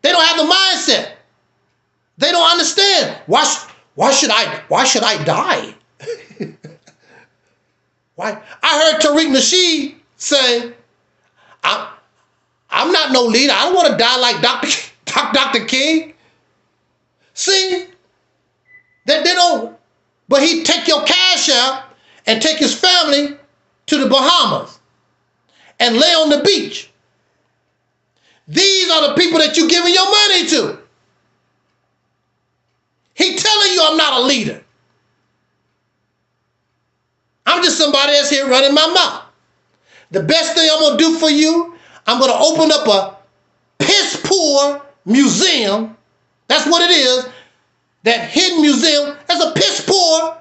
They don't have the mindset. They don't understand. Why should I die? Why? I heard Tariq Nasheed say, I'm not no leader. I don't want to die like Dr. King. See, they don't. But he'd take your cash out and take his family to the Bahamas and lay on the beach. These are the people that you're giving your money to. He telling you I'm not a leader. I'm just somebody that's here running my mouth. The best thing I'm going to do for you, I'm going to open up a piss poor museum. That's what it is. That hidden museum. That's a piss poor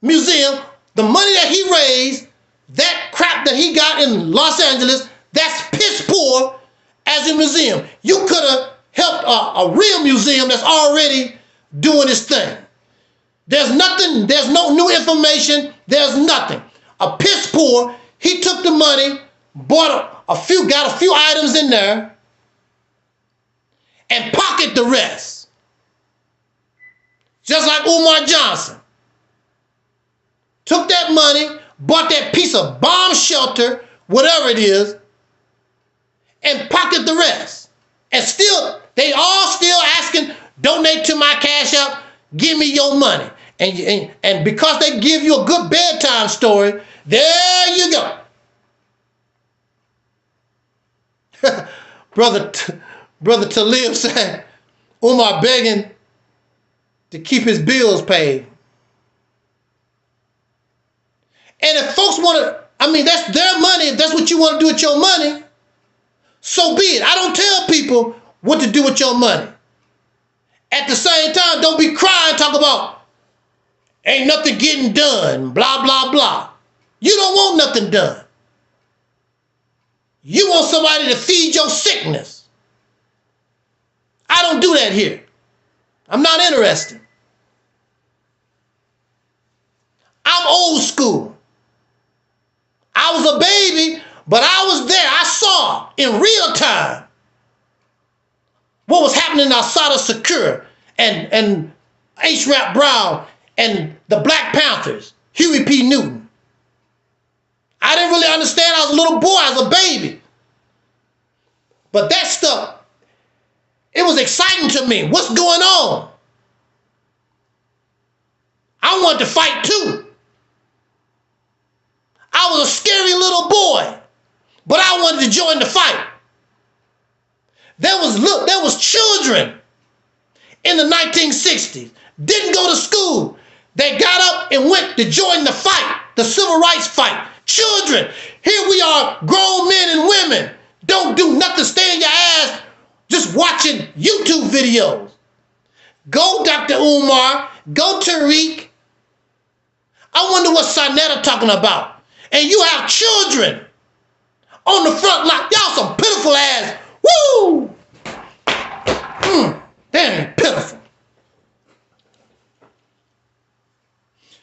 museum. The money that he raised, that crap that he got in Los Angeles, that's piss poor as a museum. You could have helped a real museum that's already doing its thing. There's nothing, there's no new information, there's nothing. A piss poor, he took the money, bought got a few items in there, and pocketed the rest. Just like Umar Johnson. Took that money, bought that piece of bomb shelter, whatever it is, and pocketed the rest. And still, they all still asking, donate to my cash app, give me your money. And because they give you a good bedtime story, there you go. Brother Talib said, Umar begging to keep his bills paid. And if folks want to, I mean, that's their money. If that's what you want to do with your money, so be it. I don't tell people what to do with your money. At the same time, don't be crying, talk about, ain't nothing getting done, blah, blah, blah. You don't want nothing done. You want somebody to feed your sickness. I don't do that here. I'm not interested. I'm old school. I was a baby, but I was there. I saw in real time what was happening outside of Secure and H. Rap Brown and the Black Panthers, Huey P. Newton. I didn't really understand. I was a little boy. I was a baby. But that stuff, it was exciting to me. What's going on? I wanted to fight too. I was a scary little boy, but I wanted to join the fight. There was children in the 1960s, didn't go to school. They got up and went to join the fight, the civil rights fight. Children, here we are, grown men and women. Don't do nothing, stay in your ass just watching YouTube videos. Go, Dr. Umar. Go, Taalik. I wonder what Sinetta talking about. And you have children on the front line. Y'all some pitiful ass. Woo! Damn pitiful.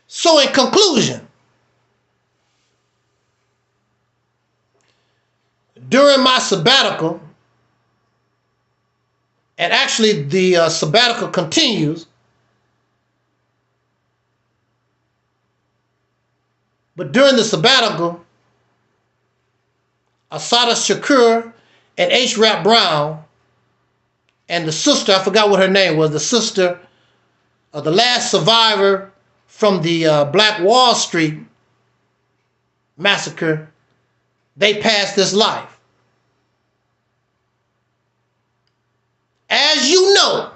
So in conclusion, during my sabbatical, and actually the sabbatical continues, but during the sabbatical, Assata Shakur and H. Rap Brown and the sister, I forgot what her name was, the sister of the last survivor from the Black Wall Street massacre, they passed this life. As you know,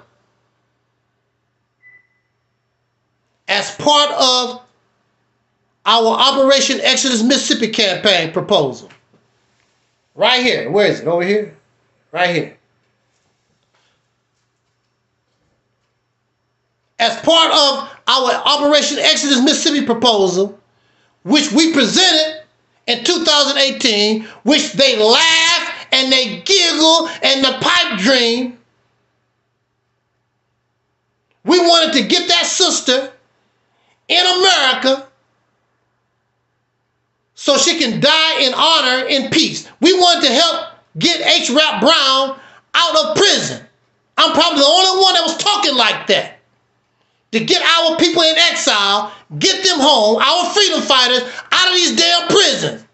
as part of our Operation Exodus Mississippi campaign proposal, right here, where is it? Over here? Right here. As part of our Operation Exodus Mississippi proposal, which we presented in 2018, which they laugh and they giggle and the pipe dream, we wanted to get that sister in America so she can die in honor, in peace. We wanted to help get H. Rap Brown out of prison. I'm probably the only one that was talking like that. To get our people in exile, get them home, our freedom fighters, out of these damn prisons.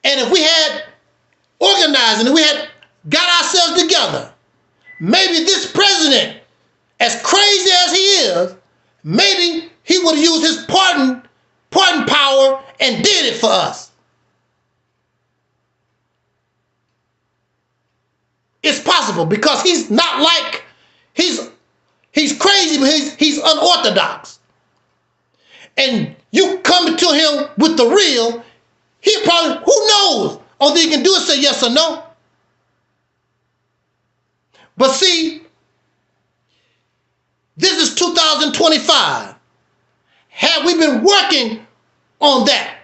And if we had organized and if we had got ourselves together, maybe this president, as crazy as he is, maybe he would have used his pardon power and did it for us. It's possible because he's not like, he's crazy, but he's unorthodox. And you come to him with the real, he probably, who knows? All he can do is say yes or no. But see, this is 2025. Had we been working on that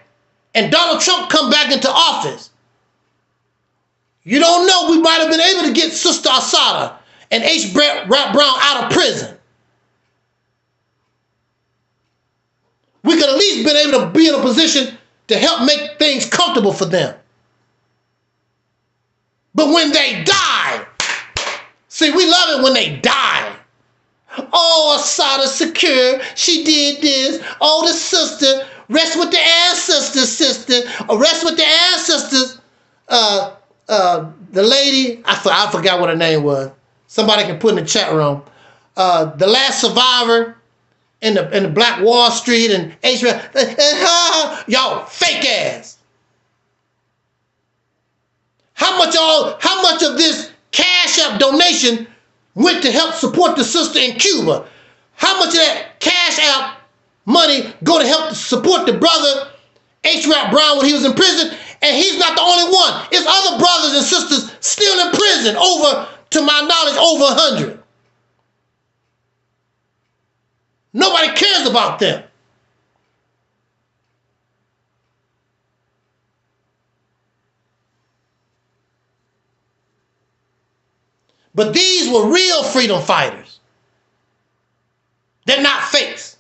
and Donald Trump come back into office, you don't know, we might have been able to get Sister Assata and H. Rap Brown out of prison. We could at least been able to be in a position to help make things comfortable for them. But when they die, see, we love it when they die. Oh, Assata Secure, she did this. Oh, the sister, rest with the ancestors, sister. Or rest with the ancestors. The lady, I forgot what her name was. Somebody can put in the chat room. The last survivor in the Black Wall Street and y'all fake ass. How much of this Cash App donation went to help support the sister in Cuba? How much of that Cash App money go to help support the brother H. Rap Brown when he was in prison? And he's not the only one. It's other brothers and sisters still in prison, over, to my knowledge, over 100. Nobody cares about them. But these were real freedom fighters. They're not fakes.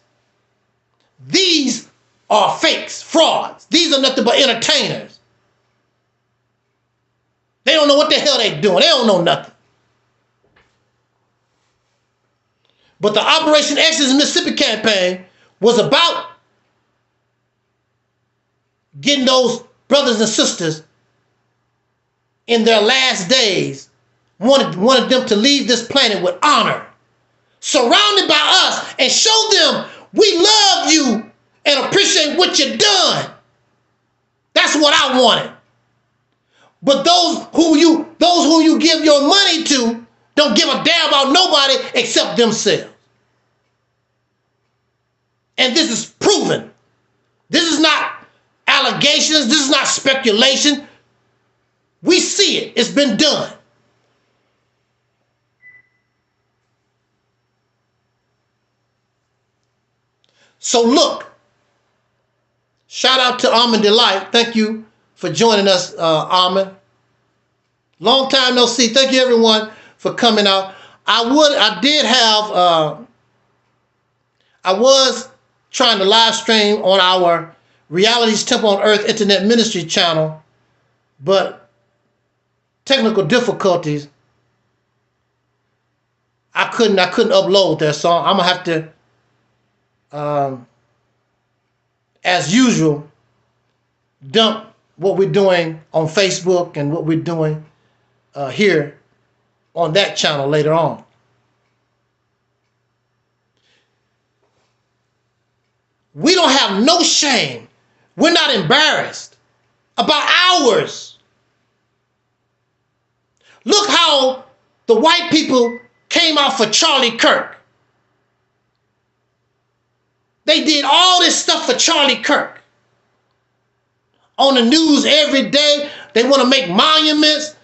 These are fakes, frauds. These are nothing but entertainers. They don't know what the hell they're doing. They don't know nothing. But the Operation Exodus Mississippi campaign was about getting those brothers and sisters in their last days, wanted them to leave this planet with honor, surrounded by us, and show them we love you and appreciate what you've done. That's what I wanted. But those who you give your money to don't give a damn about nobody except themselves. And this is proven. This is not allegations. This is not speculation. We see it. It's been done. So look, shout out to Almond Delight. Thank you for joining us, Almond. Long time no see. Thank you everyone for coming out. I was trying to live stream on our Realities Temple on Earth Internet Ministry channel, but technical difficulties. I couldn't upload that song. I'm gonna have to, as usual, dump what we're doing on Facebook and what we're doing here on that channel later on. We don't have no shame. We're not embarrassed about ours. Look how the white people came out for Charlie Kirk. They did all this stuff for Charlie Kirk. On the news every day, they want to make monuments.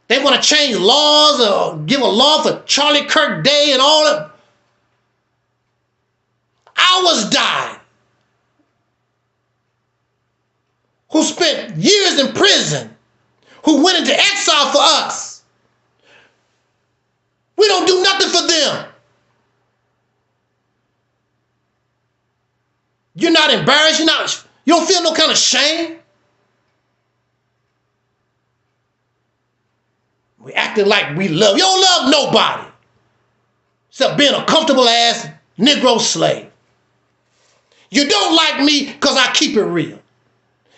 They want to change laws or give a law for Charlie Kirk Day and all that. Ours died. Who spent years in prison, who went into exile for us. We don't do nothing for them. You're not embarrassed. You don't feel no kind of shame. We acting like we love. You don't love nobody except being a comfortable ass Negro slave. You don't like me because I keep it real.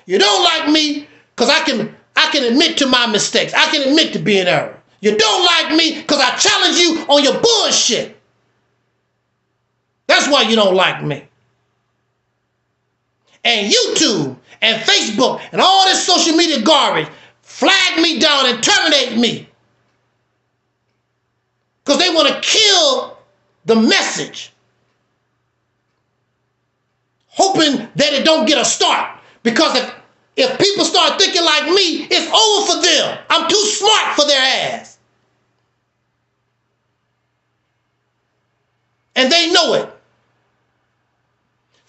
You don't like me because I can admit to my mistakes. I can admit to being error. You don't like me because I challenge you on your bullshit. That's why you don't like me. And YouTube and Facebook and all this social media garbage flag me down and terminate me. Because they want to kill the message. Hoping that it don't get a start. Because if people start thinking like me, it's over for them. I'm too smart for their ass. And they know it.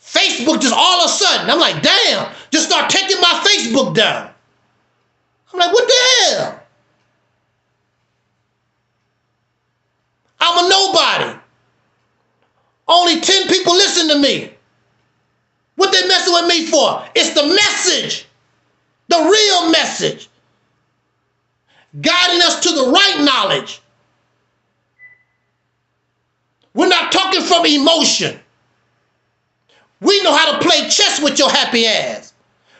Facebook just all of a sudden, I'm like, damn, just start taking my Facebook down. I'm like, what the hell? I'm a nobody. Only 10 people listen to me. What they messing with me for? It's the message. The real message. Guiding us to the right knowledge. We're not talking from emotion. We know how to play chess with your happy ass.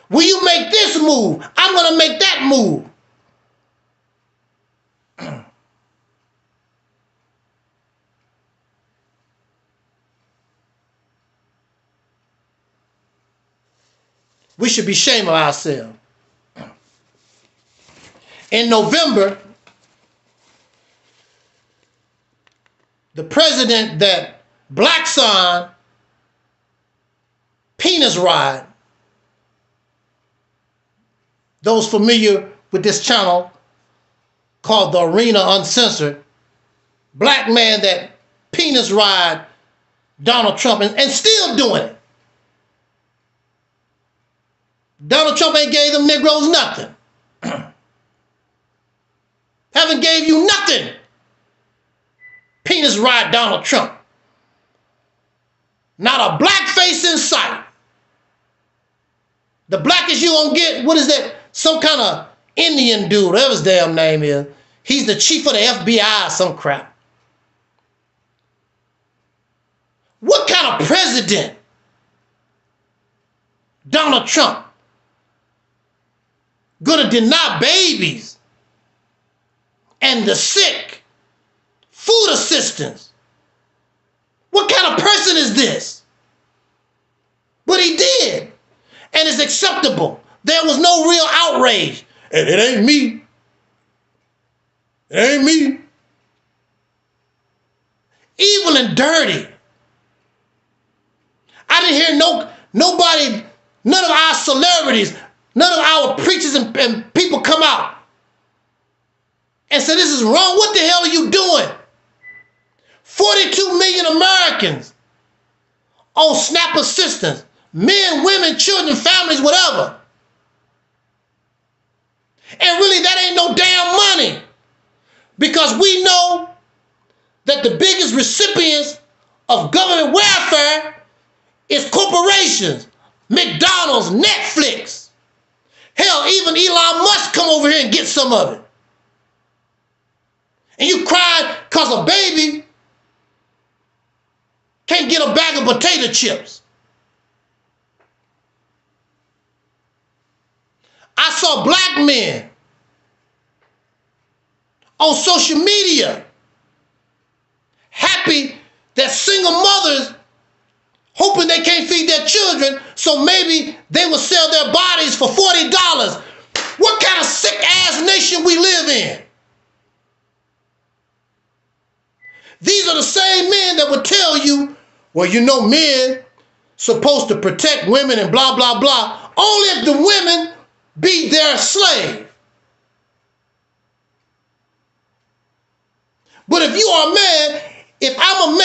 Will you make this move? I'm going to make that move. We should be ashamed of ourselves. In November, the president that Black Son penis ride, those familiar with this channel called The Arena Uncensored, black man that penis ride Donald Trump and still doing it. Donald Trump ain't gave them Negroes nothing. Haven't gave you nothing. Penis ride Donald Trump. Not a black face in sight. The blackest you gonna get, what is that? Some kind of Indian dude, whatever his damn name is. He's the chief of the FBI or some crap. What kind of president? Donald Trump. Gonna deny babies and the sick food assistance. What kind of person is this? But he did. And it's acceptable. There was no real outrage. And it ain't me. It ain't me. evil and dirty. I didn't hear nobody, none of our celebrities, none of our preachers and people come out and say this is wrong. What the hell are you doing? 42 million Americans on SNAP assistance, men, women, children, families, whatever. And really that ain't no damn money, because we know that the biggest recipients of government welfare is corporations, McDonald's, Netflix. Hell, even Elon Musk come over here and get some of it. And you cry because a baby can't get a bag of potato chips. I saw black men on social media happy that single mothers hoping they can't feed their children, so maybe they will sell their bodies for $40. What kind of sick ass nation we live in? These are the same men that would tell you, well, you know, men supposed to protect women and blah, blah, blah, only if the women be their slave. But if you are a man, if I'm a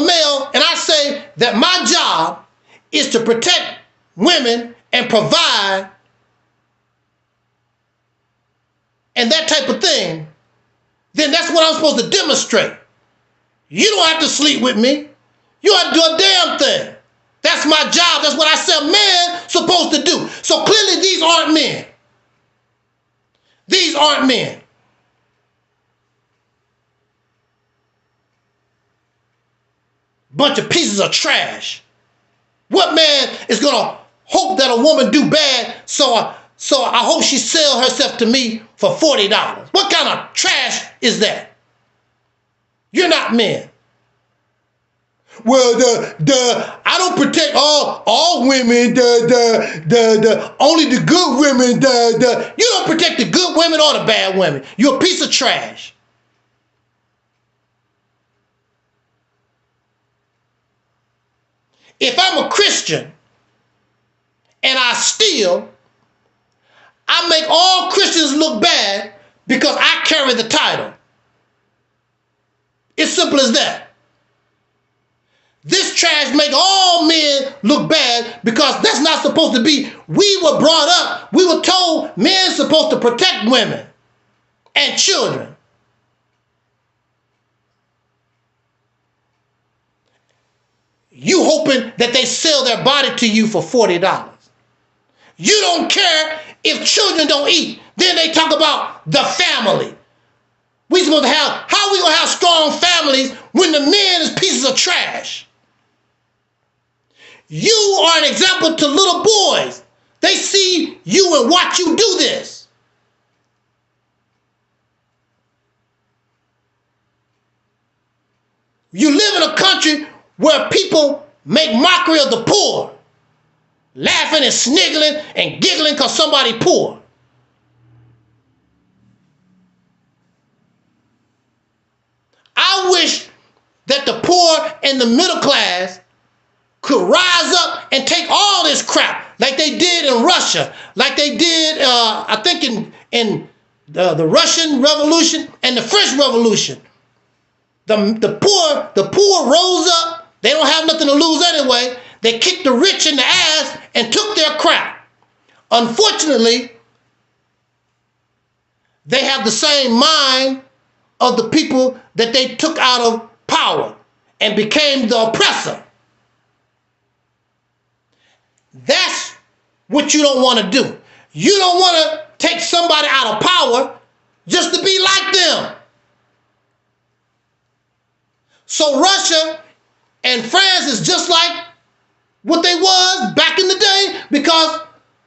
male and I say that my job is to protect women and provide and that type of thing, then that's what I'm supposed to demonstrate. You don't have to sleep with me. You don't have to do a damn thing. That's my job. That's what I said man's supposed to do. So clearly these aren't men. These aren't men. Bunch of pieces of trash. What man is going to hope that a woman do bad, so I hope she sell herself to me for $40? What kind of trash is that? You're not men. Well, I don't protect all women, only the good women, you don't protect the good women or the bad women. You're a piece of trash. If I'm a Christian and I steal, I make all Christians look bad because I carry the title. It's simple as that. This trash make all men look bad because that's not supposed to be. We were brought up, we were told men supposed to protect women and children. You hoping that they sell their body to you for $40. You don't care if children don't eat. Then they talk about the family. We supposed to have, how are we going to have strong families when the men is pieces of trash? You are an example to little boys. They see you and watch you do this. You live in a country where people make mockery of the poor, laughing and sniggling and giggling because somebody poor. I wish that the poor and the middle class could rise up and take all this crap like they did in Russia, like they did, I think, in the Russian Revolution and the French Revolution. The poor rose up. They don't have nothing to lose anyway. They kicked the rich in the ass and took their crap. Unfortunately, they have the same mind of the people that they took out of power and became the oppressor. That's what you don't want to do. You don't want to take somebody out of power just to be like them. So Russia and France is just like what they was back in the day, because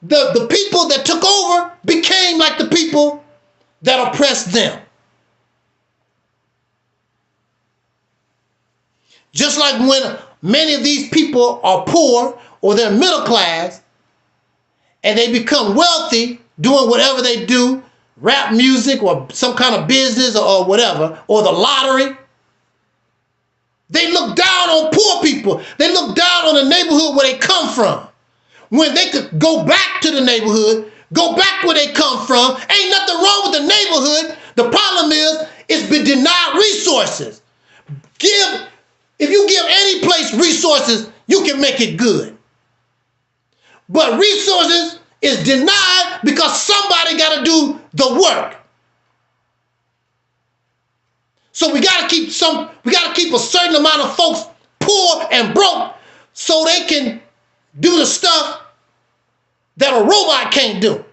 the people that took over became like the people that oppressed them. Just like when many of these people are poor or they're middle class and they become wealthy doing whatever they do, rap music or some kind of business or whatever, or the lottery. They look down on poor people. They look down on the neighborhood where they come from. When they could go back to the neighborhood, go back where they come from, ain't nothing wrong with the neighborhood. The problem is it's been denied resources. If you give any place resources, you can make it good. But resources is denied because somebody got to do the work. So we got to keep a certain amount of folks poor and broke so they can do the stuff that a robot can't do.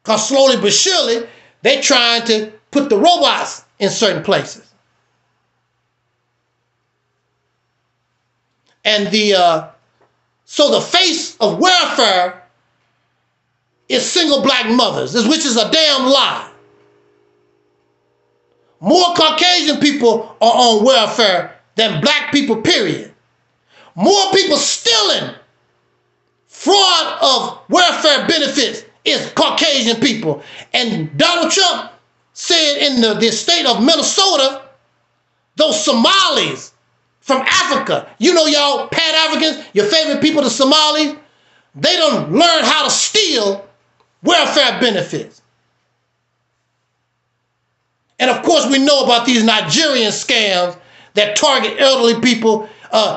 Because slowly but surely, they trying to put the robots in certain places. And so the face of welfare is single black mothers, which is a damn lie. More Caucasian people are on welfare than black people, period. More people stealing fraud of welfare benefits is Caucasian people. And Donald Trump said in the state of Minnesota, those Somalis from Africa, you know y'all Pan-Africans, your favorite people, the Somalis, they don't learn how to steal welfare benefits. And of course we know about these Nigerian scams that target elderly people,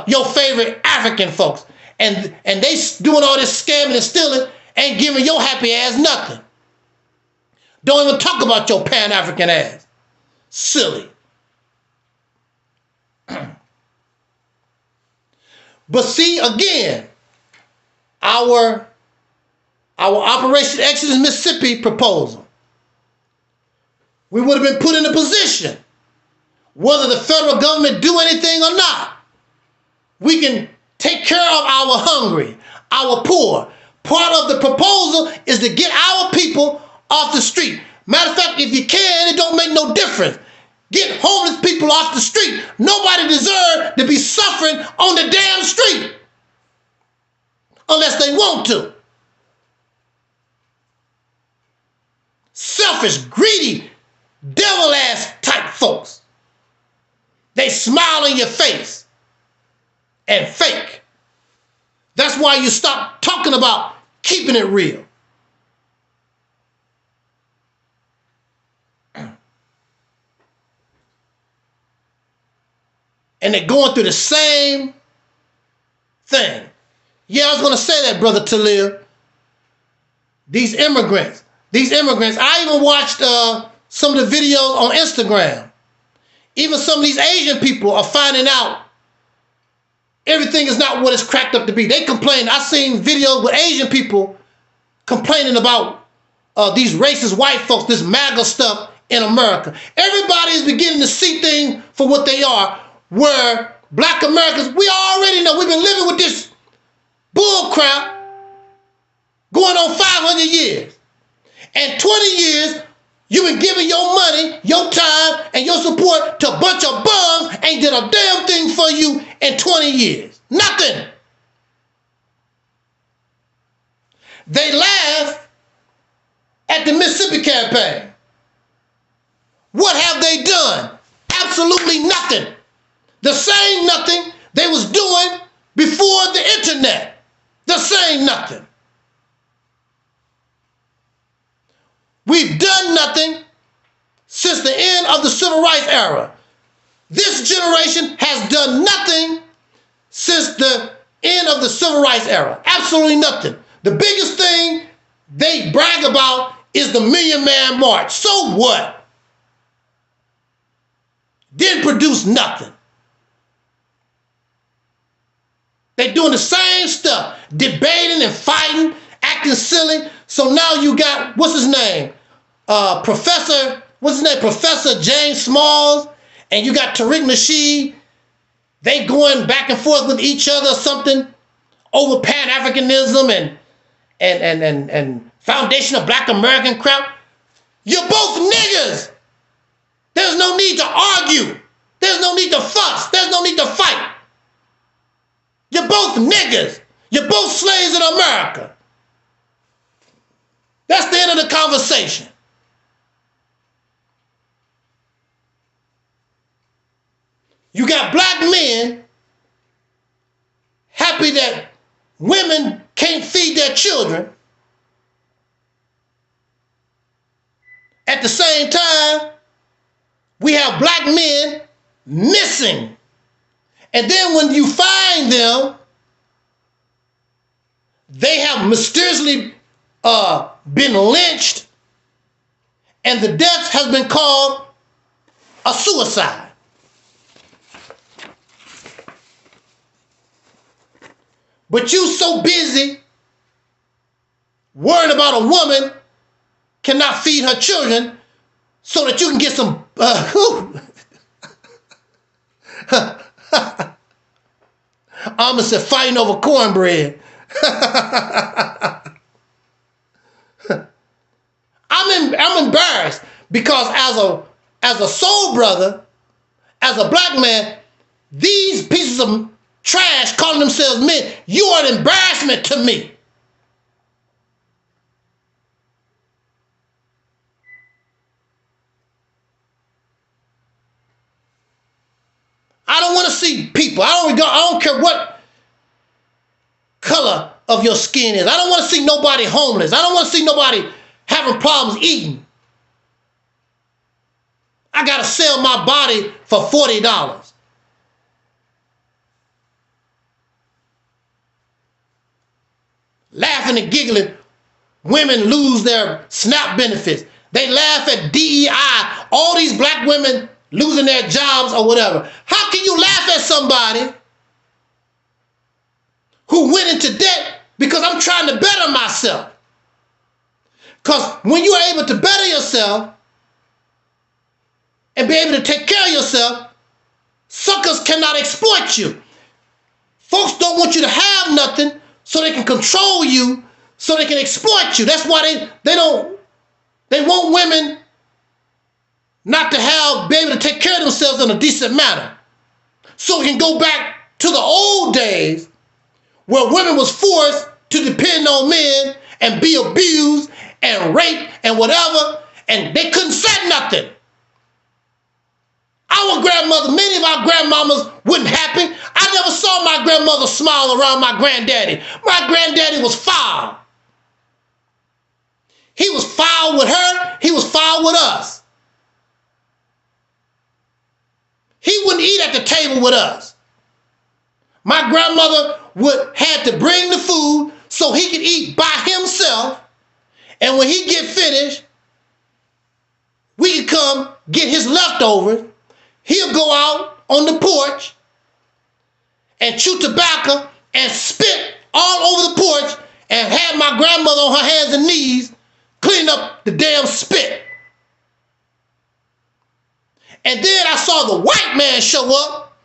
your favorite African folks. And they doing all this scamming and stealing, ain't giving your happy ass nothing. Don't even talk about your Pan-African ass. Silly. But see, again, our Operation Exodus Mississippi proposal, we would have been put in a position, whether the federal government do anything or not, we can take care of our hungry, our poor. Part of the proposal is to get our people off the street. Matter of fact, if you can, it don't make no difference. Get homeless people off the street. Nobody deserves to be suffering on the damn street unless they want to. Selfish, greedy, devil-ass type folks. They smile in your face and fake. That's why you stop talking about keeping it real. And they're going through the same thing. Yeah, I was going to say that, Brother Taalik. These immigrants, I even watched some of the videos on Instagram. Even some of these Asian people are finding out everything is not what it's cracked up to be. They complain. I seen videos with Asian people complaining about these racist white folks, this MAGA stuff in America. Everybody is beginning to see things for what they are, where black Americans, we already know we've been living with this bull crap going on 500 years. And 20 years, you've been giving your money, your time, and your support to a bunch of bums ain't did a damn thing for you in 20 years. Nothing. They laugh at the Mississippi campaign. What have they done? Absolutely nothing. The same nothing they was doing before the internet. The same nothing. We've done nothing since the end of the civil rights era. This generation has done nothing since the end of the civil rights era. Absolutely nothing. The biggest thing they brag about is the Million Man March. So what? Didn't produce nothing. They're doing the same stuff, debating and fighting, acting silly. So now you got, what's his name? Professor James Smalls, and you got Tariq Nasheed. They going back and forth with each other or something over Pan-Africanism and Foundation of Black American crap. You're both niggas. There's no need to argue. There's no need to fuss. There's no need to fight. You're both niggas. You're both slaves in America. That's the end of the conversation. You got black men happy that women can't feed their children. At the same time, we have black men missing. And then when you find them, they have mysteriously been lynched, and the death has been called a suicide. But you so busy worrying about a woman cannot feed her children so that you can get some almost said fighting over cornbread. I'm embarrassed because as a soul brother, as a black man, these pieces of trash calling themselves men, you are an embarrassment to me. I don't want to see people. I don't care what color of your skin is. I don't want to see nobody homeless. I don't want to see nobody having problems eating. I got to sell my body for $40. Laughing and giggling, women lose their SNAP benefits. They laugh at DEI, all these black women losing their jobs or whatever. How can you laugh at somebody who went into debt because I'm trying to better myself? Because when you are able to better yourself and be able to take care of yourself, suckers cannot exploit you. Folks don't want you to have nothing so they can control you, so they can exploit you. That's why they want women not to be able to take care of themselves in a decent manner. So we can go back to the old days where women was forced to depend on men and be abused and raped and whatever, and they couldn't say nothing. Our grandmother, many of our grandmamas wasn't happy. I never saw my grandmother smile around my granddaddy. My granddaddy was foul. He was foul with her. He was foul with us. He wouldn't eat at the table with us. My grandmother had to bring the food so he could eat by himself. And when he get finished, we could come get his leftovers. He'll go out on the porch and chew tobacco and spit all over the porch and have my grandmother on her hands and knees cleaning up the damn spit. And then I saw the white man show up,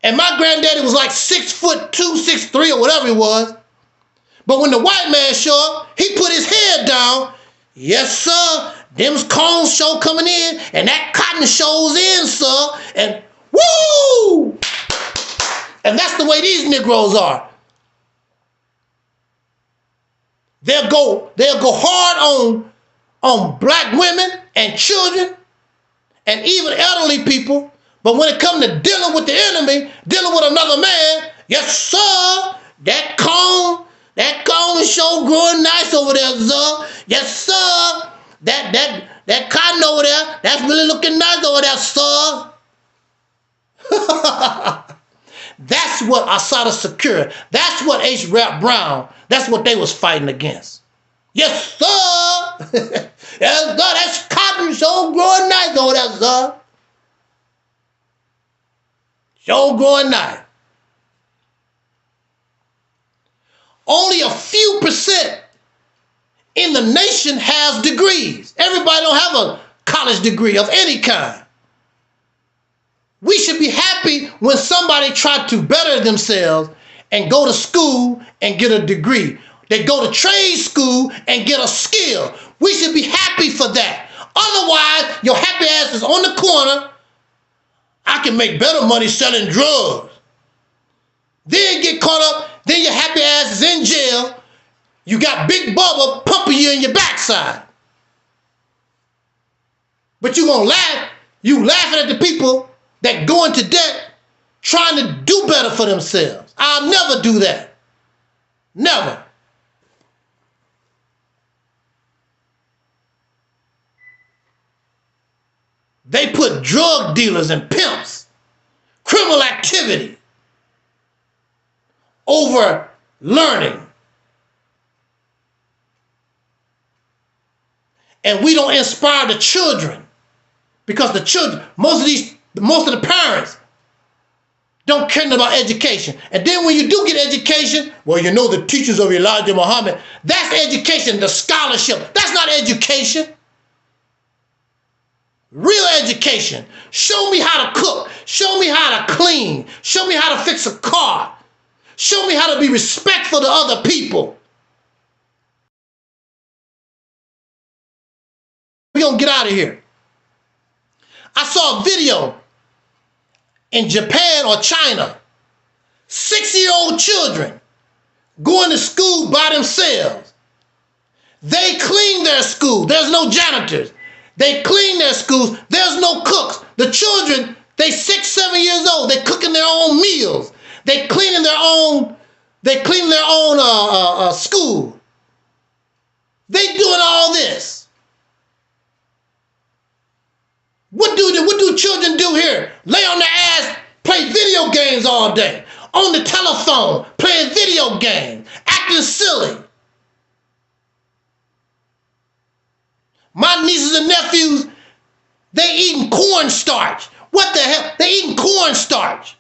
and my granddaddy was like 6'2", 6'3", or whatever he was. But when the white man showed up, he put his head down. Yes, sir. Them's cones show coming in, and that cotton shows in, sir. And woo! And that's the way these Negroes are. They'll go hard on black women and children and even elderly people. But when it comes to dealing with the enemy, dealing with another man, yes, sir, that cone show growing nice over there, sir. Yes, sir. That cotton over there, that's really looking nice over there, sir. That's what Assata Secure, that's what H. Rap Brown, that's what they was fighting against. Yes, sir. Yes, sir, that's cotton show growing nice over there, sir. Show growing nice. Only a few percent in the nation has degrees. Everybody don't have a college degree of any kind. We should be happy when somebody tried to better themselves and go to school and get a degree. They go to trade school and get a skill. We should be happy for that. Otherwise, your happy ass is on the corner. I can make better money selling drugs. Then get caught up, then your happy ass is in jail. You got Big Bubba pumping you in your backside. But you gonna laugh. You laughing at the people that go into debt trying to do better for themselves. I'll never do that. Never. They put drug dealers and pimps, criminal activity over learning. And we don't inspire the children because the children, most of the parents don't care about education. And then when you do get education, well, you know the teachings of Elijah Muhammad, that's education, the scholarship. That's not education. Real education. Show me how to cook. Show me how to clean. Show me how to fix a car. Show me how to be respectful to other people. We're going to get out of here. I saw a video in Japan or China. 6-year-old children going to school by themselves. They clean their school. There's no janitors. They clean their schools. There's no cooks. The children, they 6, 7 years old. They cooking their own meals. They cleaning their own. They clean their own school. They doing all this. What do children do here? Lay on their ass, play video games all day, on the telephone, playing video games, acting silly. My nieces and nephews, they eating cornstarch. What the hell? They eating cornstarch.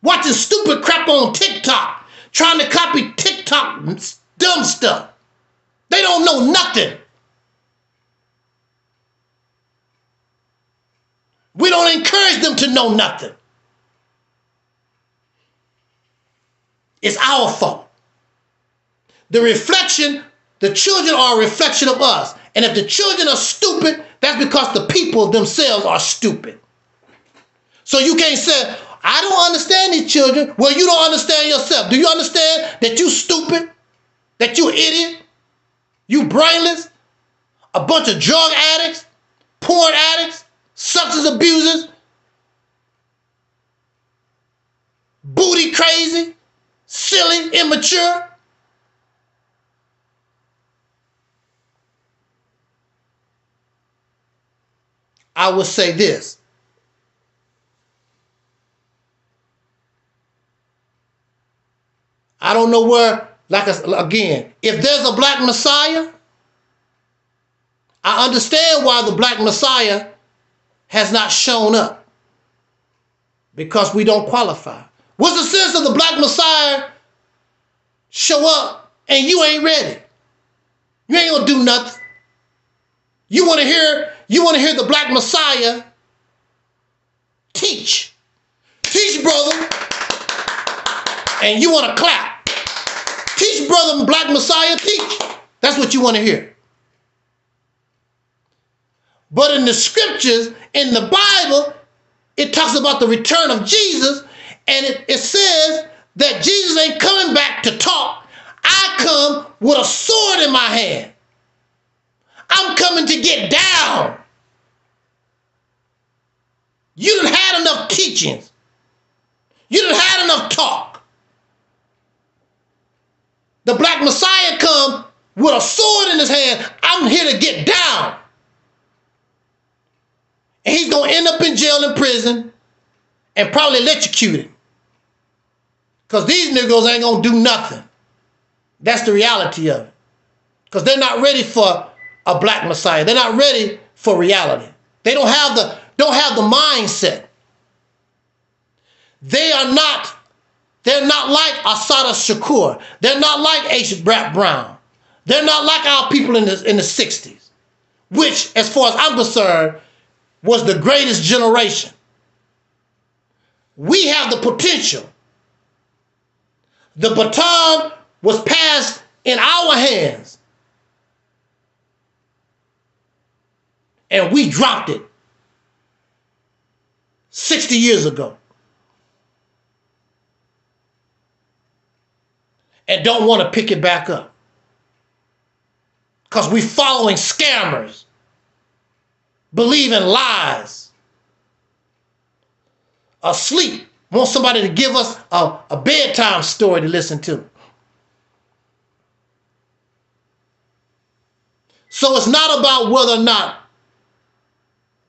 Watching stupid crap on TikTok, trying to copy TikTok dumb stuff. They don't know nothing. We don't encourage them to know nothing. It's our fault. The children are a reflection of us. And if the children are stupid, that's because the people themselves are stupid. So you can't say, I don't understand these children. Well, you don't understand yourself. Do you understand that you stupid? That you idiot? You brainless? A bunch of drug addicts? Porn addicts? Substance abusers? Booty crazy? Silly? Immature? I will say this. I don't know where, again, if there's a black Messiah, I understand why the black Messiah has not shown up. Because we don't qualify. What's the sense of the black Messiah show up and you ain't ready? You ain't gonna do nothing. You want to hear the black Messiah teach. Teach, brother. And you want to clap. Teach, brother, black Messiah, teach. That's what you want to hear. But in the scriptures, in the Bible, it talks about the return of Jesus, and it says that Jesus ain't coming back to talk. I come with a sword in my hand. I'm coming to get down. You done had enough teachings. You done had enough talk. The black Messiah come with a sword in his hand. I'm here to get down. And he's going to end up in jail and prison and probably electrocuted. Because these niggas ain't going to do nothing. That's the reality of it. Because they're not ready for a black Messiah. They're not ready for reality. They don't have the mindset. They're not like Assata Shakur. They're not like H. Brett Brown. They're not like our people in the 60s, which, as far as I'm concerned, was the greatest generation. We have the potential. The baton was passed in our hands. And we dropped it 60 years ago. and don't want to pick it back up. Because we're following scammers, believing lies, asleep, want somebody to give us a bedtime story to listen to. So it's not about whether or not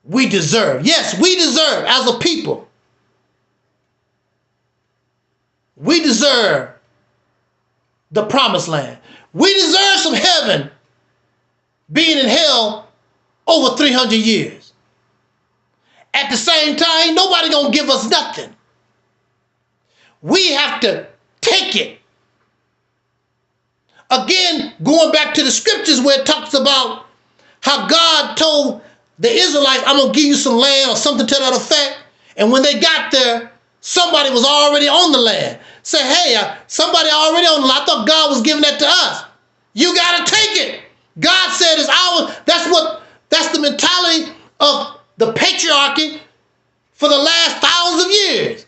we deserve. Yes, we deserve as a people. We deserve the promised land. We deserve some heaven being in hell over 300 years. At the same time, ain't nobody gonna give us nothing. We have to take it. Again, going back to the scriptures where it talks about how God told the Israelites, I'm going to give you some land or something to that effect. And when they got there, somebody was already on the land. Say, hey, somebody already on the land. I thought God was giving that to us. You got to take it. God said it's ours. That's the mentality of the patriarchy for the last thousands of years.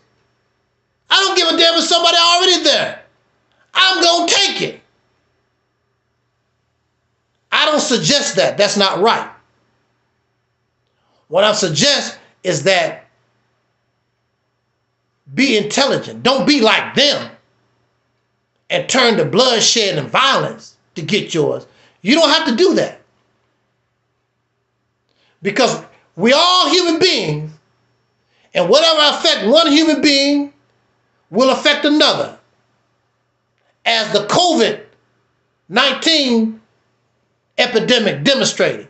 I don't give a damn if somebody already there. I'm going to take it. I don't suggest that. That's not right. What I suggest is that be intelligent. Don't be like them and turn to bloodshed and violence to get yours. You don't have to do that. Because we all human beings, and whatever affect one human being will affect another. As the COVID-19 epidemic demonstrated.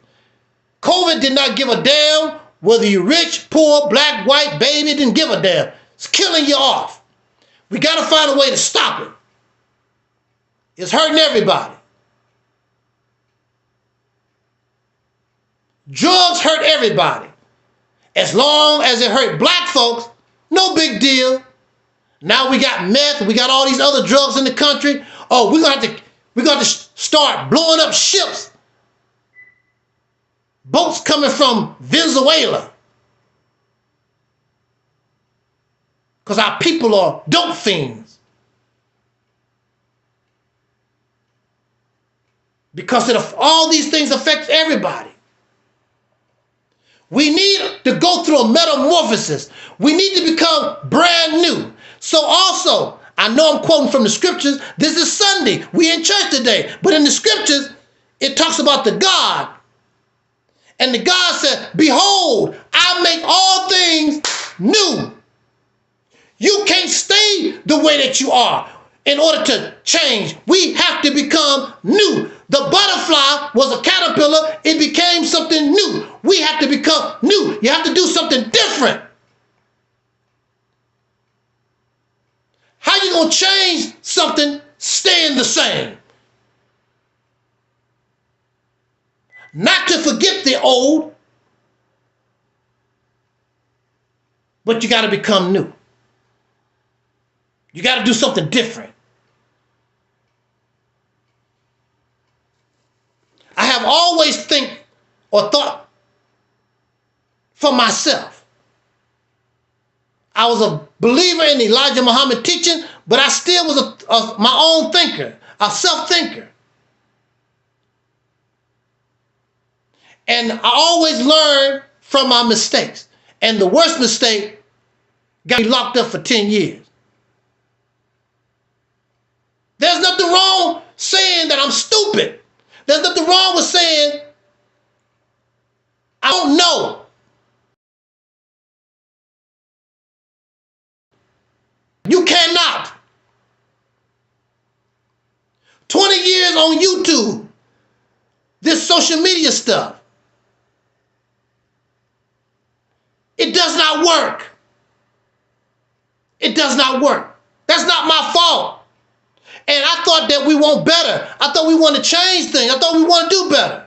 COVID did not give a damn whether you're rich, poor, black, white, baby, it didn't give a damn. It's killing you off. We got to find a way to stop it. It's hurting everybody. Drugs hurt everybody. As long as it hurt black folks, no big deal. Now we got meth, we got all these other drugs in the country. Oh, we're going to start blowing up ships. Boats coming from Venezuela. Because our people are dope fiends. Because all these things affect everybody. We need to go through a metamorphosis. We need to become brand new. So also, I know I'm quoting from the scriptures. This is Sunday. We in church today. But in the scriptures, it talks about the God. And the God said, behold, I make all things new. You can't stay the way that you are in order to change. We have to become new. The butterfly was a caterpillar. It became something new. We have to become new. You have to do something different. How you going to change something staying the same? Not to forget the old, but you got to become new. You got to do something different. I have always thought for myself. I was a believer in Elijah Muhammad teaching, but I still was my own thinker, a self-thinker. And I always learn from my mistakes. And the worst mistake got me locked up for 10 years. There's nothing wrong saying that I'm stupid. There's nothing wrong with saying I don't know. You cannot. 20 years on YouTube, this social media stuff. It does not work. It does not work. That's not my fault. And I thought that we want better. I thought we want to change things. I thought we want to do better.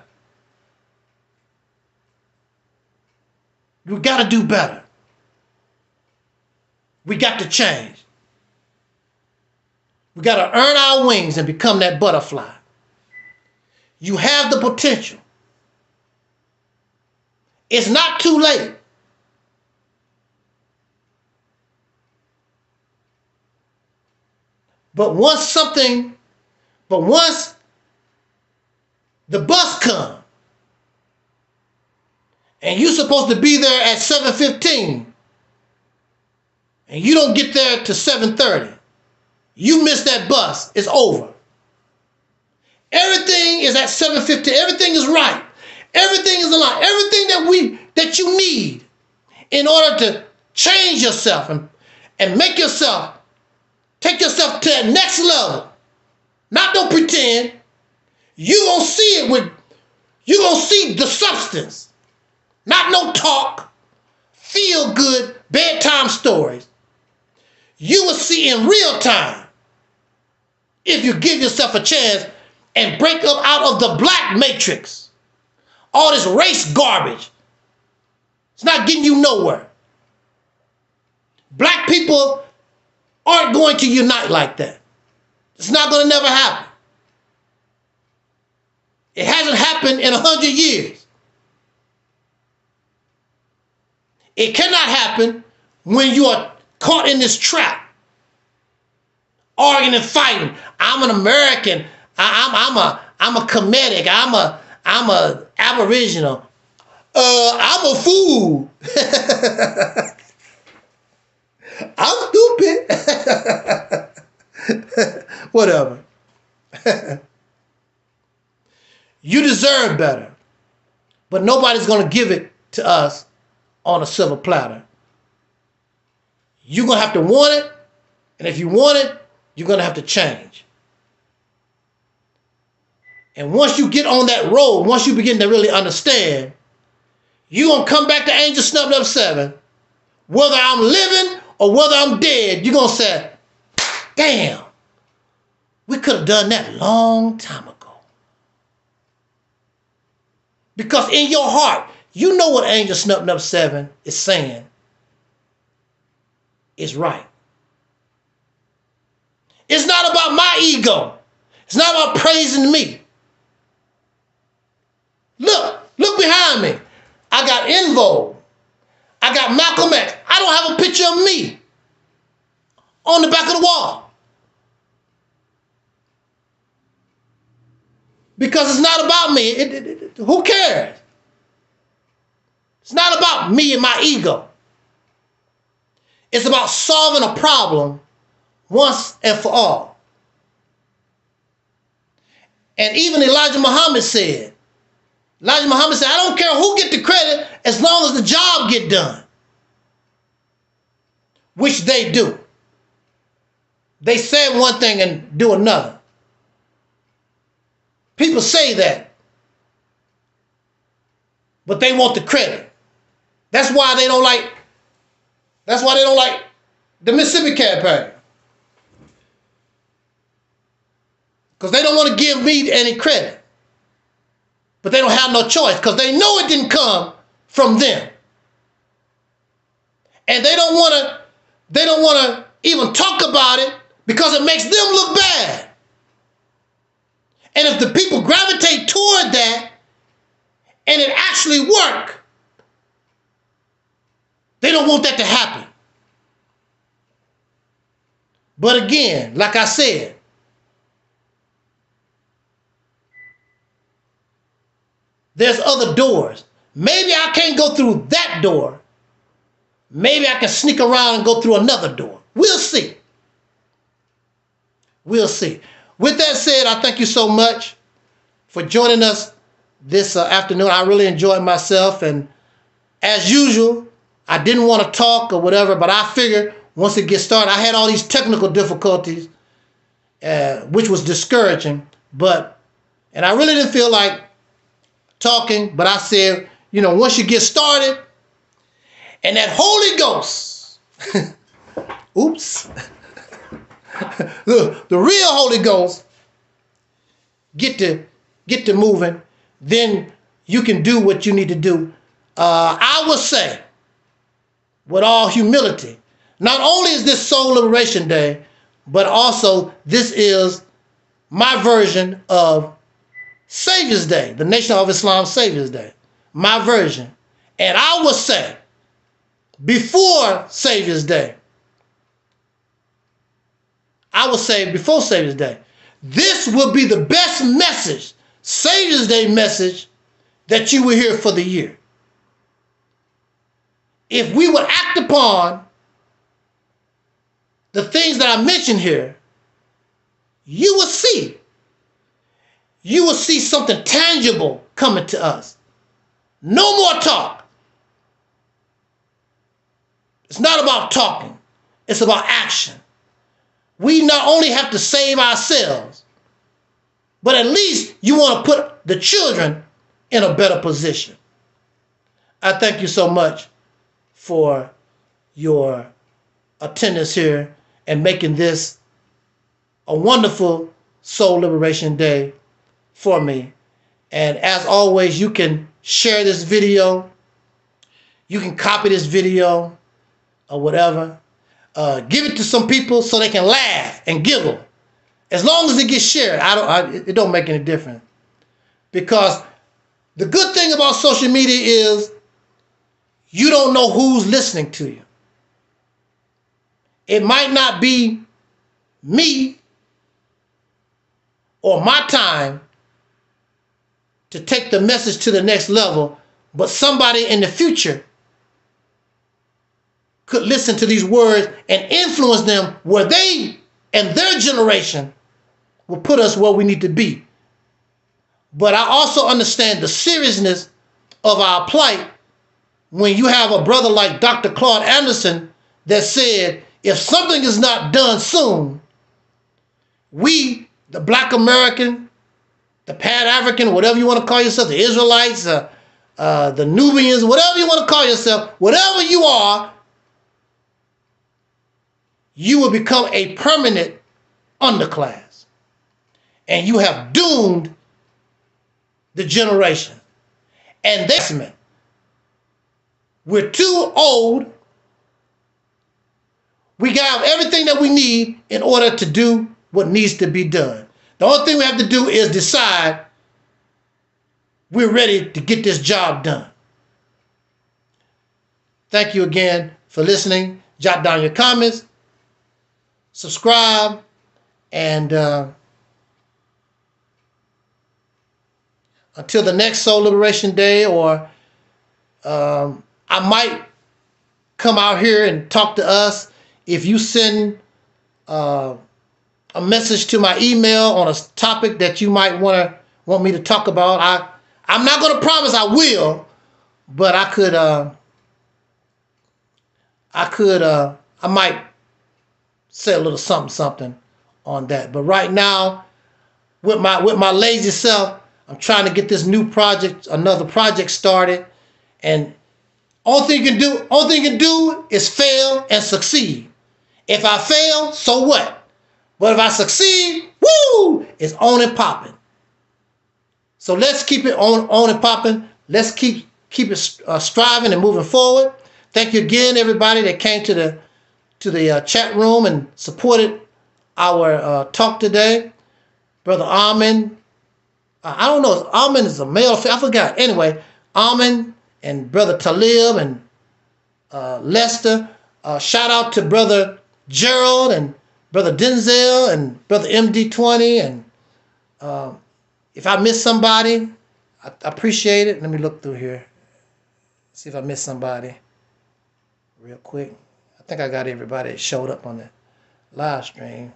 We got to do better. We got to change. We got to earn our wings and become that butterfly. You have the potential. It's not too late. But once something But once the bus comes, and you're supposed to be there at 7:15, and you don't get there to 7:30, you miss that bus, it's over. Everything is at 7:15, everything is right. Everything is aligned. Everything that you need in order to change yourself and make yourself, take yourself to that next level. Not don't pretend. You gonna see it you gonna see the substance. Not no talk, feel good, bedtime stories. You will see in real time if you give yourself a chance and break up out of the black matrix. All this race garbage. It's not getting you nowhere. Black people aren't going to unite like that. It's not going to never happen. It hasn't happened in 100 years. It cannot happen when you are caught in this trap. Arguing and fighting. I'm an American. I'm a Kemetic. I'm a Aboriginal. I'm a fool. I'm stupid. Whatever. You deserve better. But nobody's going to give it to us on a silver platter. You're going to have to want it. And if you want it, you're going to have to change. And once you get on that road, once you begin to really understand, you're going to come back to Angel Snubbed Up 7. Whether I'm living or whether I'm dead, you're going to say, damn, we could have done that a long time ago. Because in your heart, you know what Angel Snubbed Up 7 is saying is right. It's not about my ego. It's not about praising me. Look behind me. I got EnVogue. I got Malcolm X. I don't have a picture of me on the back of the wall. Because it's not about me. Who cares? It's not about me and my ego. It's about solving a problem once and for all. And even Elijah Muhammad said, I don't care who get the credit as long as the job get done. Which they do. They say one thing and do another. People say that. But they want the credit. That's why they don't like the Mississippi campaign. Because they don't want to give me any credit. But they don't have no choice because they know it didn't come from them. And they don't want to even talk about it because it makes them look bad. And if the people gravitate toward that and it actually work, they don't want that to happen. But again, like I said, there's other doors. Maybe I can't go through that door. Maybe I can sneak around and go through another door. We'll see. We'll see. With that said, I thank you so much for joining us this afternoon. I really enjoyed myself. And as usual, I didn't want to talk or whatever, but I figured once it gets started, I had all these technical difficulties, which was discouraging. And I really didn't feel like talking, but I said, once you get started, and that Holy Ghost, oops, the real Holy Ghost get to moving, then you can do what you need to do. I would say, with all humility, not only is this Soul Liberation Day, but also this is my version of Savior's Day, the Nation of Islam Savior's Day, my version. And I would say, before Savior's Day, this will be the best message, Savior's Day message, that you will hear for the year. If we would act upon the things that I mentioned here, you will see. You will see something tangible coming to us. No more talk. It's not about talking. It's about action. We not only have to save ourselves, but at least you want to put the children in a better position. I thank you so much for your attendance here and making this a wonderful Soul Liberation Day for me. And as always, you can share this video. You can copy this video or whatever. Give it to some people so they can laugh and giggle. As long as it gets shared, it don't make any difference. Because the good thing about social media is you don't know who's listening to you. It might not be me or my time to take the message to the next level, but somebody in the future could listen to these words and influence them where they and their generation will put us where we need to be. But I also understand the seriousness of our plight when you have a brother like Dr. Claude Anderson that said, if something is not done soon, we, the Black American, the Pan-African, whatever you want to call yourself, the Israelites, the Nubians, whatever you want to call yourself, whatever you are, you will become a permanent underclass. And you have doomed the generation. And that's me. We're too old. We got everything that we need in order to do what needs to be done. The only thing we have to do is decide we're ready to get this job done. Thank you again for listening. Jot down your comments, subscribe, and until the next Soul Liberation Day, or I might come out here and talk to us. If you send a message to my email on a topic that you might want me to talk about, I'm not going to promise I will, but I might say a little something on that. But right now, with my lazy self, I'm trying to get this new project, another project started, and only thing you can do is fail and succeed. If I fail, so what? But if I succeed, woo, it's on and popping. So let's keep it on and popping. Let's keep it striving and moving forward. Thank you again, everybody that came to the chat room and supported our talk today. Brother Armin, I don't know if Armin is a male or female, I forgot. Anyway, Armin and Brother Talib and Lester. Shout out to Brother Gerald and Brother Denzel and Brother MD20. And if I miss somebody, I appreciate it. Let me look through here. See if I missed somebody real quick. I think I got everybody that showed up on the live stream.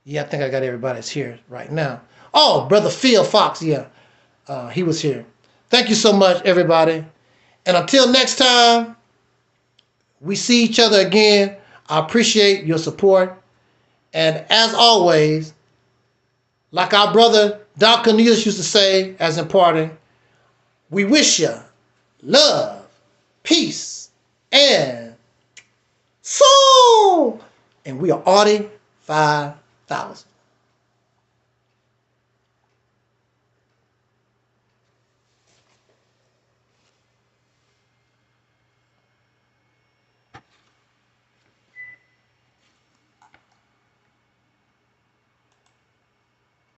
Yeah, I think I got everybody that's here right now. Oh, Brother Phil Fox, yeah. He was here. Thank you so much, everybody. And until next time, we see each other again. I appreciate your support. And as always, like our brother Don Cornelius used to say as in parting, we wish you love, peace, and soul. And we are Audi 5000.